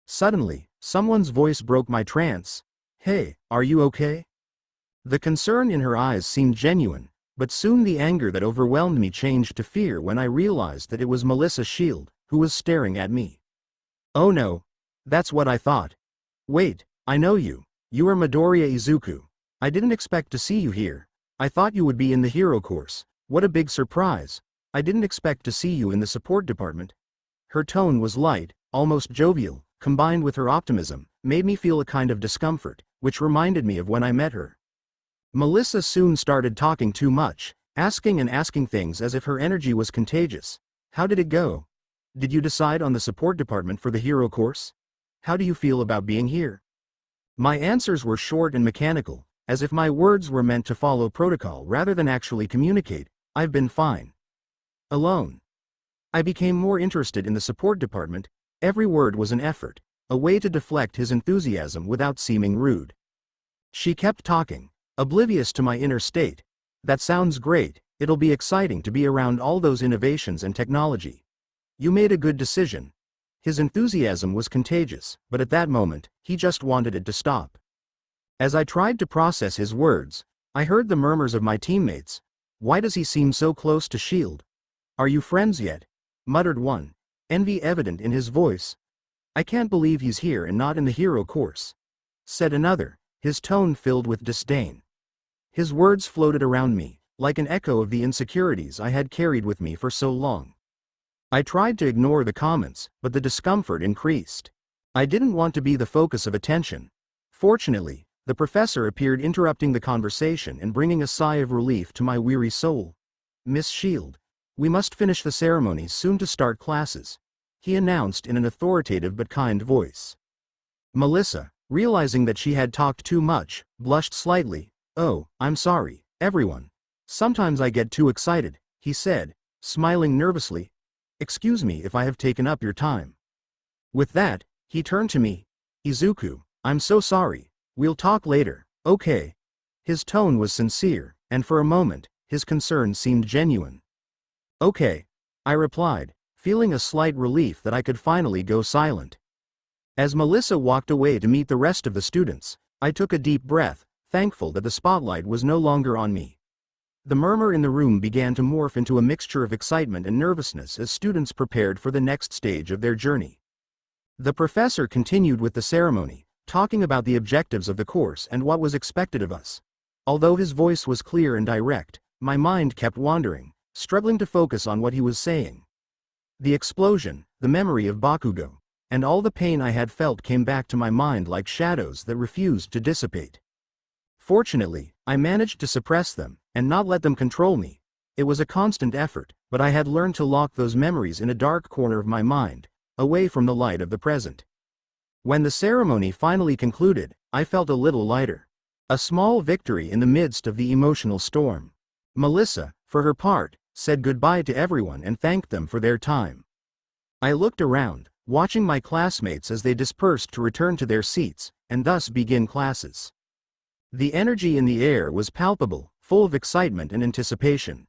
Suddenly, someone's voice broke my trance. Hey, are you okay? The concern in her eyes seemed genuine, but soon the anger that overwhelmed me changed to fear when I realized that it was Melissa Shield, who was staring at me. Oh no. That's what I thought. Wait, I know you. You are Midoriya Izuku. I didn't expect to see you here. I thought you would be in the hero course. What a big surprise. I didn't expect to see you in the support department. Her tone was light, almost jovial, combined with her optimism, made me feel a kind of discomfort, which reminded me of when I met her. Melissa soon started talking too much, asking things as if her energy was contagious. How did it go? Did you decide on the support department for the hero course? How do you feel about being here? My answers were short and mechanical, as if my words were meant to follow protocol rather than actually communicate. I've been fine. Alone. I became more interested in the support department. Every word was an effort, a way to deflect his enthusiasm without seeming rude. She kept talking, oblivious to my inner state. That sounds great. It'll be exciting to be around all those innovations and technology. You made a good decision. His enthusiasm was contagious, but at that moment, he just wanted it to stop. As I tried to process his words, I heard the murmurs of my teammates. Why does he seem so close to Shield? Are you friends yet? Muttered one, envy evident in his voice. I can't believe he's here and not in the hero course. Said another, his tone filled with disdain. His words floated around me, like an echo of the insecurities I had carried with me for so long. I tried to ignore the comments, but the discomfort increased. I didn't want to be the focus of attention. Fortunately, the professor appeared, interrupting the conversation and bringing a sigh of relief to my weary soul. Miss Shield, we must finish the ceremony soon to start classes, he announced in an authoritative but kind voice. Melissa, realizing that she had talked too much, blushed slightly. Oh, I'm sorry, everyone. Sometimes I get too excited, he said, smiling nervously. Excuse me if I have taken up your time. With that, he turned to me. Izuku, I'm so sorry. We'll talk later, okay? His tone was sincere, and for a moment, his concern seemed genuine. Okay, I replied, feeling a slight relief that I could finally go silent. As Melissa walked away to meet the rest of the students, I took a deep breath, thankful that the spotlight was no longer on me. The murmur in the room began to morph into a mixture of excitement and nervousness as students prepared for the next stage of their journey. The professor continued with the ceremony, talking about the objectives of the course and what was expected of us. Although his voice was clear and direct, my mind kept wandering, struggling to focus on what he was saying. The explosion, the memory of Bakugo, and all the pain I had felt came back to my mind like shadows that refused to dissipate. Fortunately, I managed to suppress them, and not let them control me. It was a constant effort, but I had learned to lock those memories in a dark corner of my mind, away from the light of the present. When the ceremony finally concluded, I felt a little lighter. A small victory in the midst of the emotional storm. Melissa, for her part, said goodbye to everyone and thanked them for their time. I looked around, watching my classmates as they dispersed to return to their seats, and thus begin classes. The energy in the air was palpable, full of excitement and anticipation.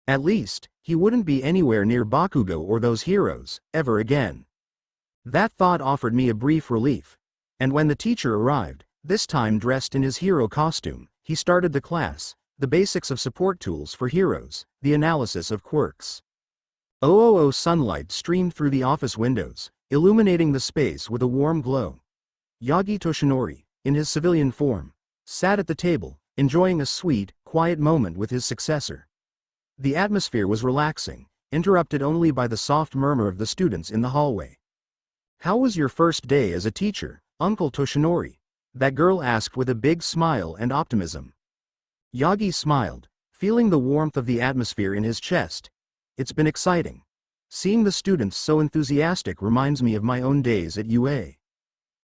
At least, he wouldn't be anywhere near Bakugo or those heroes, ever again. That thought offered me a brief relief. And when the teacher arrived, this time dressed in his hero costume, he started the class, the basics of support tools for heroes, the analysis of quirks. Sunlight streamed through the office windows, illuminating the space with a warm glow. Yagi Toshinori, in his civilian form, sat at the table, enjoying a sweet, quiet moment with his successor. The atmosphere was relaxing, interrupted only by the soft murmur of the students in the hallway. "How was your first day as a teacher, Uncle Toshinori?" that girl asked with a big smile and optimism. Yagi smiled, feeling the warmth of the atmosphere in his chest. "It's been exciting. Seeing the students so enthusiastic reminds me of my own days at UA."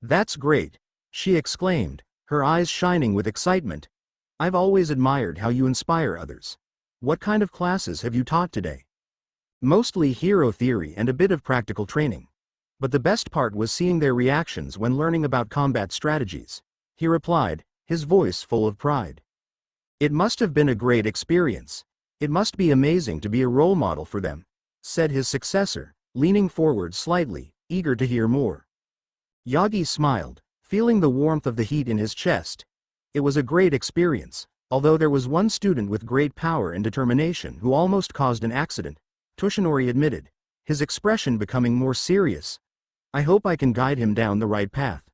"That's great," she exclaimed, her eyes shining with excitement. "I've always admired how you inspire others. What kind of classes have you taught today?" "Mostly hero theory and a bit of practical training. But the best part was seeing their reactions when learning about combat strategies," he replied, his voice full of pride. "It must have been a great experience. It must be amazing to be a role model for them," said his successor, leaning forward slightly, eager to hear more. Yagi smiled, feeling the warmth of the heat in his chest. It was a great experience, although there was one student with great power and determination who almost caused an accident, Toshinori admitted, his expression becoming more serious. "I hope I can guide him down the right path."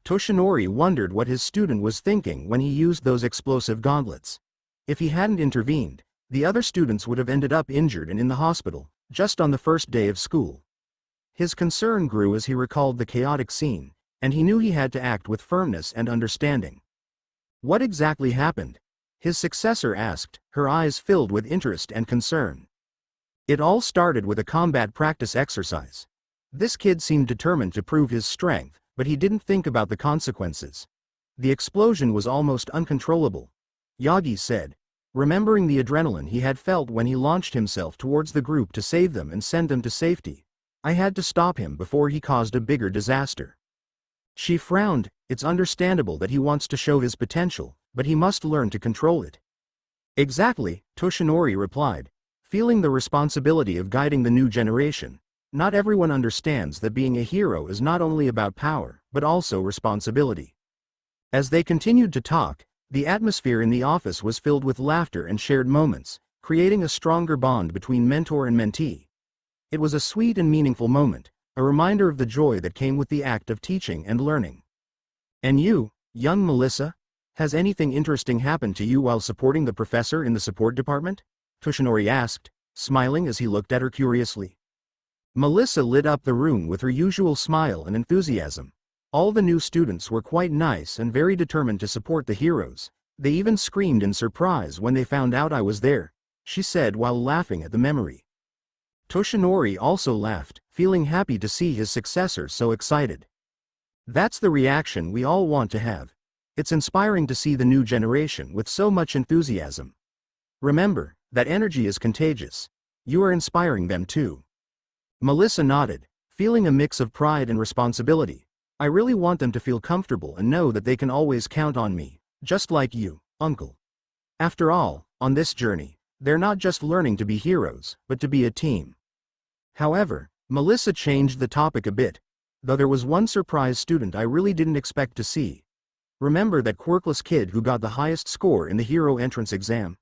Toshinori wondered what his student was thinking when he used those explosive gauntlets. If he hadn't intervened, the other students would have ended up injured and in the hospital, just on the first day of school. His concern grew as he recalled the chaotic scene, and he knew he had to act with firmness and understanding. "What exactly happened?" his successor asked, her eyes filled with interest and concern. "It all started with a combat practice exercise. This kid seemed determined to prove his strength, but he didn't think about the consequences. The explosion was almost uncontrollable," Yagi said, remembering the adrenaline he had felt when he launched himself towards the group to save them and send them to safety. "I had to stop him before he caused a bigger disaster." She frowned. "It's understandable that he wants to show his potential, but he must learn to control it." "Exactly," Toshinori replied, feeling the responsibility of guiding the new generation. Not everyone understands that being a hero is not only about power, but also responsibility. As they continued to talk, the atmosphere in the office was filled with laughter and shared moments, creating a stronger bond between mentor and mentee. It was a sweet and meaningful moment, a reminder of the joy that came with the act of teaching and learning. "And you, young Melissa? Has anything interesting happened to you while supporting the professor in the support department?" Toshinori asked, smiling as he looked at her curiously. Melissa lit up the room with her usual smile and enthusiasm. All the new students were quite nice and very determined to support the heroes. They even screamed in surprise when they found out I was there, she said while laughing at the memory. Toshinori also laughed, feeling happy to see his successor so excited. "That's the reaction we all want to have. It's inspiring to see the new generation with so much enthusiasm. Remember, that energy is contagious. You are inspiring them too." Melissa nodded, feeling a mix of pride and responsibility. "I really want them to feel comfortable and know that they can always count on me, just like you, Uncle. After all, on this journey, they're not just learning to be heroes, but to be a team." However, Melissa changed the topic a bit, though there was one surprise student I really didn't expect to see. "Remember that Quirkless kid who got the highest score in the hero entrance exam?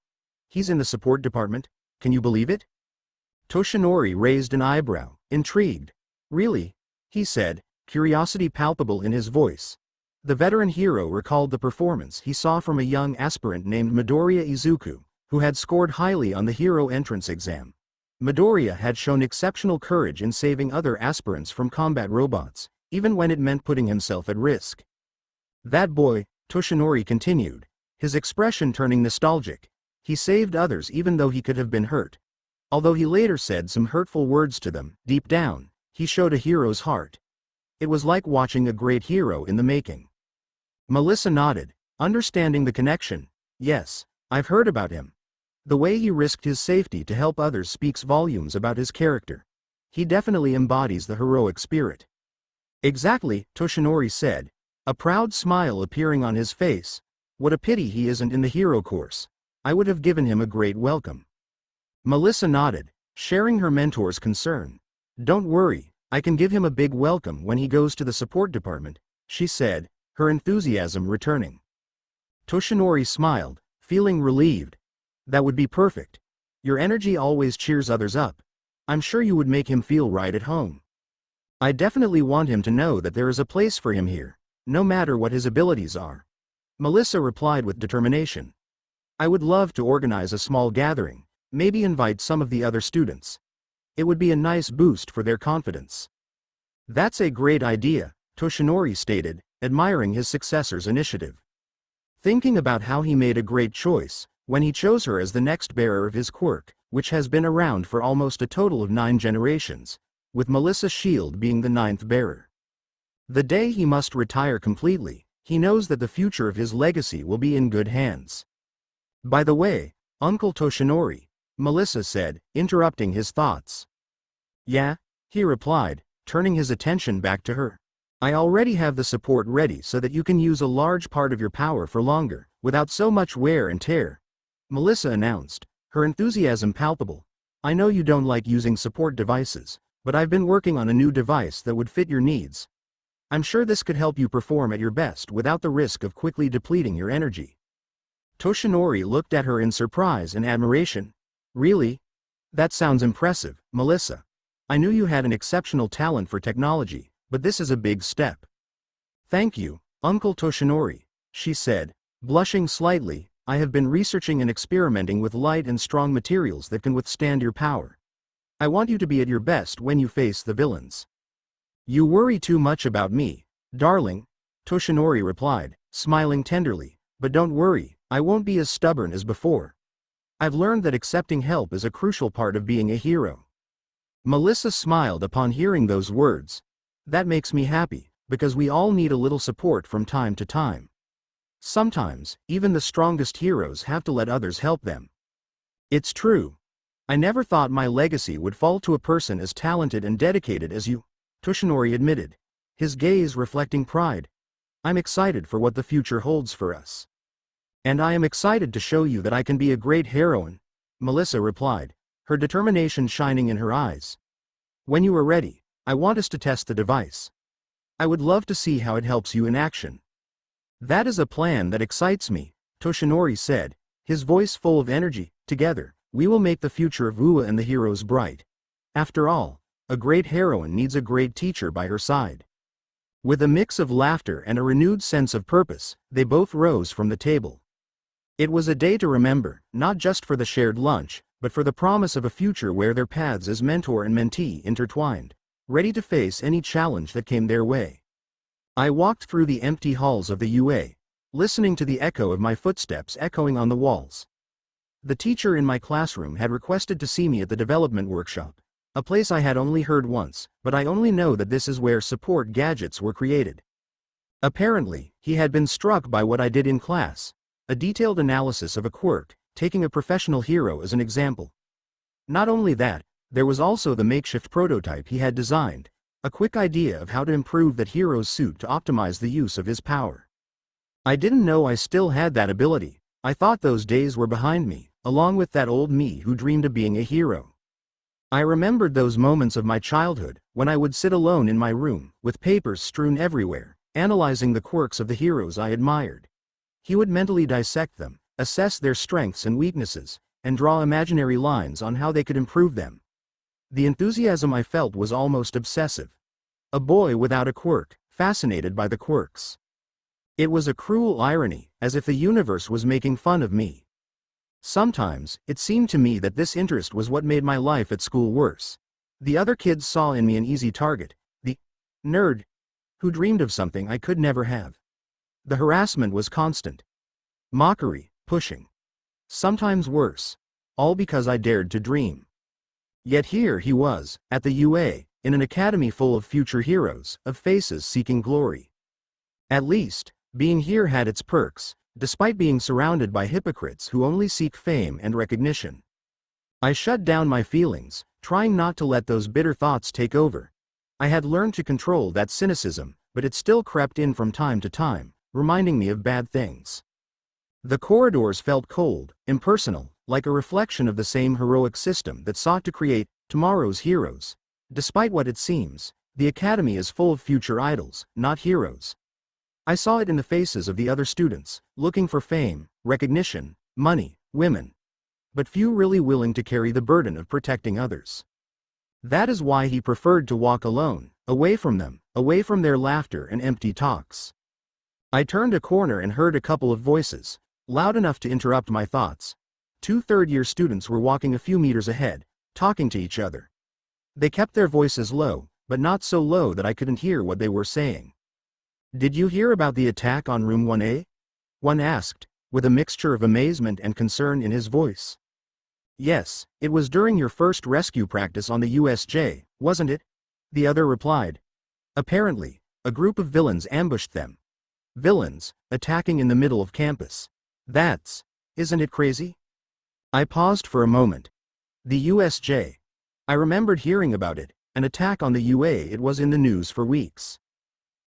He's in the support department, can you believe it?" Toshinori raised an eyebrow, intrigued. "Really?" he said, curiosity palpable in his voice. The veteran hero recalled the performance he saw from a young aspirant named Midoriya Izuku, who had scored highly on the hero entrance exam. Midoriya had shown exceptional courage in saving other aspirants from combat robots, even when it meant putting himself at risk. "That boy," Toshinori continued, his expression turning nostalgic. "He saved others even though he could have been hurt. Although he later said some hurtful words to them, deep down, he showed a hero's heart. It was like watching a great hero in the making." Melissa nodded, understanding the connection. "Yes, I've heard about him. The way he risked his safety to help others speaks volumes about his character. He definitely embodies the heroic spirit. Exactly, Toshinori said, a proud smile appearing on his face. What a pity he isn't in the hero course. I would have given him a great welcome. Melissa nodded, sharing her mentor's concern. Don't worry, I can give him a big welcome when he goes to the support department, she said, her enthusiasm returning. Toshinori smiled, feeling relieved. That would be perfect. Your energy always cheers others up. I'm sure you would make him feel right at home. I definitely want him to know that there is a place for him here, no matter what his abilities are. Melissa replied with determination. I would love to organize a small gathering, maybe invite some of the other students. It would be a nice boost for their confidence. That's a great idea, Toshinori stated, admiring his successor's initiative. Thinking about how he made a great choice when he chose her as the next bearer of his quirk, which has been around for almost a total of 9 generations, with Melissa's shield being the 9th bearer. The day he must retire completely, he knows that the future of his legacy will be in good hands. By the way, Uncle Toshinori, Melissa said, interrupting his thoughts. Yeah, he replied, turning his attention back to her. I already have the support ready so that you can use a large part of your power for longer, without so much wear and tear, Melissa announced, her enthusiasm palpable. I know you don't like using support devices, but I've been working on a new device that would fit your needs. I'm sure this could help you perform at your best without the risk of quickly depleting your energy. Toshinori looked at her in surprise and admiration. Really? That sounds impressive, Melissa. I knew you had an exceptional talent for technology, but this is a big step. Thank you, Uncle Toshinori, she said, blushing slightly. I have been researching and experimenting with light and strong materials that can withstand your power. I want you to be at your best when you face the villains. You worry too much about me, darling, Toshinori replied, smiling tenderly, but don't worry, I won't be as stubborn as before. I've learned that accepting help is a crucial part of being a hero. Melissa smiled upon hearing those words. That makes me happy, because we all need a little support from time to time. Sometimes, even the strongest heroes have to let others help them. It's true. I never thought my legacy would fall to a person as talented and dedicated as you, Toshinori admitted, his gaze reflecting pride. I'm excited for what the future holds for us. And I am excited to show you that I can be a great heroine, Melissa replied, her determination shining in her eyes. When you are ready, I want us to test the device. I would love to see how it helps you in action. That is a plan that excites me, Toshinori said, his voice full of energy. Together, we will make the future of Ua and the heroes bright. After all, a great heroine needs a great teacher by her side. With a mix of laughter and a renewed sense of purpose, they both rose from the table. It was a day to remember, not just for the shared lunch, but for the promise of a future where their paths as mentor and mentee intertwined, ready to face any challenge that came their way. I walked through the empty halls of the UA, listening to the echo of my footsteps echoing on the walls. The teacher in my classroom had requested to see me at the development workshop, a place I had only heard once, but I only know that this is where support gadgets were created. Apparently, he had been struck by what I did in class, a detailed analysis of a quirk, taking a professional hero as an example. Not only that, there was also the makeshift prototype he had designed, a quick idea of how to improve that hero's suit to optimize the use of his power. I didn't know I still had that ability. I thought those days were behind me, along with that old me who dreamed of being a hero. I remembered those moments of my childhood, when I would sit alone in my room, with papers strewn everywhere, analyzing the quirks of the heroes I admired. He would mentally dissect them, assess their strengths and weaknesses, and draw imaginary lines on how they could improve them. The enthusiasm I felt was almost obsessive. A boy without a quirk, fascinated by the quirks. It was a cruel irony, as if the universe was making fun of me. Sometimes, it seemed to me that this interest was what made my life at school worse. The other kids saw in me an easy target, the nerd, who dreamed of something I could never have. The harassment was constant. Mockery, pushing. Sometimes worse. All because I dared to dream. Yet here he was, at the UA, in an academy full of future heroes, of faces seeking glory. At least, being here had its perks, despite being surrounded by hypocrites who only seek fame and recognition. I shut down my feelings, trying not to let those bitter thoughts take over. I had learned to control that cynicism, but it still crept in from time to time, reminding me of bad things. The corridors felt cold, impersonal, like a reflection of the same heroic system that sought to create tomorrow's heroes. Despite what it seems, the academy is full of future idols, not heroes. I saw it in the faces of the other students, looking for fame, recognition, money, women. But few really willing to carry the burden of protecting others. That is why he preferred to walk alone, away from them, away from their laughter and empty talks. I turned a corner and heard a couple of voices, loud enough to interrupt my thoughts. 2 third-year students were walking a few meters ahead, talking to each other. They kept their voices low, but not so low that I couldn't hear what they were saying. "Did you hear about the attack on room 1A? One asked, with a mixture of amazement and concern in his voice. "Yes, it was during your first rescue practice on the USJ, wasn't it?" The other replied. "Apparently, a group of villains ambushed them. Villains, attacking in the middle of campus. Isn't it crazy?" I paused for a moment. The USJ. I remembered hearing about it, an attack on the UA. It was in the news for weeks.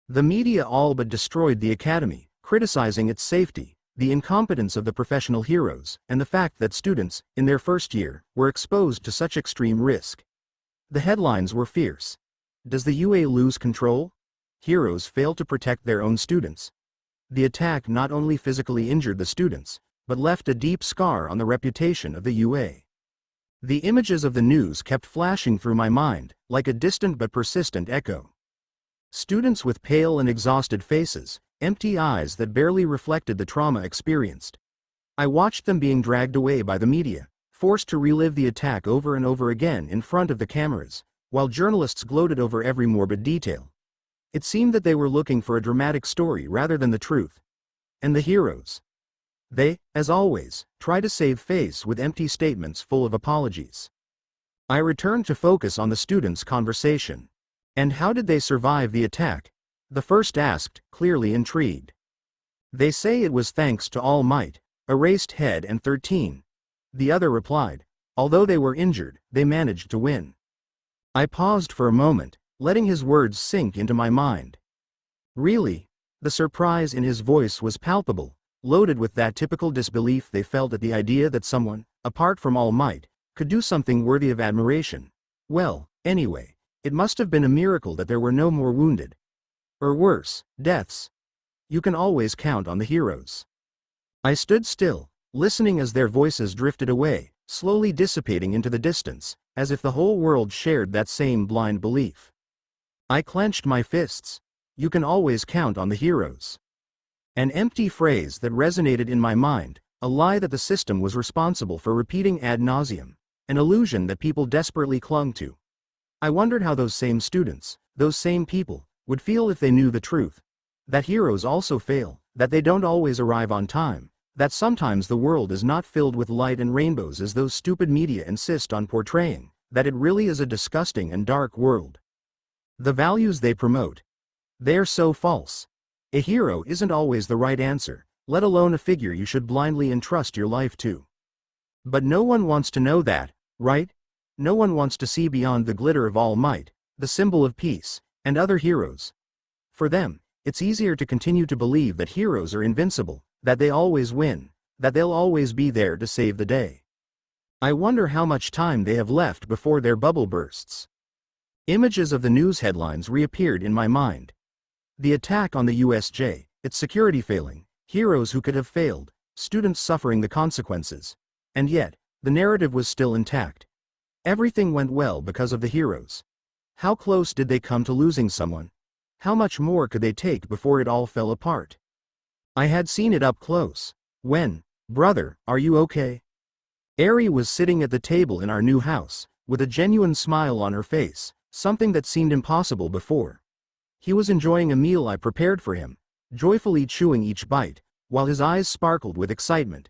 The media all but destroyed the academy, criticizing its safety, the incompetence of the professional heroes, and the fact that students, in their first year, were exposed to such extreme risk. The headlines were fierce. Does the UA lose control? Heroes fail to protect their own students. The attack not only physically injured the students, but left a deep scar on the reputation of the UA. The images of the news kept flashing through my mind, like a distant but persistent echo. Students with pale and exhausted faces, empty eyes that barely reflected the trauma experienced. I watched them being dragged away by the media, forced to relive the attack over and over again in front of the cameras, while journalists gloated over every morbid detail. It seemed that they were looking for a dramatic story rather than the truth. And the heroes? They, as always, try to save face with empty statements full of apologies. I returned to focus on the students' conversation. "And how did they survive the attack?" the first asked, clearly intrigued. "They say it was thanks to All Might, Erased Head and 13. The other replied. "Although they were injured, they managed to win." I paused for a moment, letting his words sink into my mind. Really? The surprise in his voice was palpable, loaded with that typical disbelief they felt at the idea that someone, apart from All Might, could do something worthy of admiration. Well, anyway, it must have been a miracle that there were no more wounded. Or worse, deaths. You can always count on the heroes. I stood still, listening as their voices drifted away, slowly dissipating into the distance, as if the whole world shared that same blind belief. I clenched my fists. You can always count on the heroes. An empty phrase that resonated in my mind, a lie that the system was responsible for repeating ad nauseum, an illusion that people desperately clung to. I wondered how those same students, those same people, would feel if they knew the truth. That heroes also fail, that they don't always arrive on time, that sometimes the world is not filled with light and rainbows as those stupid media insist on portraying, that it really is a disgusting and dark world. The values they promote. They're so false. A hero isn't always the right answer, let alone a figure you should blindly entrust your life to. But no one wants to know that, right? No one wants to see beyond the glitter of All Might, the symbol of peace, and other heroes. For them, it's easier to continue to believe that heroes are invincible, that they always win, that they'll always be there to save the day. I wonder how much time they have left before their bubble bursts. Images of the news headlines reappeared in my mind. The attack on the USJ, its security failing, heroes who could have failed, students suffering the consequences. And yet, the narrative was still intact. Everything went well because of the heroes. How close did they come to losing someone? How much more could they take before it all fell apart? I had seen it up close. When, "Brother, are you okay?" Ari was sitting at the table in our new house, with a genuine smile on her face, something that seemed impossible before. He was enjoying a meal I prepared for him, joyfully chewing each bite, while his eyes sparkled with excitement.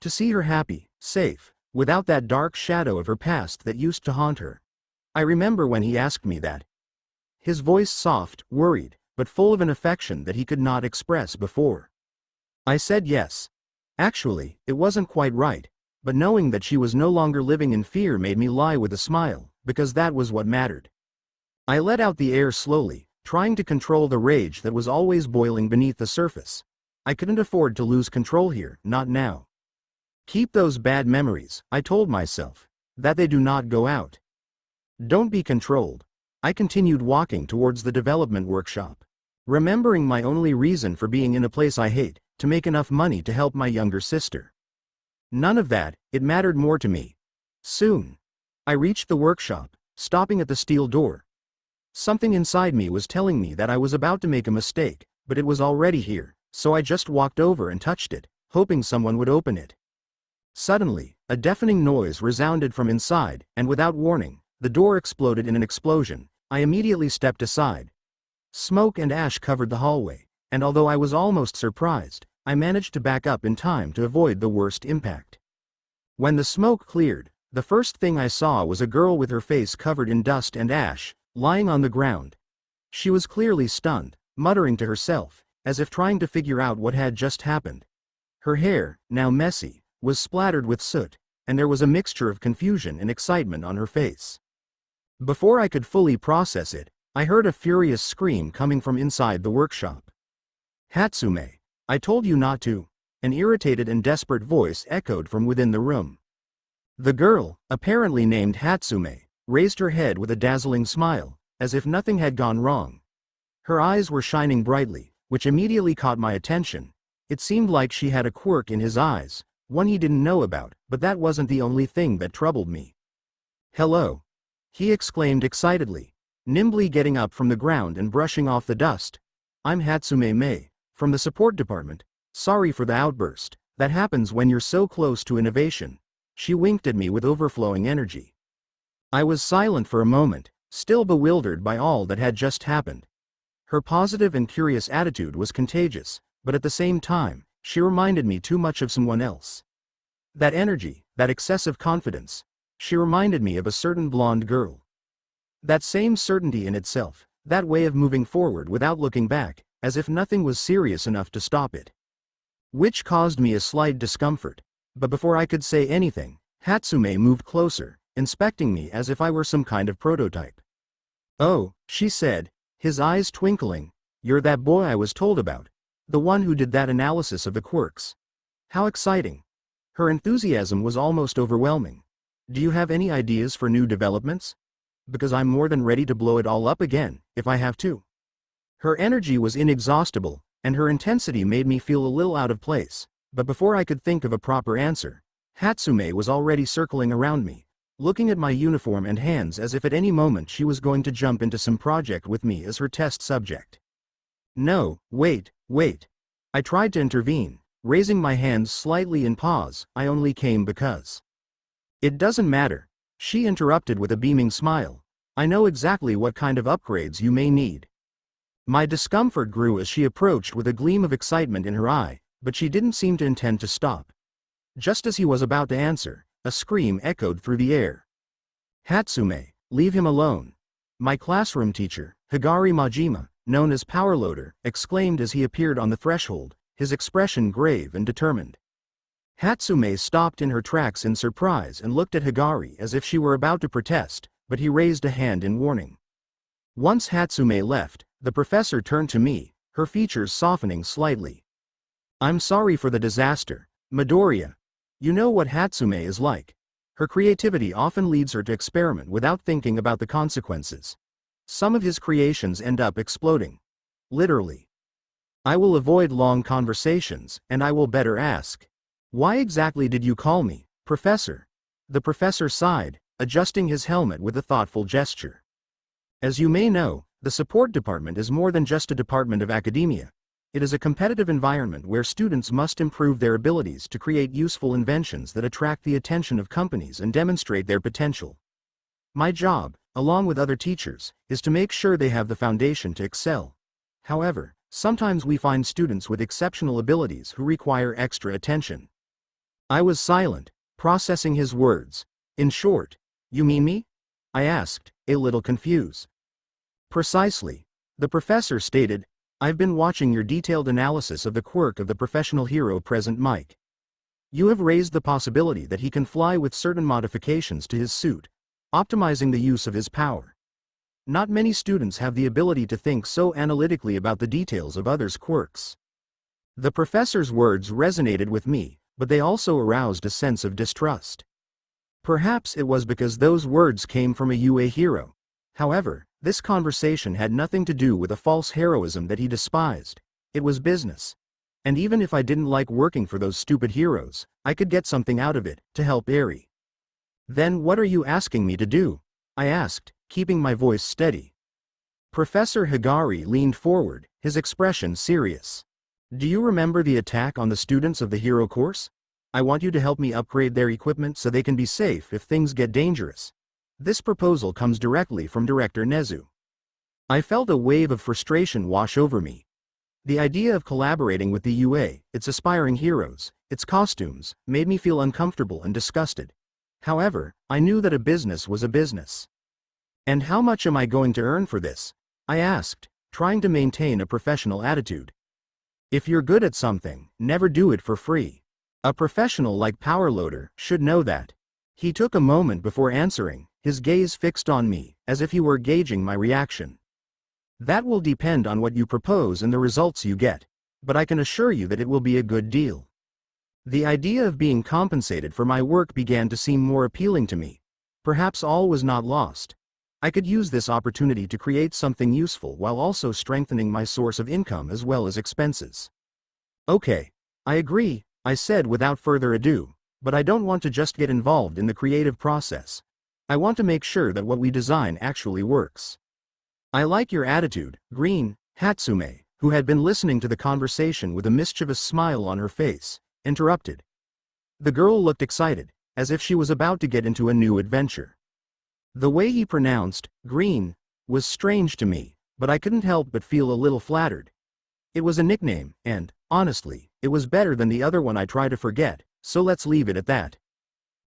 To see her happy, safe, without that dark shadow of her past that used to haunt her. I remember when he asked me that. His voice soft, worried, but full of an affection that he could not express before. I said yes. Actually, it wasn't quite right, but knowing that she was no longer living in fear made me lie with a smile, because that was what mattered. I let out the air slowly, trying to control the rage that was always boiling beneath the surface. I couldn't afford to lose control here, not now. Keep those bad memories, I told myself, that they do not go out. Don't be controlled. I continued walking towards the development workshop, remembering my only reason for being in a place I hate, to make enough money to help my younger sister. None of that, it mattered more to me. Soon, I reached the workshop, stopping at the steel door. Something inside me was telling me that I was about to make a mistake, but it was already here, so I just walked over and touched it, hoping someone would open it. Suddenly, a deafening noise resounded from inside, and without warning, the door exploded in an explosion. I immediately stepped aside. Smoke and ash covered the hallway, and although I was almost surprised, I managed to back up in time to avoid the worst impact. When the smoke cleared, the first thing I saw was a girl with her face covered in dust and ash, lying on the ground. She was clearly stunned, muttering to herself, as if trying to figure out what had just happened. Her hair, now messy, was splattered with soot, and there was a mixture of confusion and excitement on her face. Before I could fully process it, I heard a furious scream coming from inside the workshop. "Hatsume, I told you not to," an irritated and desperate voice echoed from within the room. The girl, apparently named Hatsume, raised her head with a dazzling smile, as if nothing had gone wrong. Her eyes were shining brightly, which immediately caught my attention. It seemed like she had a quirk in his eyes, one he didn't know about, but that wasn't the only thing that troubled me. "Hello," he exclaimed excitedly, nimbly getting up from the ground and brushing off the dust. "I'm Hatsume Mei, from the support department. Sorry for the outburst. That happens when you're so close to innovation." She winked at me with overflowing energy. I was silent for a moment, still bewildered by all that had just happened. Her positive and curious attitude was contagious, but at the same time, she reminded me too much of someone else. That energy, that excessive confidence. She reminded me of a certain blonde girl. That same certainty in itself, that way of moving forward without looking back, as if nothing was serious enough to stop it. Which caused me a slight discomfort. But before I could say anything, Hatsume moved closer, inspecting me as if I were some kind of prototype. "Oh," she said, his eyes twinkling, "you're that boy I was told about. The one who did that analysis of the quirks. How exciting." Her enthusiasm was almost overwhelming. "Do you have any ideas for new developments? Because I'm more than ready to blow it all up again, if I have to." Her energy was inexhaustible, and her intensity made me feel a little out of place, but before I could think of a proper answer, Hatsume was already circling around me, looking at my uniform and hands as if at any moment she was going to jump into some project with me as her test subject. "No, wait. I tried to intervene, raising my hands slightly in pause. "I only came because." "It doesn't matter," she interrupted with a beaming smile. "I know exactly what kind of upgrades you may need." My discomfort grew as she approached with a gleam of excitement in her eye, but she didn't seem to intend to stop. Just as he was about to answer, a scream echoed through the air. "Hatsume, leave him alone." My classroom teacher, Higari Majima, known as Powerloader, exclaimed as he appeared on the threshold, his expression grave and determined. Hatsume stopped in her tracks in surprise and looked at Higari as if she were about to protest, but he raised a hand in warning. Once Hatsume left, the professor turned to me, her features softening slightly. "I'm sorry for the disaster, Midoriya. You know what Hatsume is like. Her creativity often leads her to experiment without thinking about the consequences. Some of his creations end up exploding. Literally. I will avoid long conversations, and I will better ask. Why exactly did you call me, Professor?" The professor sighed, adjusting his helmet with a thoughtful gesture. "As you may know, the support department is more than just a department of academia. It is a competitive environment where students must improve their abilities to create useful inventions that attract the attention of companies and demonstrate their potential. My job, along with other teachers, is to make sure they have the foundation to excel. However, sometimes we find students with exceptional abilities who require extra attention." I was silent, processing his words. "In short, you mean me?" I asked, a little confused. "Precisely," the professor stated. "I've been watching your detailed analysis of the quirk of the professional hero present Mike. You have raised the possibility that he can fly with certain modifications to his suit. optimizing the use of his power. Not many students have the ability to think so analytically about the details of others' quirks. The professor's words resonated with me, but they also aroused a sense of distrust. Perhaps it was because those words came from a UA hero. However, this conversation had nothing to do with a false heroism that he despised. It was business. And even if I didn't like working for those stupid heroes, I could get something out of it, to help Eri. Then what are you asking me to do? I asked, keeping my voice steady. Professor Higari leaned forward, his expression serious. Do you remember the attack on the students of the hero course? I want you to help me upgrade their equipment so they can be safe if things get dangerous. This proposal comes directly from Director Nezu. I felt a wave of frustration wash over me. The idea of collaborating with the UA, its aspiring heroes, its costumes, made me feel uncomfortable and disgusted. However, I knew that a business was a business. And how much am I going to earn for this? I asked, trying to maintain a professional attitude. If you're good at something, never do it for free. A professional like Powerloader should know that. He took a moment before answering, his gaze fixed on me, as if he were gauging my reaction. That will depend on what you propose and the results you get, but I can assure you that it will be a good deal. The idea of being compensated for my work began to seem more appealing to me. Perhaps all was not lost. I could use this opportunity to create something useful while also strengthening my source of income as well as expenses. Okay, I agree, I said without further ado, but I don't want to just get involved in the creative process. I want to make sure that what we design actually works. I like your attitude, Green. Hatsume, who had been listening to the conversation with a mischievous smile on her face, interrupted. The girl looked excited, as if she was about to get into a new adventure. The way he pronounced Green was strange to me, but I couldn't help but feel a little flattered. It was a nickname, and, honestly, it was better than the other one I tried to forget, so let's leave it at that.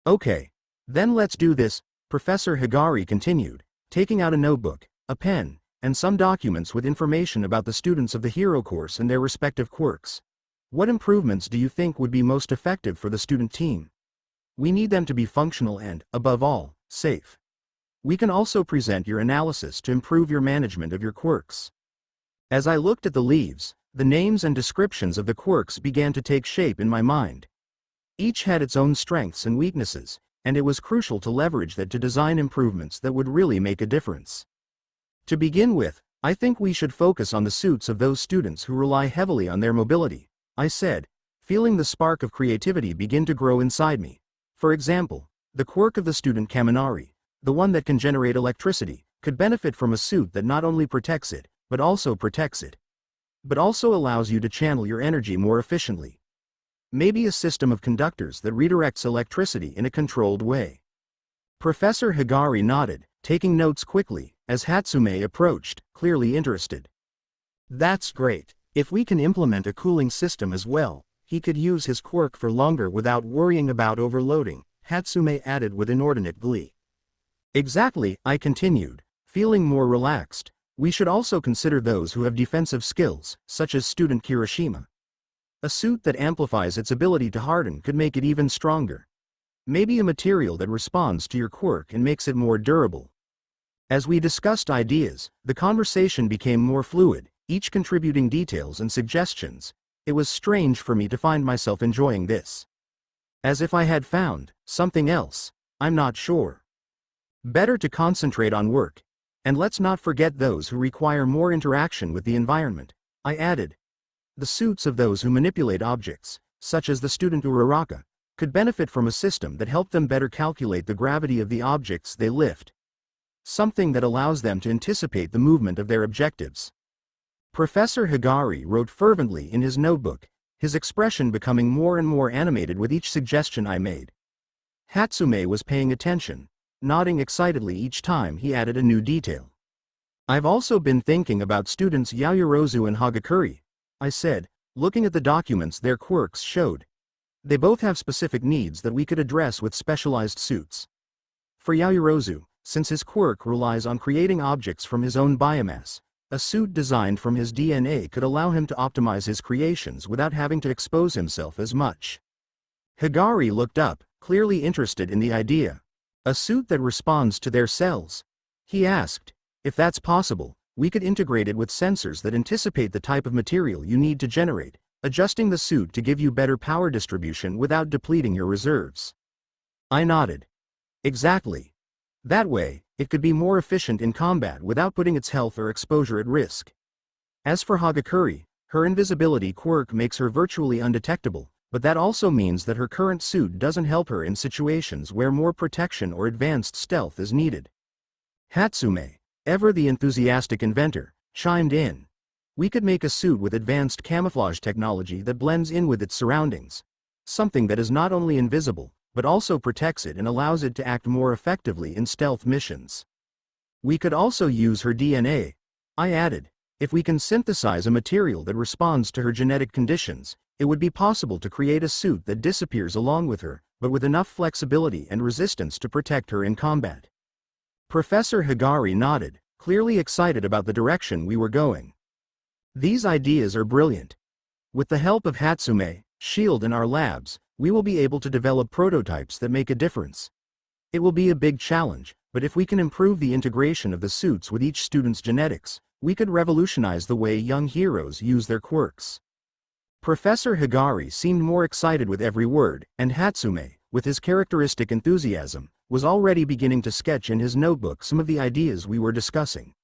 Okay. Then let's do this, Professor Higari continued, taking out a notebook, a pen, and some documents with information about the students of the hero course and their respective quirks. What improvements do you think would be most effective for the student team? We need them to be functional and, above all, safe. We can also present your analysis to improve your management of your quirks. As I looked at the leaves, the names and descriptions of the quirks began to take shape in my mind. Each had its own strengths and weaknesses, and it was crucial to leverage that to design improvements that would really make a difference. To begin with, I think we should focus on the suits of those students who rely heavily on their mobility, I said, feeling the spark of creativity begin to grow inside me. For example, the quirk of the student Kaminari, the one that can generate electricity, could benefit from a suit that not only protects it, but also allows you to channel your energy more efficiently. Maybe a system of conductors that redirects electricity in a controlled way. Professor Higari nodded, taking notes quickly, as Hatsume approached, clearly interested. That's great. If we can implement a cooling system as well, he could use his quirk for longer without worrying about overloading, Hatsume added with inordinate glee. Exactly, I continued, feeling more relaxed. We should also consider those who have defensive skills, such as student Kirishima. A suit that amplifies its ability to harden could make it even stronger. Maybe a material that responds to your quirk and makes it more durable. As we discussed ideas, the conversation became more fluid, each contributing details and suggestions. It was strange for me to find myself enjoying this. As if I had found something else. I'm not sure. Better to concentrate on work. And let's not forget those who require more interaction with the environment, I added. The suits of those who manipulate objects, such as the student Uraraka, could benefit from a system that helped them better calculate the gravity of the objects they lift. Something that allows them to anticipate the movement of their objectives. Professor Higari wrote fervently in his notebook, his expression becoming more and more animated with each suggestion I made. Hatsume was paying attention, nodding excitedly each time he added a new detail. I've also been thinking about students Yaoyorozu and Hagakure, I said, looking at the documents their quirks showed. They both have specific needs that we could address with specialized suits. For Yaoyorozu, since his quirk relies on creating objects from his own biomass, a suit designed from his DNA could allow him to optimize his creations without having to expose himself as much. Higari looked up, clearly interested in the idea. A suit that responds to their cells? He asked. If that's possible, we could integrate it with sensors that anticipate the type of material you need to generate, adjusting the suit to give you better power distribution without depleting your reserves. I nodded. Exactly. That way, it could be more efficient in combat without putting its health or exposure at risk. As for Hagakure, her invisibility quirk makes her virtually undetectable, but that also means that her current suit doesn't help her in situations where more protection or advanced stealth is needed. Hatsume, ever the enthusiastic inventor, chimed in. We could make a suit with advanced camouflage technology that blends in with its surroundings. Something that is not only invisible, but also protects it and allows it to act more effectively in stealth missions. We could also use her DNA, I added. If we can synthesize a material that responds to her genetic conditions, it would be possible to create a suit that disappears along with her, but with enough flexibility and resistance to protect her in combat. Professor Higari nodded, clearly excited about the direction we were going. These ideas are brilliant. With the help of Hatsume, Shield and our labs, we will be able to develop prototypes that make a difference. It will be a big challenge, but if we can improve the integration of the suits with each student's genetics, we could revolutionize the way young heroes use their quirks. Professor Higari seemed more excited with every word, and Hatsume, with his characteristic enthusiasm, was already beginning to sketch in his notebook some of the ideas we were discussing.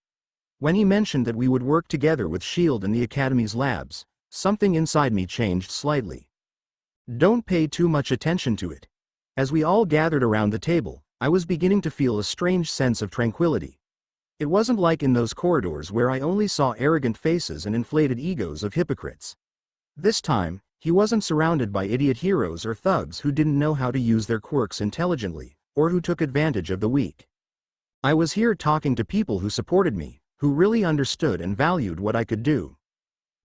When he mentioned that we would work together with Shield and the Academy's labs, something inside me changed slightly. Don't pay too much attention to it. As we all gathered around the table, I was beginning to feel a strange sense of tranquility. It wasn't like in those corridors where I only saw arrogant faces and inflated egos of hypocrites. This time, he wasn't surrounded by idiot heroes or thugs who didn't know how to use their quirks intelligently, or who took advantage of the weak. I was here talking to people who supported me, who really understood and valued what I could do.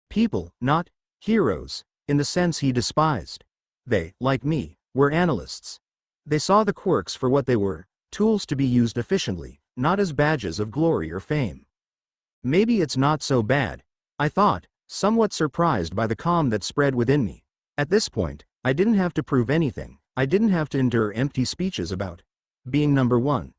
People, not heroes, in the sense he despised. They, like me, were analysts. They saw the quirks for what they were, tools to be used efficiently, not as badges of glory or fame. Maybe it's not so bad, I thought, somewhat surprised by the calm that spread within me. At this point, I didn't have to prove anything, I didn't have to endure empty speeches about being number one.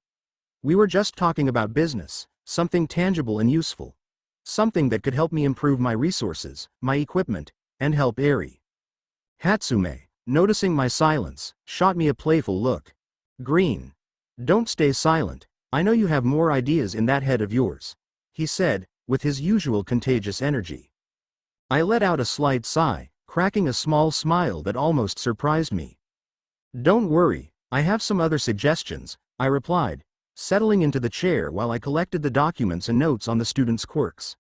We were just talking about business, something tangible and useful. Something that could help me improve my resources, my equipment, and help Eri. Hatsume, noticing my silence, shot me a playful look. Green. Don't stay silent, I know you have more ideas in that head of yours, he said, with his usual contagious energy. I let out a slight sigh, cracking a small smile that almost surprised me. Don't worry, I have some other suggestions, I replied, settling into the chair while I collected the documents and notes on the students' quirks.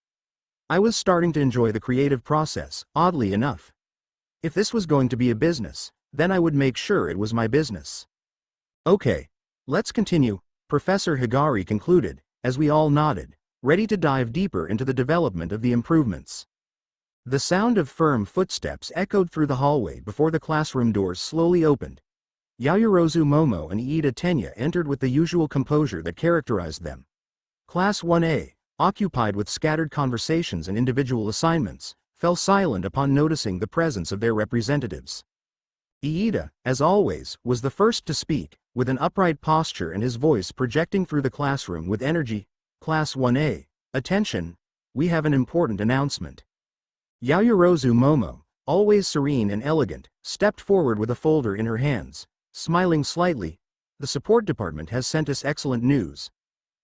I was starting to enjoy the creative process, oddly enough. If this was going to be a business, then I would make sure it was my business. Okay, let's continue, Professor Higari concluded, as we all nodded, ready to dive deeper into the development of the improvements. The sound of firm footsteps echoed through the hallway before the classroom doors slowly opened. Yayorozu Momo and Iida Tenya entered with the usual composure that characterized them. Class 1A, occupied with scattered conversations and individual assignments, fell silent upon noticing the presence of their representatives. Iida, as always, was the first to speak, with an upright posture and his voice projecting through the classroom with energy. Class 1A, attention, we have an important announcement. Yayorozu Momo, always serene and elegant, stepped forward with a folder in her hands, smiling slightly. The support department has sent us excellent news.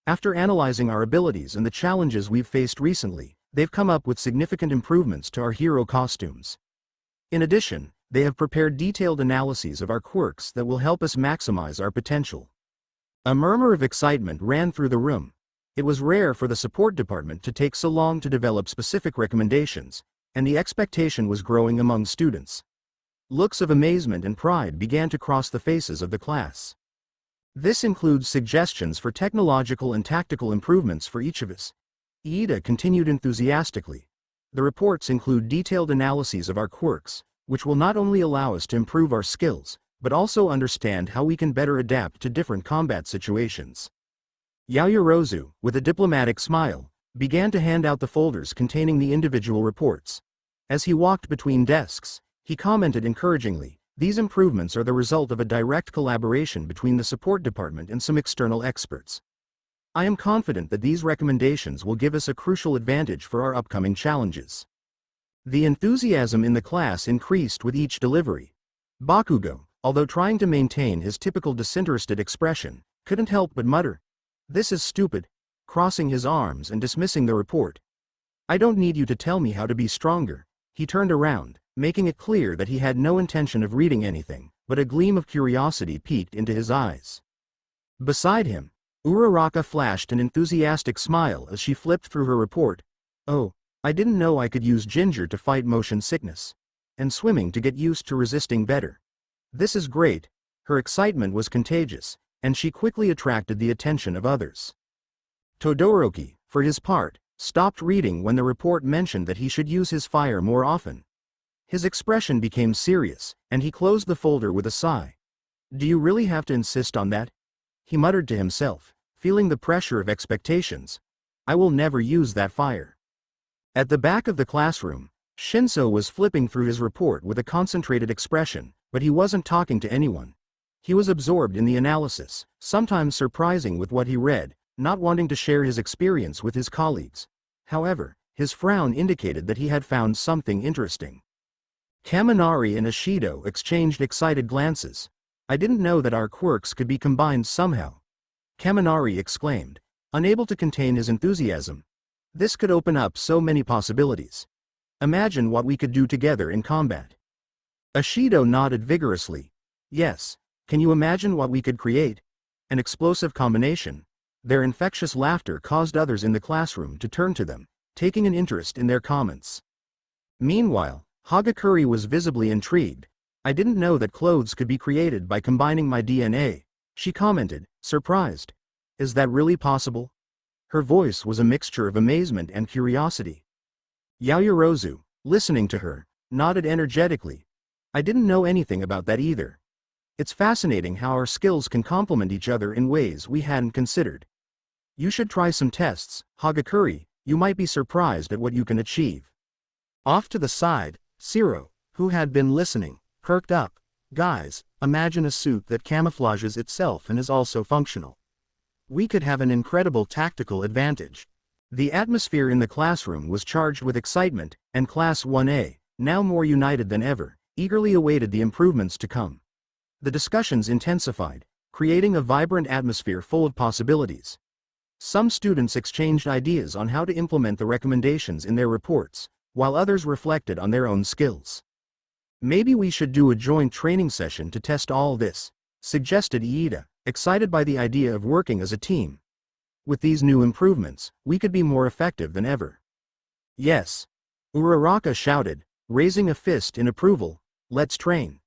After analyzing our abilities and the challenges we've faced recently, they've come up with significant improvements to our hero costumes. In addition, they have prepared detailed analyses of our quirks that will help us maximize our potential. A murmur of excitement ran through the room. It was rare for the support department to take so long to develop specific recommendations, and the expectation was growing among students. Looks of amazement and pride began to cross the faces of the class. This includes suggestions for technological and tactical improvements for each of us. Iida continued enthusiastically. The reports include detailed analyses of our quirks, which will not only allow us to improve our skills, but also understand how we can better adapt to different combat situations. Yayorozu, with a diplomatic smile, began to hand out the folders containing the individual reports. As he walked between desks, he commented encouragingly, These improvements are the result of a direct collaboration between the support department and some external experts. I am confident that these recommendations will give us a crucial advantage for our upcoming challenges. The enthusiasm in the class increased with each delivery. Bakugo, although trying to maintain his typical disinterested expression, couldn't help but mutter, "This is stupid," crossing his arms and dismissing the report. "I don't need you to tell me how to be stronger." He turned around, making it clear that he had no intention of reading anything, but a gleam of curiosity peeked into his eyes. Beside him, Uraraka flashed an enthusiastic smile as she flipped through her report. "Oh, I didn't know I could use ginger to fight motion sickness. And swimming to get used to resisting better. This is great." Her excitement was contagious, and she quickly attracted the attention of others. Todoroki, for his part, stopped reading when the report mentioned that he should use his fire more often. His expression became serious, and he closed the folder with a sigh. "Do you really have to insist on that?" he muttered to himself, feeling the pressure of expectations. "I will never use that fire." At the back of the classroom, Shinso was flipping through his report with a concentrated expression, but he wasn't talking to anyone. He was absorbed in the analysis, sometimes surprising with what he read, not wanting to share his experience with his colleagues. However, his frown indicated that he had found something interesting. Kaminari and Ishido exchanged excited glances. "I didn't know that our quirks could be combined somehow," Kaminari exclaimed, unable to contain his enthusiasm. "This could open up so many possibilities. Imagine what we could do together in combat." Ishido nodded vigorously. "Yes, can you imagine what we could create? An explosive combination." Their infectious laughter caused others in the classroom to turn to them, taking an interest in their comments. Meanwhile, Hagakure was visibly intrigued. "I didn't know that clothes could be created by combining my DNA," she commented, surprised. "Is that really possible?" Her voice was a mixture of amazement and curiosity. Yaoyorozu, listening to her, nodded energetically. "I didn't know anything about that either. It's fascinating how our skills can complement each other in ways we hadn't considered. You should try some tests, Hagakure, you might be surprised at what you can achieve." Off to the side, Shiro, who had been listening, perked up. "Guys, imagine a suit that camouflages itself and is also functional. We could have an incredible tactical advantage." The atmosphere in the classroom was charged with excitement, and Class 1A, now more united than ever, eagerly awaited the improvements to come. The discussions intensified, creating a vibrant atmosphere full of possibilities. Some students exchanged ideas on how to implement the recommendations in their reports, while others reflected on their own skills. "Maybe we should do a joint training session to test all this," suggested Iida, excited by the idea of working as a team. "With these new improvements, we could be more effective than ever." "Yes," Uraraka shouted, raising a fist in approval. "Let's train."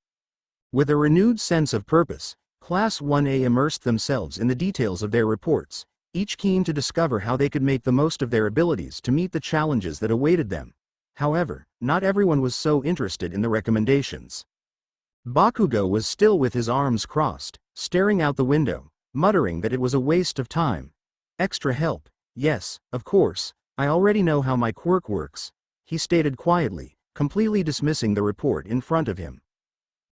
With a renewed sense of purpose, Class 1A immersed themselves in the details of their reports, each keen to discover how they could make the most of their abilities to meet the challenges that awaited them. However, not everyone was so interested in the recommendations. Bakugo was still with his arms crossed, staring out the window, muttering that it was a waste of time. "Extra help? Yes, of course, I already know how my quirk works," he stated quietly, completely dismissing the report in front of him.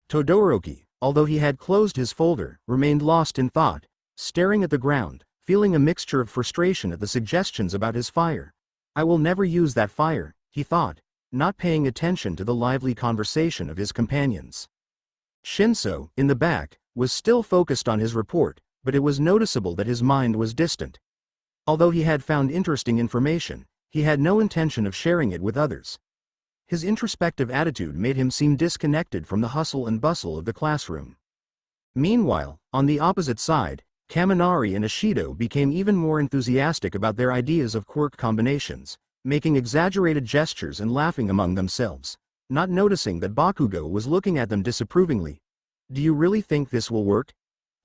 Todoroki, although he had closed his folder, remained lost in thought, staring at the ground, feeling a mixture of frustration at the suggestions about his fire. "I will never use that fire," he thought, not paying attention to the lively conversation of his companions. Shinso, in the back, was still focused on his report, but it was noticeable that his mind was distant. Although he had found interesting information, he had no intention of sharing it with others. His introspective attitude made him seem disconnected from the hustle and bustle of the classroom. Meanwhile, on the opposite side, Kaminari and Ishido became even more enthusiastic about their ideas of quirk combinations, making exaggerated gestures and laughing among themselves, not noticing that Bakugo was looking at them disapprovingly. "Do you really think this will work?"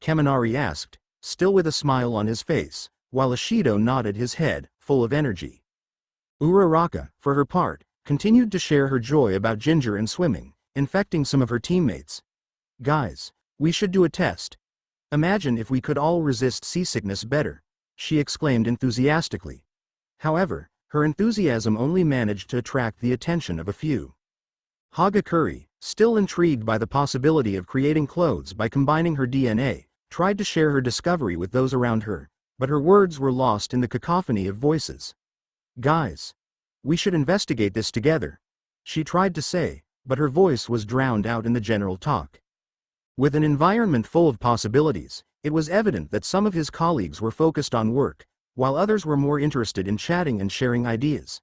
Kaminari asked, still with a smile on his face, while Ishido nodded his head, full of energy. Uraraka, for her part, continued to share her joy about ginger and swimming, infecting some of her teammates. "Guys, we should do a test. Imagine if we could all resist seasickness better," she exclaimed enthusiastically. However, her enthusiasm only managed to attract the attention of a few. Hagakure, still intrigued by the possibility of creating clothes by combining her DNA, tried to share her discovery with those around her, but her words were lost in the cacophony of voices. Guys, we should investigate this together, she tried to say, but her voice was drowned out in the general talk. With an environment full of possibilities, it was evident that some of his colleagues were focused on work, while others were more interested in chatting and sharing ideas.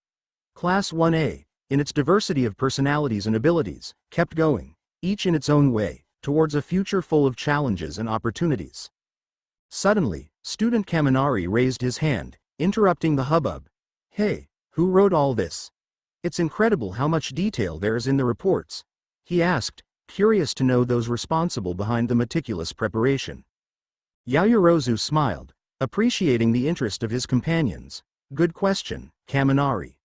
Class 1A, in its diversity of personalities and abilities, kept going, each in its own way, towards a future full of challenges and opportunities. Suddenly, student Kaminari raised his hand, interrupting the hubbub. Hey, who wrote all this? It's incredible how much detail there is in the reports, he asked, curious to know those responsible behind the meticulous preparation. Yaoyorozu smiled, appreciating the interest of his companions. Good question, Kaminari.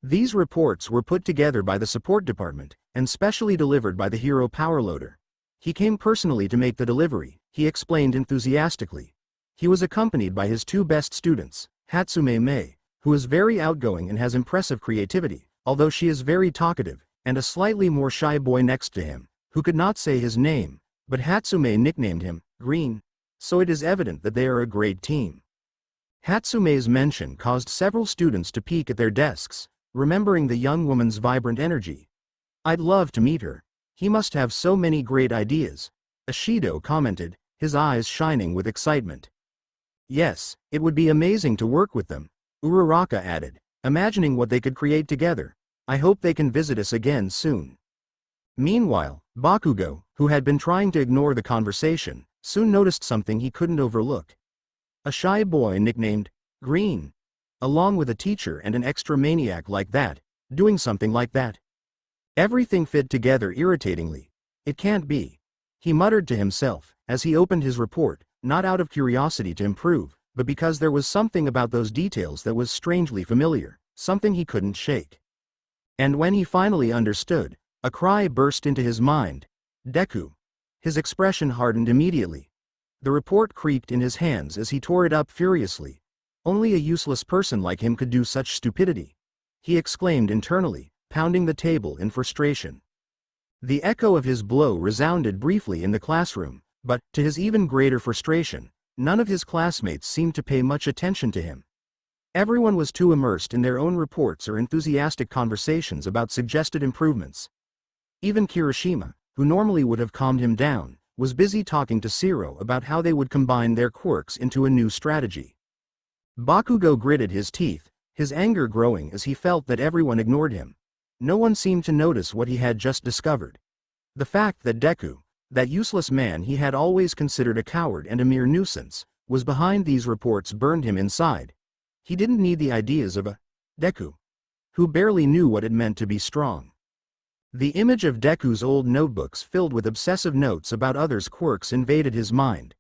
These reports were put together by the support department, and specially delivered by the hero powerloader. He came personally to make the delivery, he explained enthusiastically. He was accompanied by his two best students, Hatsume Mei, who is very outgoing and has impressive creativity, although she is very talkative, and a slightly more shy boy next to him, who could not say his name, but Hatsume nicknamed him Green, so it is evident that they are a great team. Hatsume's mention caused several students to peek at their desks, remembering the young woman's vibrant energy. I'd love to meet her. He must have so many great ideas, Ashido commented, his eyes shining with excitement. Yes, it would be amazing to work with them, Uraraka added, imagining what they could create together. I hope they can visit us again soon. Meanwhile, Bakugo, who had been trying to ignore the conversation, soon noticed something he couldn't overlook. A shy boy nicknamed Green, along with a teacher and an extra maniac like that, doing something like that. Everything fit together irritatingly. It can't be, he muttered to himself, as he opened his report, not out of curiosity to improve, but because there was something about those details that was strangely familiar, something he couldn't shake. And when he finally understood, a cry burst into his mind. Deku. His expression hardened immediately. The report creaked in his hands as he tore it up furiously. Only a useless person like him could do such stupidity, he exclaimed internally, pounding the table in frustration. The echo of his blow resounded briefly in the classroom, but, to his even greater frustration, none of his classmates seemed to pay much attention to him. Everyone was too immersed in their own reports or enthusiastic conversations about suggested improvements. Even Kirishima, who normally would have calmed him down, was busy talking to Shiro about how they would combine their quirks into a new strategy. Bakugo gritted his teeth, his anger growing as he felt that everyone ignored him. No one seemed to notice what he had just discovered. The fact that Deku, that useless man he had always considered a coward and a mere nuisance, was behind these reports burned him inside. He didn't need the ideas of a Deku, who barely knew what it meant to be strong. The image of Deku's old notebooks filled with obsessive notes about others' quirks invaded his mind.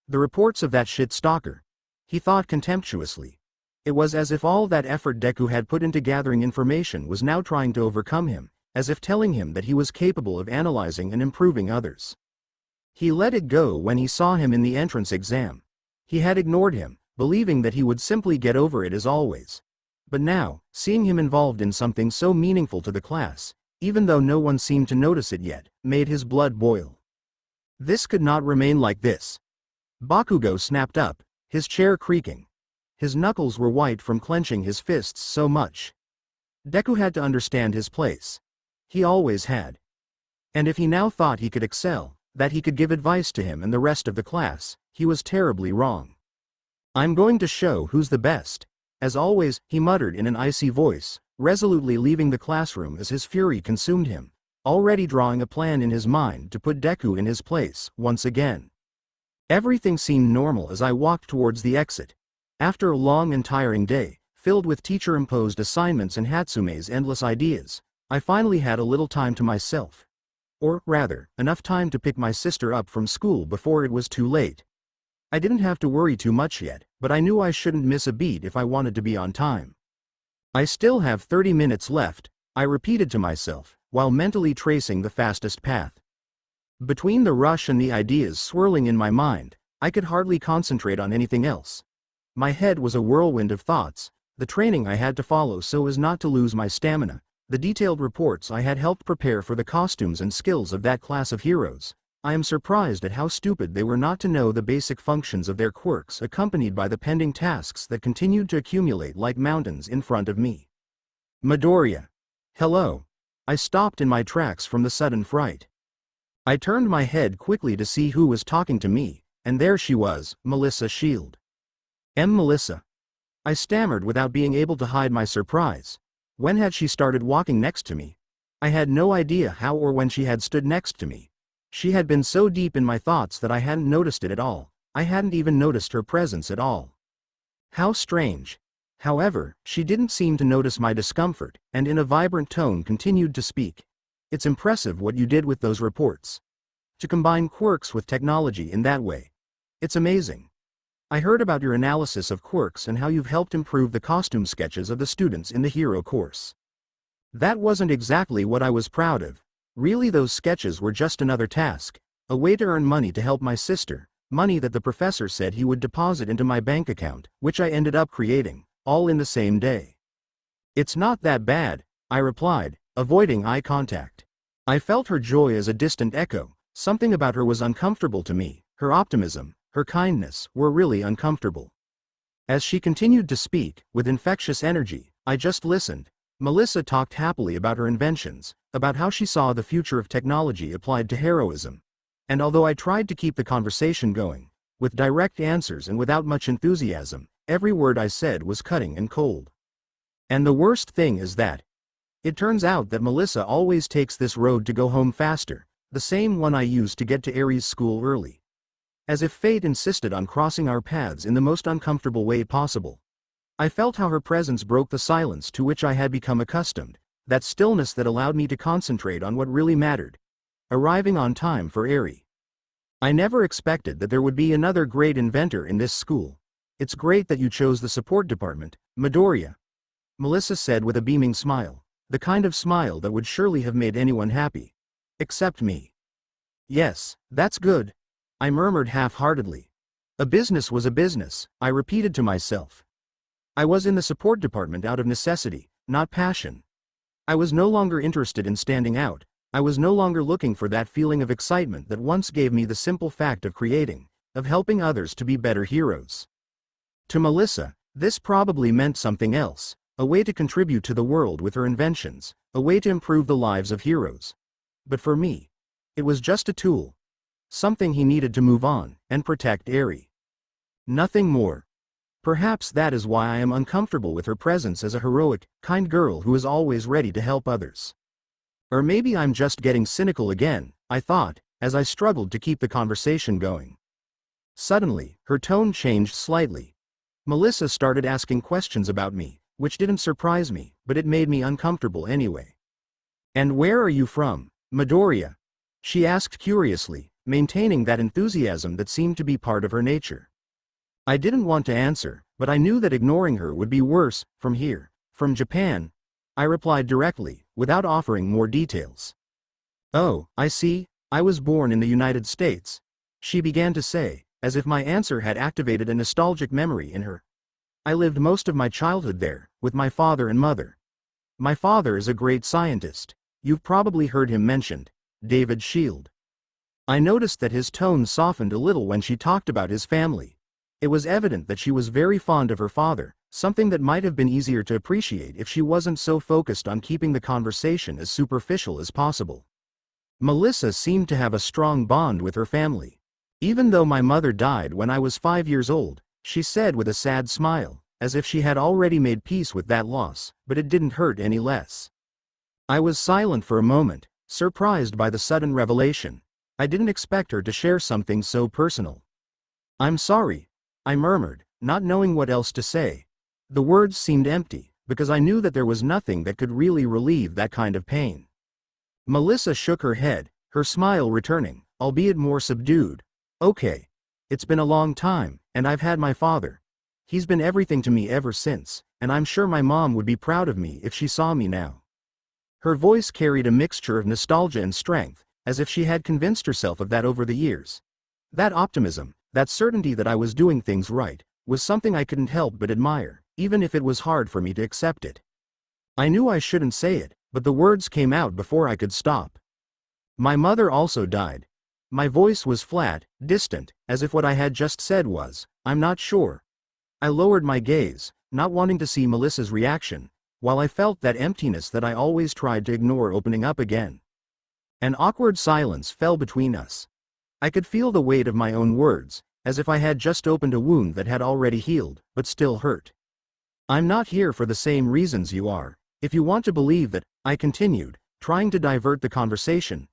The reports of that shit stalker, he thought contemptuously. It was as if all that effort Deku had put into gathering information was now trying to overcome him, as if telling him that he was capable of analyzing and improving others. He let it go when he saw him in the entrance exam. He had ignored him, believing that he would simply get over it as always. But now, seeing him involved in something so meaningful to the class, even though no one seemed to notice it yet, made his blood boil. This could not remain like this. Bakugo snapped up, his chair creaking. His knuckles were white from clenching his fists so much. Deku had to understand his place. He always had. And if he now thought he could excel, that he could give advice to him and the rest of the class, he was terribly wrong. I'm going to show who's the best. As always, he muttered in an icy voice, resolutely leaving the classroom as his fury consumed him, already drawing a plan in his mind to put Deku in his place, once again. Everything seemed normal as I walked towards the exit. After a long and tiring day, filled with teacher-imposed assignments and Hatsume's endless ideas, I finally had a little time to myself. Or, rather, enough time to pick my sister up from school before it was too late. I didn't have to worry too much yet, but I knew I shouldn't miss a beat if I wanted to be on time. I still have 30 minutes left, I repeated to myself, while mentally tracing the fastest path. Between the rush and the ideas swirling in my mind, I could hardly concentrate on anything else. My head was a whirlwind of thoughts, the training I had to follow so as not to lose my stamina, The detailed reports I had helped prepare for the costumes and skills of that class of heroes. I am surprised at how stupid they were not to know the basic functions of their quirks, accompanied by the pending tasks that continued to accumulate like mountains in front of me. Midoriya. Hello. I stopped in my tracks from the sudden fright. I turned my head quickly to see who was talking to me, and there she was, Melissa Shield. Melissa. I stammered without being able to hide my surprise. When had she started walking next to me? I had no idea how or when she had stood next to me. She had been so deep in my thoughts that I hadn't noticed it at all. I hadn't even noticed her presence at all. How strange. However, she didn't seem to notice my discomfort, and in a vibrant tone continued to speak. It's impressive what you did with those reports. To combine quirks with technology in that way. It's amazing. I heard about your analysis of quirks and how you've helped improve the costume sketches of the students in the hero course. That wasn't exactly what I was proud of. Really, those sketches were just another task, a way to earn money to help my sister, money that the professor said he would deposit into my bank account, which I ended up creating, all in the same day. It's not that bad, I replied, avoiding eye contact. I felt her joy as a distant echo. Something about her was uncomfortable to me. Her optimism, her kindness, were really uncomfortable. As she continued to speak, with infectious energy, I just listened. Melissa talked happily about her inventions, about how she saw the future of technology applied to heroism. And although I tried to keep the conversation going, with direct answers and without much enthusiasm, every word I said was cutting and cold. And the worst thing is that it turns out that Melissa always takes this road to go home faster, the same one I used to get to Aries school early. As if fate insisted on crossing our paths in the most uncomfortable way possible. I felt how her presence broke the silence to which I had become accustomed, that stillness that allowed me to concentrate on what really mattered. Arriving on time for Aerie. I never expected that there would be another great inventor in this school. It's great that you chose the support department, Midoriya. Melissa said with a beaming smile, the kind of smile that would surely have made anyone happy. Except me. Yes, that's good. I murmured half-heartedly. A business was a business, I repeated to myself. I was in the support department out of necessity, not passion. I was no longer interested in standing out. I was no longer looking for that feeling of excitement that once gave me the simple fact of creating, of helping others to be better heroes. To Melissa, this probably meant something else, a way to contribute to the world with her inventions, a way to improve the lives of heroes. But for me, it was just a tool. Something he needed to move on and protect Aerie. Nothing more. Perhaps that is why I am uncomfortable with her presence as a heroic, kind girl who is always ready to help others. Or maybe I'm just getting cynical again, I thought, as I struggled to keep the conversation going. Suddenly, her tone changed slightly. Melissa started asking questions about me, which didn't surprise me, but it made me uncomfortable anyway. And where are you from, Midoriya? She asked curiously, maintaining that enthusiasm that seemed to be part of her nature. I didn't want to answer, but I knew that ignoring her would be worse. From here, from Japan, I replied directly, without offering more details. Oh, I see, I was born in the United States, she began to say, as if my answer had activated a nostalgic memory in her. I lived most of my childhood there, with my father and mother. My father is a great scientist. You've probably heard him mentioned, David Shield. I noticed that his tone softened a little when she talked about his family. It was evident that she was very fond of her father, something that might have been easier to appreciate if she wasn't so focused on keeping the conversation as superficial as possible. Melissa seemed to have a strong bond with her family. Even though my mother died when I was 5 years old, she said with a sad smile, as if she had already made peace with that loss, but it didn't hurt any less. I was silent for a moment, surprised by the sudden revelation. I didn't expect her to share something so personal. I'm sorry, I murmured, not knowing what else to say. The words seemed empty, because I knew that there was nothing that could really relieve that kind of pain. Melissa shook her head, her smile returning, albeit more subdued. Okay. It's been a long time, and I've had my father. He's been everything to me ever since, and I'm sure my mom would be proud of me if she saw me now. Her voice carried a mixture of nostalgia and strength, as if she had convinced herself of that over the years. That optimism, that certainty that I was doing things right, was something I couldn't help but admire, even if it was hard for me to accept it. I knew I shouldn't say it, but the words came out before I could stop. My mother also died. My voice was flat, distant, as if what I had just said was, "I'm not sure." I lowered my gaze, not wanting to see Melissa's reaction, while I felt that emptiness that I always tried to ignore opening up again. An awkward silence fell between us. I could feel the weight of my own words, as if I had just opened a wound that had already healed, but still hurt. "I'm not here for the same reasons you are, if you want to believe that," I continued, trying to divert the conversation.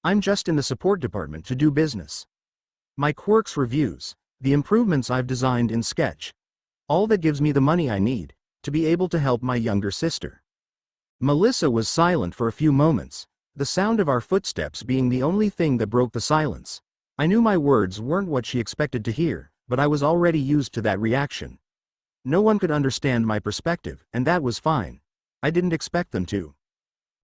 "I'm just in the support department to do business. My Quirks reviews, the improvements I've designed in Sketch. All that gives me the money I need, to be able to help my younger sister." Melissa was silent for a few moments, the sound of our footsteps being the only thing that broke the silence. I knew my words weren't what she expected to hear, but I was already used to that reaction. No one could understand my perspective, and that was fine. I didn't expect them to.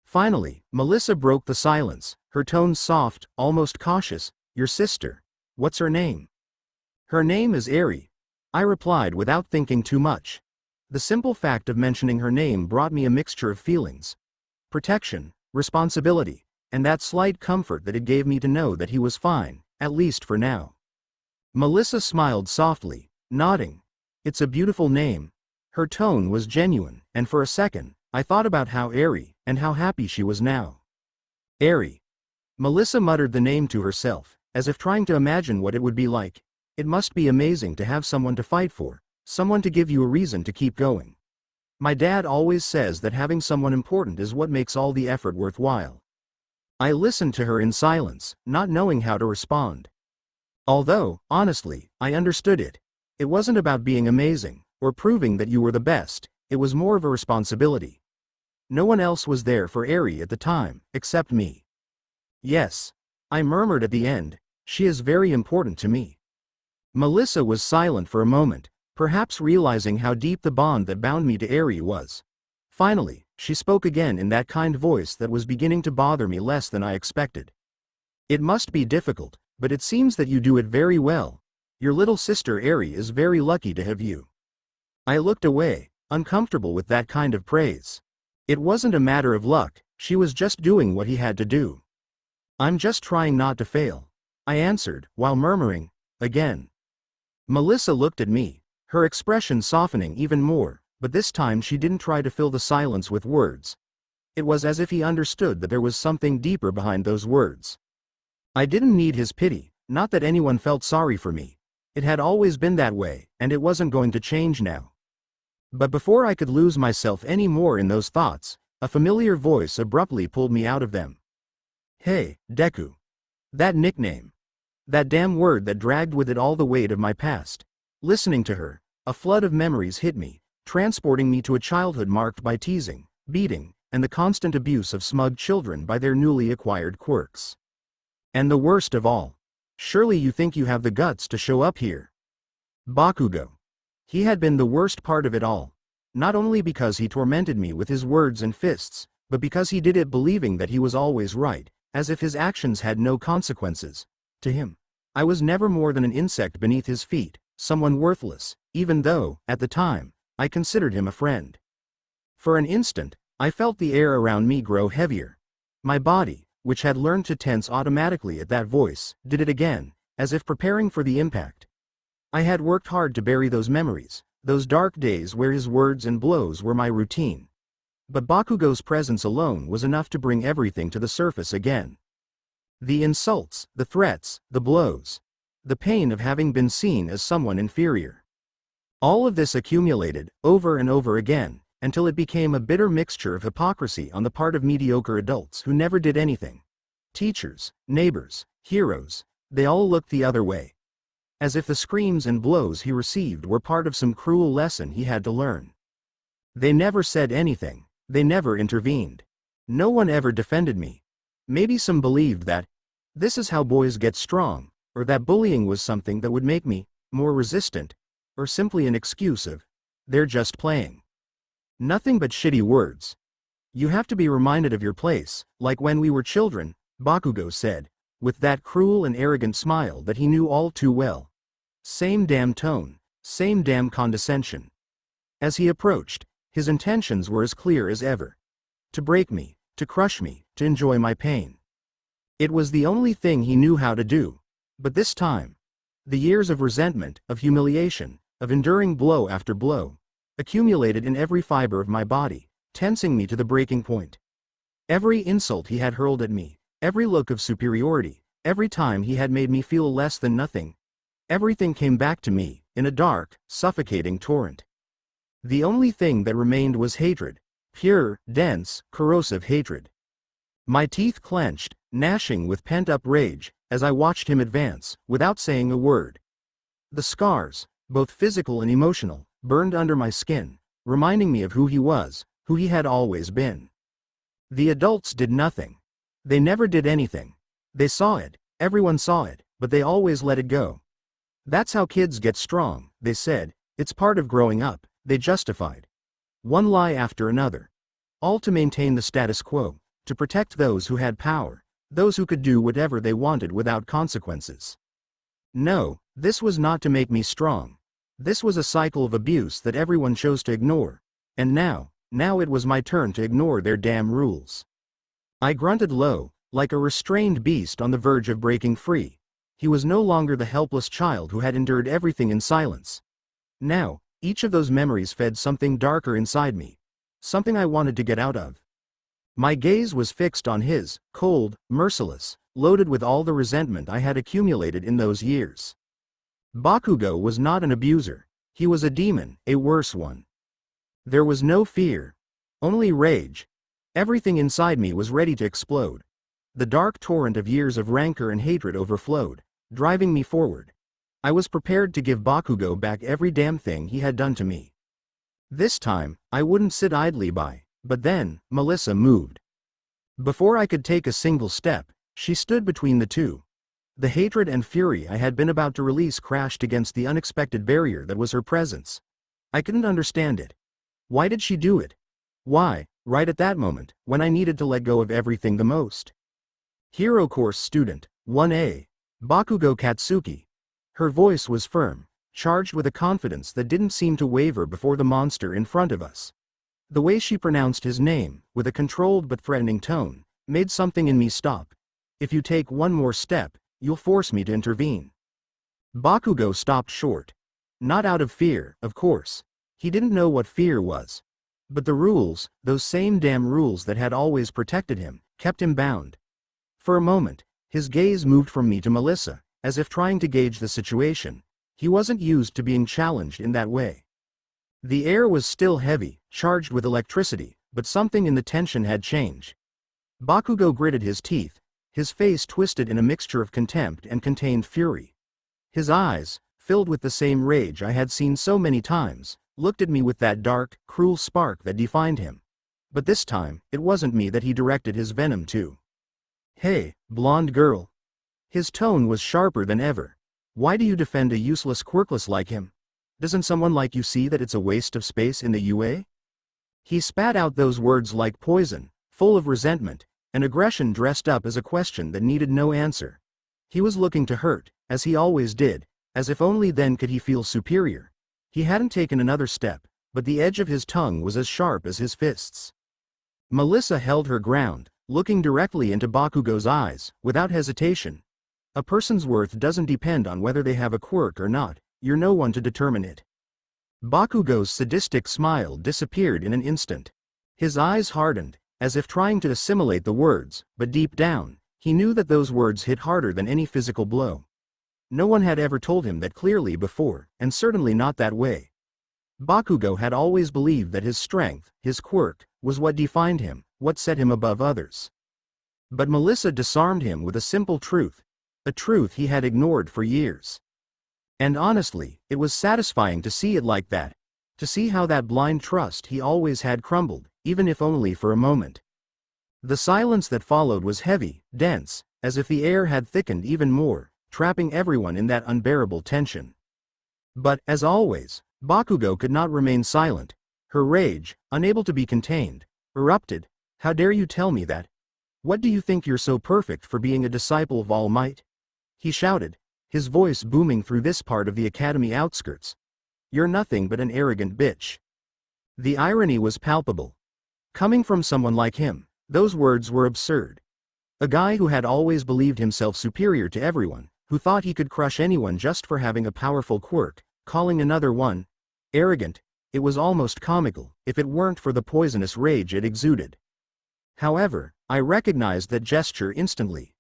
Finally, Melissa broke the silence, her tone soft, almost cautious. "Your sister. What's her name?" "Her name is Eri," I replied without thinking too much. The simple fact of mentioning her name brought me a mixture of feelings. Protection, responsibility, and that slight comfort that it gave me to know that he was fine, at least for now. Melissa smiled softly, nodding. "It's a beautiful name." Her tone was genuine, and for a second, I thought about how Eri, and how happy she was now. Eri. Melissa muttered the name to herself, as if trying to imagine what it would be like. It must be amazing to have someone to fight for, someone to give you a reason to keep going. My dad always says that having someone important is what makes all the effort worthwhile. I listened to her in silence, not knowing how to respond. Although, honestly, I understood it. It wasn't about being amazing, or proving that you were the best, it was more of a responsibility. No one else was there for Eri at the time, except me. "Yes," I murmured at the end, "she is very important to me." Melissa was silent for a moment, perhaps realizing how deep the bond that bound me to Eri was. Finally, she spoke again in that kind voice that was beginning to bother me less than I expected. "It must be difficult, but it seems that you do it very well. Your little sister Eri is very lucky to have you." I looked away, uncomfortable with that kind of praise. It wasn't a matter of luck, she was just doing what he had to do. "I'm just trying not to fail," I answered, while murmuring, "Again." Melissa looked at me, her expression softening even more, but this time she didn't try to fill the silence with words. It was as if he understood that there was something deeper behind those words. I didn't need his pity, not that anyone felt sorry for me. It had always been that way, and it wasn't going to change now. But before I could lose myself any more in those thoughts, a familiar voice abruptly pulled me out of them. "Hey, Deku." That nickname. That damn word that dragged with it all the weight of my past. Listening to her, a flood of memories hit me, transporting me to a childhood marked by teasing, beating, and the constant abuse of smug children by their newly acquired quirks. And the worst of all. "Surely you think you have the guts to show up here." Bakugo. He had been the worst part of it all. Not only because he tormented me with his words and fists, but because he did it believing that he was always right, as if his actions had no consequences. To him, I was never more than an insect beneath his feet, someone worthless, even though, at the time, I considered him a friend. For an instant, I felt the air around me grow heavier. My body, which had learned to tense automatically at that voice, did it again, as if preparing for the impact. I had worked hard to bury those memories, those dark days where his words and blows were my routine. But Bakugo's presence alone was enough to bring everything to the surface again. The insults, the threats, the blows. The pain of having been seen as someone inferior. All of this accumulated, over and over again, until it became a bitter mixture of hypocrisy on the part of mediocre adults who never did anything. Teachers, neighbors, heroes, they all looked the other way. As if the screams and blows he received were part of some cruel lesson he had to learn. They never said anything, they never intervened. No one ever defended me. Maybe some believed that this is how boys get strong, or that bullying was something that would make me more resistant, or simply an excuse of they're just playing. Nothing but shitty words. "You have to be reminded of your place, like when we were children," Bakugo said, with that cruel and arrogant smile that he knew all too well. Same damn tone, same damn condescension. As he approached, his intentions were as clear as ever. to break me, to crush me, to enjoy my pain. It was the only thing he knew how to do. But this time, the years of resentment, of humiliation, of enduring blow after blow, accumulated in every fiber of my body, tensing me to the breaking point. Every insult he had hurled at me, every look of superiority, every time he had made me feel less than nothing, everything came back to me, in a dark, suffocating torrent. The only thing that remained was hatred, pure, dense, corrosive hatred. My teeth clenched, gnashing with pent-up rage, as I watched him advance, without saying a word. The scars, both physical and emotional, burned under my skin, reminding me of who he was, who he had always been. The adults did nothing. They never did anything. They saw it, everyone saw it, but they always let it go. That's how kids get strong, they said, it's part of growing up, they justified. One lie after another. All to maintain the status quo, to protect those who had power, those who could do whatever they wanted without consequences. No, this was not to make me strong. This was a cycle of abuse that everyone chose to ignore. And now it was my turn to ignore their damn rules. I grunted low, like a restrained beast on the verge of breaking free. He was no longer the helpless child who had endured everything in silence. Now, each of those memories fed something darker inside me. Something I wanted to get out of. My gaze was fixed on his, cold, merciless, loaded with all the resentment I had accumulated in those years. Bakugo was not an abuser. He was a demon, a worse one. There was no fear. Only rage. Everything inside me was ready to explode. The dark torrent of years of rancor and hatred overflowed, driving me forward. I was prepared to give Bakugo back every damn thing he had done to me. This time, I wouldn't sit idly by, but then, Melissa moved. Before I could take a single step, she stood between the two. The hatred and fury I had been about to release crashed against the unexpected barrier that was her presence. I couldn't understand it. Why did she do it? Why, right at that moment, when I needed to let go of everything the most? Hero Course Student, 1A, Bakugo Katsuki. Her voice was firm, charged with a confidence that didn't seem to waver before the monster in front of us. The way she pronounced his name, with a controlled but threatening tone, made something in me stop. If you take one more step, you'll force me to intervene. Bakugo stopped short. Not out of fear, of course. He didn't know what fear was. But the rules, those same damn rules that had always protected him, kept him bound. For a moment, his gaze moved from me to Melissa, as if trying to gauge the situation. He wasn't used to being challenged in that way. The air was still heavy, charged with electricity, but something in the tension had changed. Bakugo gritted his teeth, his face twisted in a mixture of contempt and contained fury. His eyes, filled with the same rage I had seen so many times, looked at me with that dark, cruel spark that defined him. But this time, it wasn't me that he directed his venom to. Hey, blonde girl. His tone was sharper than ever. Why do you defend a useless Quirkless like him? Doesn't someone like you see that it's a waste of space in the UA? He spat out those words like poison, full of resentment, and aggression dressed up as a question that needed no answer. He was looking to hurt, as he always did, as if only then could he feel superior. He hadn't taken another step, but the edge of his tongue was as sharp as his fists. Melissa held her ground, looking directly into Bakugo's eyes, without hesitation. A person's worth doesn't depend on whether they have a quirk or not, you're no one to determine it. Bakugo's sadistic smile disappeared in an instant. His eyes hardened, as if trying to assimilate the words, but deep down, he knew that those words hit harder than any physical blow. No one had ever told him that clearly before, and certainly not that way. Bakugo had always believed that his strength, his quirk, was what defined him, what set him above others. But Melissa disarmed him with a simple truth, a truth he had ignored for years. And honestly, it was satisfying to see it like that, to see how that blind trust he always had crumbled, even if only for a moment. The silence that followed was heavy, dense, as if the air had thickened even more, trapping everyone in that unbearable tension. But, as always, Bakugo could not remain silent. Her rage, unable to be contained, erupted. How dare you tell me that? What do you think you're so perfect for being a disciple of All Might? He shouted, his voice booming through this part of the academy outskirts. You're nothing but an arrogant bitch. The irony was palpable. Coming from someone like him, those words were absurd. A guy who had always believed himself superior to everyone, who thought he could crush anyone just for having a powerful quirk, calling another one arrogant. It was almost comical, if it weren't for the poisonous rage it exuded. However, I recognized that gesture instantly.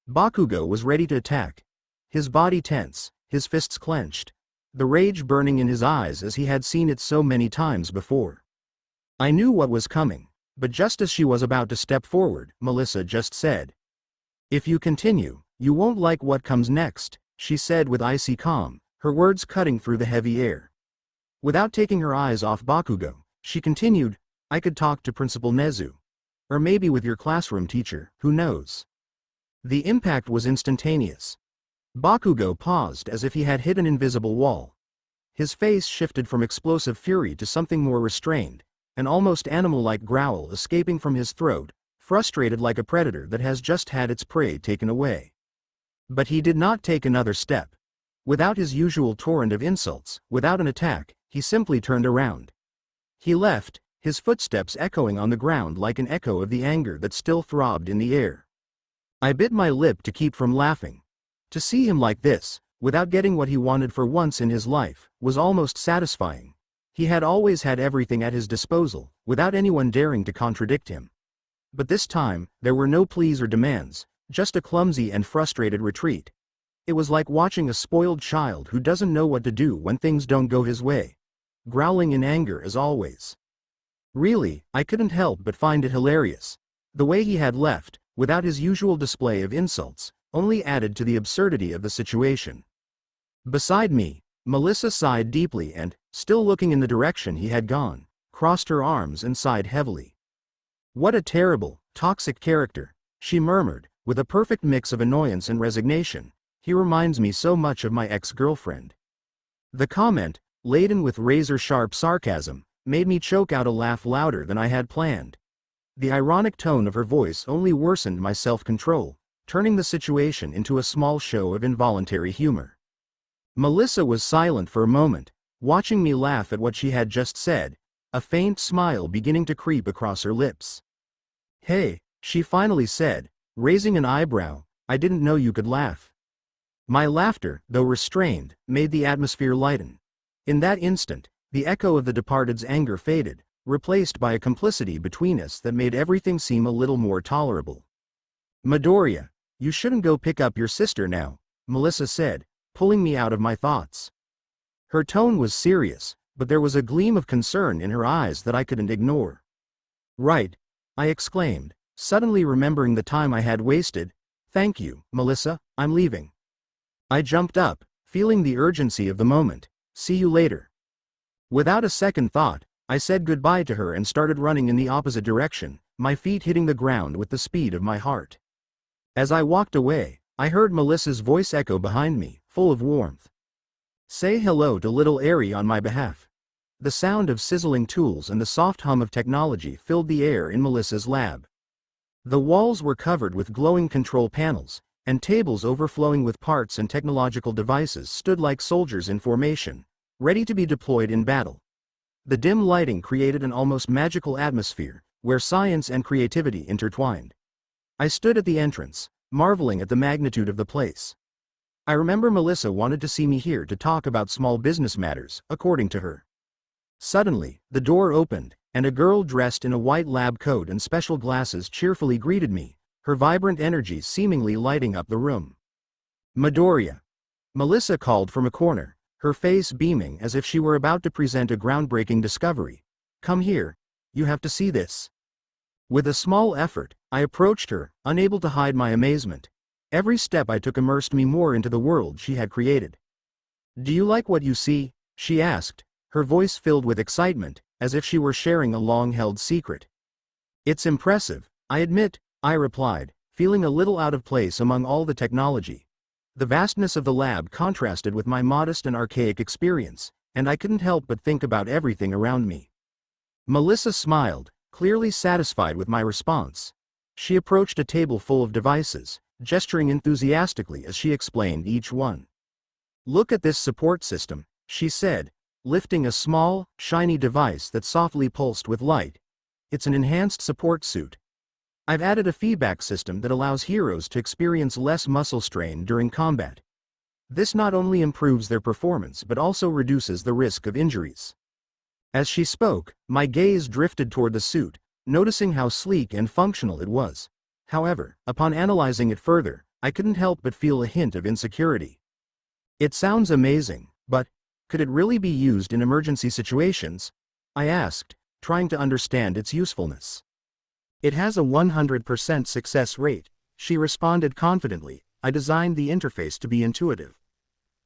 Bakugo was ready to attack. His body tense, his fists clenched, the rage burning in his eyes as he had seen it so many times before. I knew what was coming, but just as she was about to step forward, Melissa just said, "If you continue, you won't like what comes next," she said with icy calm, her words cutting through the heavy air. Without taking her eyes off Bakugo, she continued, "I could talk to Principal Nezu. Or maybe with your classroom teacher, who knows?" The impact was instantaneous. Bakugo paused as if he had hit an invisible wall. His face shifted from explosive fury to something more restrained, an almost animal-like growl escaping from his throat, frustrated like a predator that has just had its prey taken away. But he did not take another step. Without his usual torrent of insults, without an attack, he simply turned around. He left, his footsteps echoing on the ground like an echo of the anger that still throbbed in the air. I bit my lip to keep from laughing. To see him like this, without getting what he wanted for once in his life, was almost satisfying. He had always had everything at his disposal, without anyone daring to contradict him. But this time, there were no pleas or demands, just a clumsy and frustrated retreat. It was like watching a spoiled child who doesn't know what to do when things don't go his way, growling in anger as always. Really, I couldn't help but find it hilarious. The way he had left, without his usual display of insults, only added to the absurdity of the situation. Beside me, Melissa sighed deeply and, still looking in the direction he had gone, crossed her arms and sighed heavily. "What a terrible, toxic character," she murmured, with a perfect mix of annoyance and resignation. "He reminds me so much of my ex-girlfriend." The comment, laden with razor-sharp sarcasm, made me choke out a laugh louder than I had planned. The ironic tone of her voice only worsened my self-control, turning the situation into a small show of involuntary humor. Melissa was silent for a moment, watching me laugh at what she had just said, a faint smile beginning to creep across her lips. "Hey," she finally said, raising an eyebrow, "I didn't know you could laugh." My laughter, though restrained, made the atmosphere lighten. In that instant, the echo of the departed's anger faded, replaced by a complicity between us that made everything seem a little more tolerable. "Midoriya, you shouldn't go pick up your sister now," Melissa said, pulling me out of my thoughts. Her tone was serious, but there was a gleam of concern in her eyes that I couldn't ignore. "Right," I exclaimed, suddenly remembering the time I had wasted. "Thank you, Melissa, I'm leaving." I jumped up, feeling the urgency of the moment. "See you later." Without a second thought, I said goodbye to her and started running in the opposite direction, my feet hitting the ground with the speed of my heart. As I walked away, I heard Melissa's voice echo behind me, full of warmth. "Say hello to little Aerie on my behalf." The sound of sizzling tools and the soft hum of technology filled the air in Melissa's lab. The walls were covered with glowing control panels, and tables overflowing with parts and technological devices stood like soldiers in formation, ready to be deployed in battle. The dim lighting created an almost magical atmosphere, where science and creativity intertwined. I stood at the entrance, marveling at the magnitude of the place. I remember Melissa wanted to see me here to talk about small business matters, according to her. Suddenly, the door opened, and a girl dressed in a white lab coat and special glasses cheerfully greeted me, her vibrant energy seemingly lighting up the room. "Midoriya," Melissa called from a corner, her face beaming as if she were about to present a groundbreaking discovery. "Come here, you have to see this." With a small effort, I approached her, unable to hide my amazement. Every step I took immersed me more into the world she had created. "Do you like what you see?" she asked, her voice filled with excitement, as if she were sharing a long-held secret. "It's impressive, I admit," I replied, feeling a little out of place among all the technology. The vastness of the lab contrasted with my modest and archaic experience, and I couldn't help but think about everything around me. Melissa smiled, clearly satisfied with my response. She approached a table full of devices, gesturing enthusiastically as she explained each one. "Look at this support system," she said, lifting a small, shiny device that softly pulsed with light. It's an enhanced support suit. I've added a feedback system that allows heroes to experience less muscle strain during combat. This not only improves their performance but also reduces the risk of injuries. As she spoke, my gaze drifted toward the suit, noticing how sleek and functional it was. However, upon analyzing it further, I couldn't help but feel a hint of insecurity. It sounds amazing, but could it really be used in emergency situations? I asked, trying to understand its usefulness. It has a 100% success rate, she responded confidently. I designed the interface to be intuitive.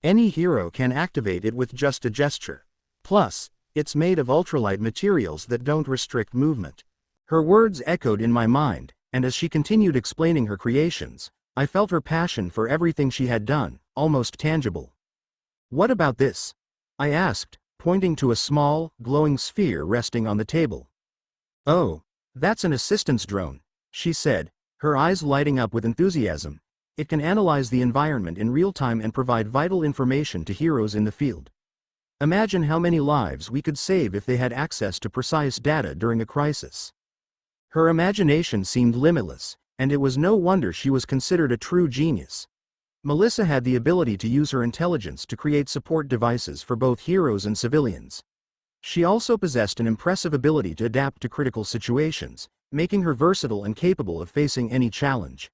Any hero can activate it with just a gesture. Plus, it's made of ultralight materials that don't restrict movement. Her words echoed in my mind, and as she continued explaining her creations, I felt her passion for everything she had done, almost tangible. What about this? I asked, pointing to a small, glowing sphere resting on the table. Oh, that's an assistance drone, she said, her eyes lighting up with enthusiasm. It can analyze the environment in real time and provide vital information to heroes in the field. Imagine how many lives we could save if they had access to precise data during a crisis. Her imagination seemed limitless, and it was no wonder she was considered a true genius. Melissa had the ability to use her intelligence to create support devices for both heroes and civilians. She also possessed an impressive ability to adapt to critical situations, making her versatile and capable of facing any challenge.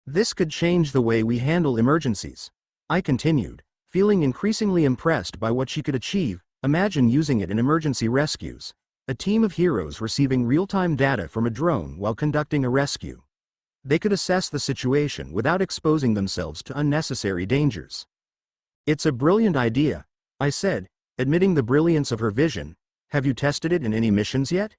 This could change the way we handle emergencies, I continued, feeling increasingly impressed by what she could achieve. Imagine using it in emergency rescues. A team of heroes receiving real-time data from a drone while conducting a rescue. They could assess the situation without exposing themselves to unnecessary dangers. It's a brilliant idea, I said, admitting the brilliance of her vision. Have you tested it in any missions yet?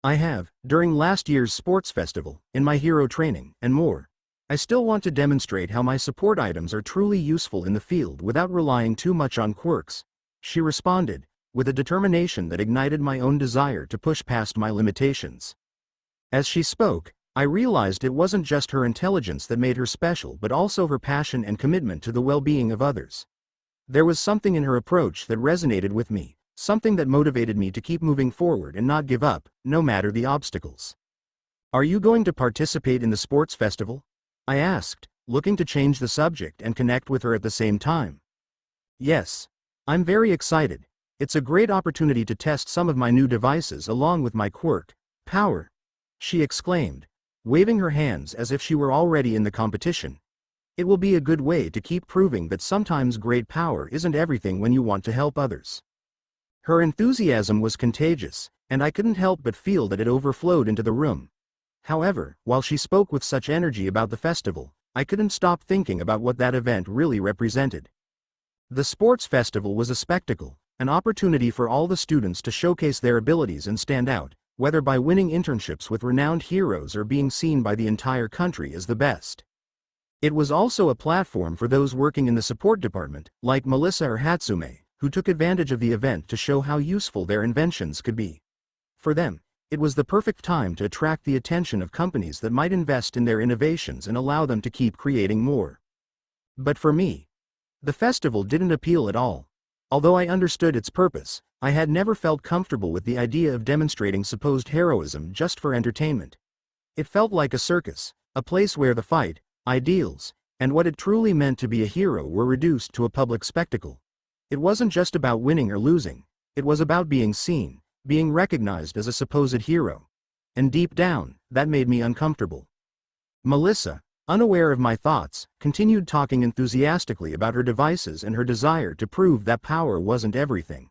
I have, during last year's sports festival, in my hero training, and more. I still want to demonstrate how my support items are truly useful in the field without relying too much on quirks, she responded, with a determination that ignited my own desire to push past my limitations. As she spoke, I realized it wasn't just her intelligence that made her special but also her passion and commitment to the well-being of others. There was something in her approach that resonated with me, something that motivated me to keep moving forward and not give up, no matter the obstacles. Are you going to participate in the sports festival? I asked, looking to change the subject and connect with her at the same time. Yes. I'm very excited. It's a great opportunity to test some of my new devices along with my quirk, power, she exclaimed, waving her hands as if she were already in the competition. It will be a good way to keep proving that sometimes great power isn't everything when you want to help others. Her enthusiasm was contagious, and I couldn't help but feel that it overflowed into the room. However, while she spoke with such energy about the festival, I couldn't stop thinking about what that event really represented. The sports festival was a spectacle, an opportunity for all the students to showcase their abilities and stand out, whether by winning internships with renowned heroes or being seen by the entire country as the best. It was also a platform for those working in the support department, like Melissa or Hatsume, who took advantage of the event to show how useful their inventions could be. For them, it was the perfect time to attract the attention of companies that might invest in their innovations and allow them to keep creating more. But for me, the festival didn't appeal at all. Although I understood its purpose, I had never felt comfortable with the idea of demonstrating supposed heroism just for entertainment. It felt like a circus, a place where the fight, ideals, and what it truly meant to be a hero were reduced to a public spectacle. It wasn't just about winning or losing, it was about being seen, being recognized as a supposed hero. And deep down, that made me uncomfortable. Melissa, unaware of my thoughts, continued talking enthusiastically about her devices and her desire to prove that power wasn't everything.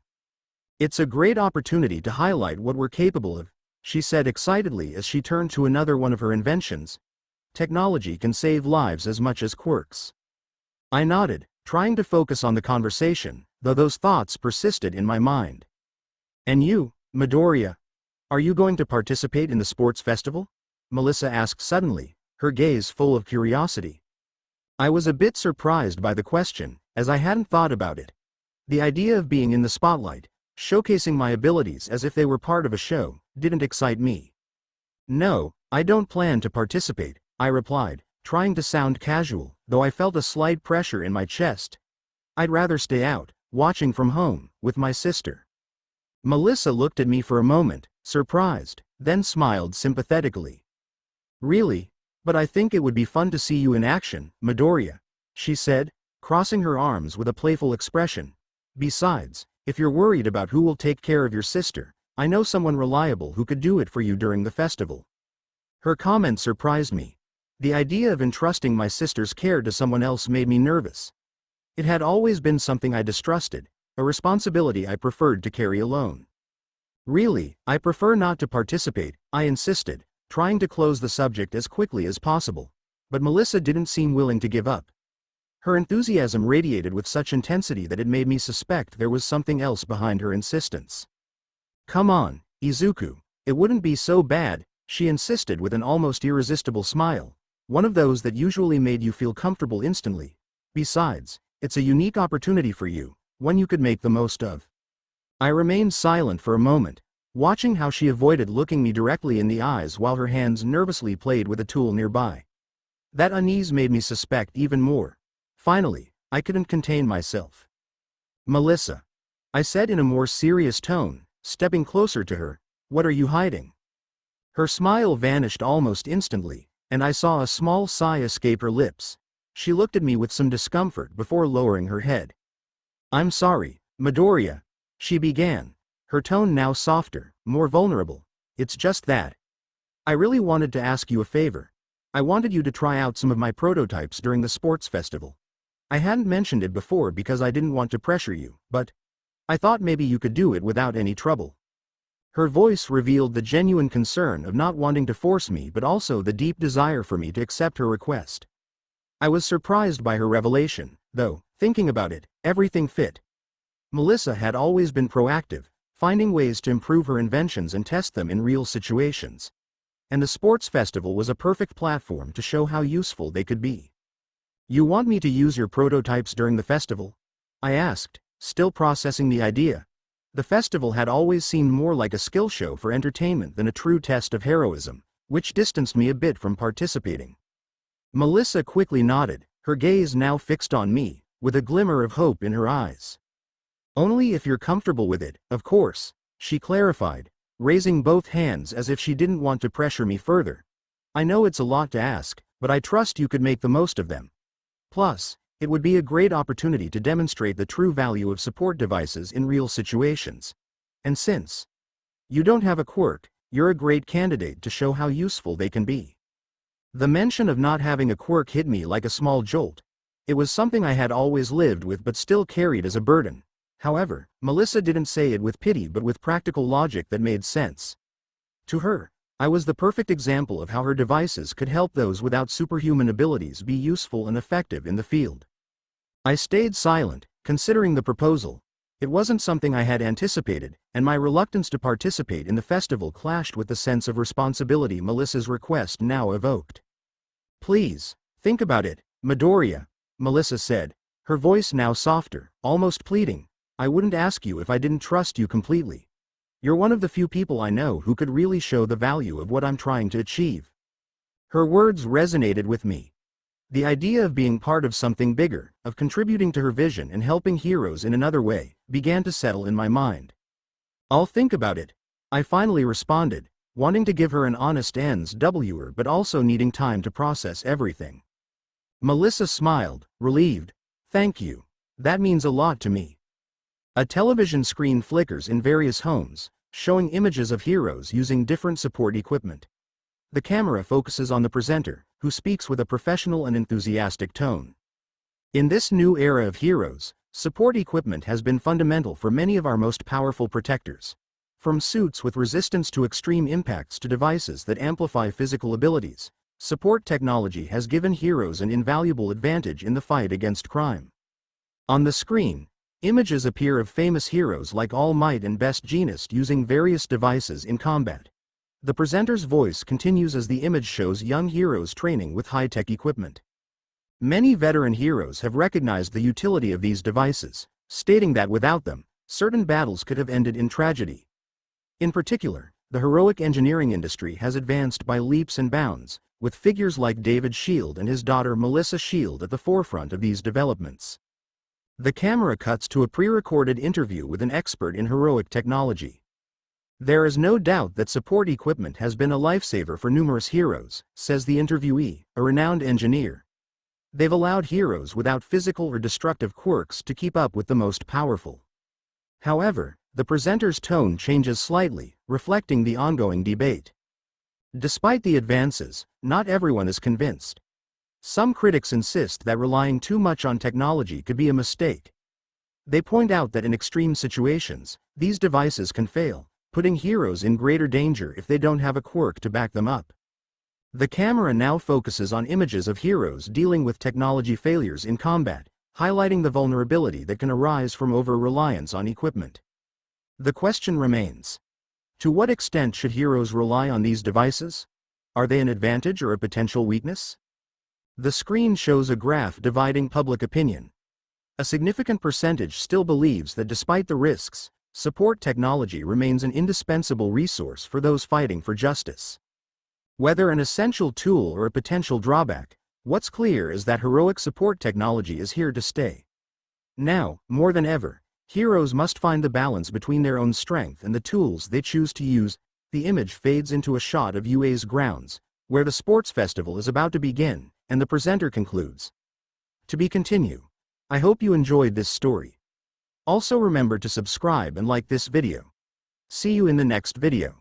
It's a great opportunity to highlight what we're capable of, she said excitedly as she turned to another one of her inventions. Technology can save lives as much as quirks. I nodded, trying to focus on the conversation, though those thoughts persisted in my mind. And you, Midoriya, are you going to participate in the sports festival? Melissa asked suddenly, her gaze full of curiosity. I was a bit surprised by the question, as I hadn't thought about it. The idea of being in the spotlight, showcasing my abilities as if they were part of a show, didn't excite me. No, I don't plan to participate, I replied, trying to sound casual, though I felt a slight pressure in my chest. I'd rather stay out, watching from home, with my sister. Melissa looked at me for a moment, surprised, then smiled sympathetically. Really? But I think it would be fun to see you in action, Midoriya, she said, crossing her arms with a playful expression. Besides, if you're worried about who will take care of your sister, I know someone reliable who could do it for you during the festival. Her comment surprised me. The idea of entrusting my sister's care to someone else made me nervous. It had always been something I distrusted, a responsibility I preferred to carry alone. Really, I prefer not to participate, I insisted, trying to close the subject as quickly as possible. But Melissa didn't seem willing to give up. Her enthusiasm radiated with such intensity that it made me suspect there was something else behind her insistence. Come on, Izuku, it wouldn't be so bad, she insisted with an almost irresistible smile, one of those that usually made you feel comfortable instantly. Besides, it's a unique opportunity for you, one you could make the most of. I remained silent for a moment, watching how she avoided looking me directly in the eyes while her hands nervously played with a tool nearby. That unease made me suspect even more. Finally, I couldn't contain myself. Melissa, I said in a more serious tone, stepping closer to her, what are you hiding? Her smile vanished almost instantly, and I saw a small sigh escape her lips. She looked at me with some discomfort before lowering her head. I'm sorry, Midoriya, she began, her tone now softer, more vulnerable. It's just that. I really wanted to ask you a favor. I wanted you to try out some of my prototypes during the sports festival. I hadn't mentioned it before because I didn't want to pressure you, but I thought maybe you could do it without any trouble. Her voice revealed the genuine concern of not wanting to force me but also the deep desire for me to accept her request. I was surprised by her revelation, though, thinking about it, everything fit. Melissa had always been proactive, finding ways to improve her inventions and test them in real situations. And the sports festival was a perfect platform to show how useful they could be. You want me to use your prototypes during the festival? I asked, still processing the idea. The festival had always seemed more like a skill show for entertainment than a true test of heroism, which distanced me a bit from participating. Melissa quickly nodded, her gaze now fixed on me, with a glimmer of hope in her eyes. Only if you're comfortable with it, of course, she clarified, raising both hands as if she didn't want to pressure me further. I know it's a lot to ask, but I trust you could make the most of them. Plus, it would be a great opportunity to demonstrate the true value of support devices in real situations. And since you don't have a quirk, you're a great candidate to show how useful they can be. The mention of not having a quirk hit me like a small jolt. It was something I had always lived with but still carried as a burden. However, Melissa didn't say it with pity but with practical logic that made sense. To her, I was the perfect example of how her devices could help those without superhuman abilities be useful and effective in the field. I stayed silent, considering the proposal. It wasn't something I had anticipated, and my reluctance to participate in the festival clashed with the sense of responsibility Melissa's request now evoked. Please, think about it, Midoriya, Melissa said, her voice now softer, almost pleading. I wouldn't ask you if I didn't trust you completely. You're one of the few people I know who could really show the value of what I'm trying to achieve. Her words resonated with me. The idea of being part of something bigger, of contributing to her vision and helping heroes in another way, began to settle in my mind. I'll think about it, I finally responded, wanting to give her an honest answer but also needing time to process everything. Melissa smiled, relieved. Thank you. That means a lot to me. A television screen flickers in various homes, showing images of heroes using different support equipment. The camera focuses on the presenter, who speaks with a professional and enthusiastic tone. In this new era of heroes, support equipment has been fundamental for many of our most powerful protectors. From suits with resistance to extreme impacts to devices that amplify physical abilities, support technology has given heroes an invaluable advantage in the fight against crime. On the screen, images appear of famous heroes like All Might and Best Jeanist using various devices in combat. The presenter's voice continues as the image shows young heroes training with high-tech equipment. Many veteran heroes have recognized the utility of these devices, stating that without them, certain battles could have ended in tragedy. In particular, the heroic engineering industry has advanced by leaps and bounds, with figures like David Shield and his daughter Melissa Shield at the forefront of these developments. The camera cuts to a pre-recorded interview with an expert in heroic technology. There is no doubt that support equipment has been a lifesaver for numerous heroes, says the interviewee, a renowned engineer. They've allowed heroes without physical or destructive quirks to keep up with the most powerful. However, the presenter's tone changes slightly, reflecting the ongoing debate. Despite the advances, not everyone is convinced. Some critics insist that relying too much on technology could be a mistake. They point out that in extreme situations, these devices can fail, putting heroes in greater danger if they don't have a quirk to back them up. The camera now focuses on images of heroes dealing with technology failures in combat, highlighting the vulnerability that can arise from over-reliance on equipment. The question remains: to what extent should heroes rely on these devices? Are they an advantage or a potential weakness? The screen shows a graph dividing public opinion. A significant percentage still believes that despite the risks, support technology remains an indispensable resource for those fighting for justice. Whether an essential tool or a potential drawback, what's clear is that heroic support technology is here to stay. Now, more than ever, heroes must find the balance between their own strength and the tools they choose to use. The image fades into a shot of UA's grounds, where the sports festival is about to begin, and the presenter concludes. To be continued. I hope you enjoyed this story. Also remember to subscribe and like this video. See you in the next video.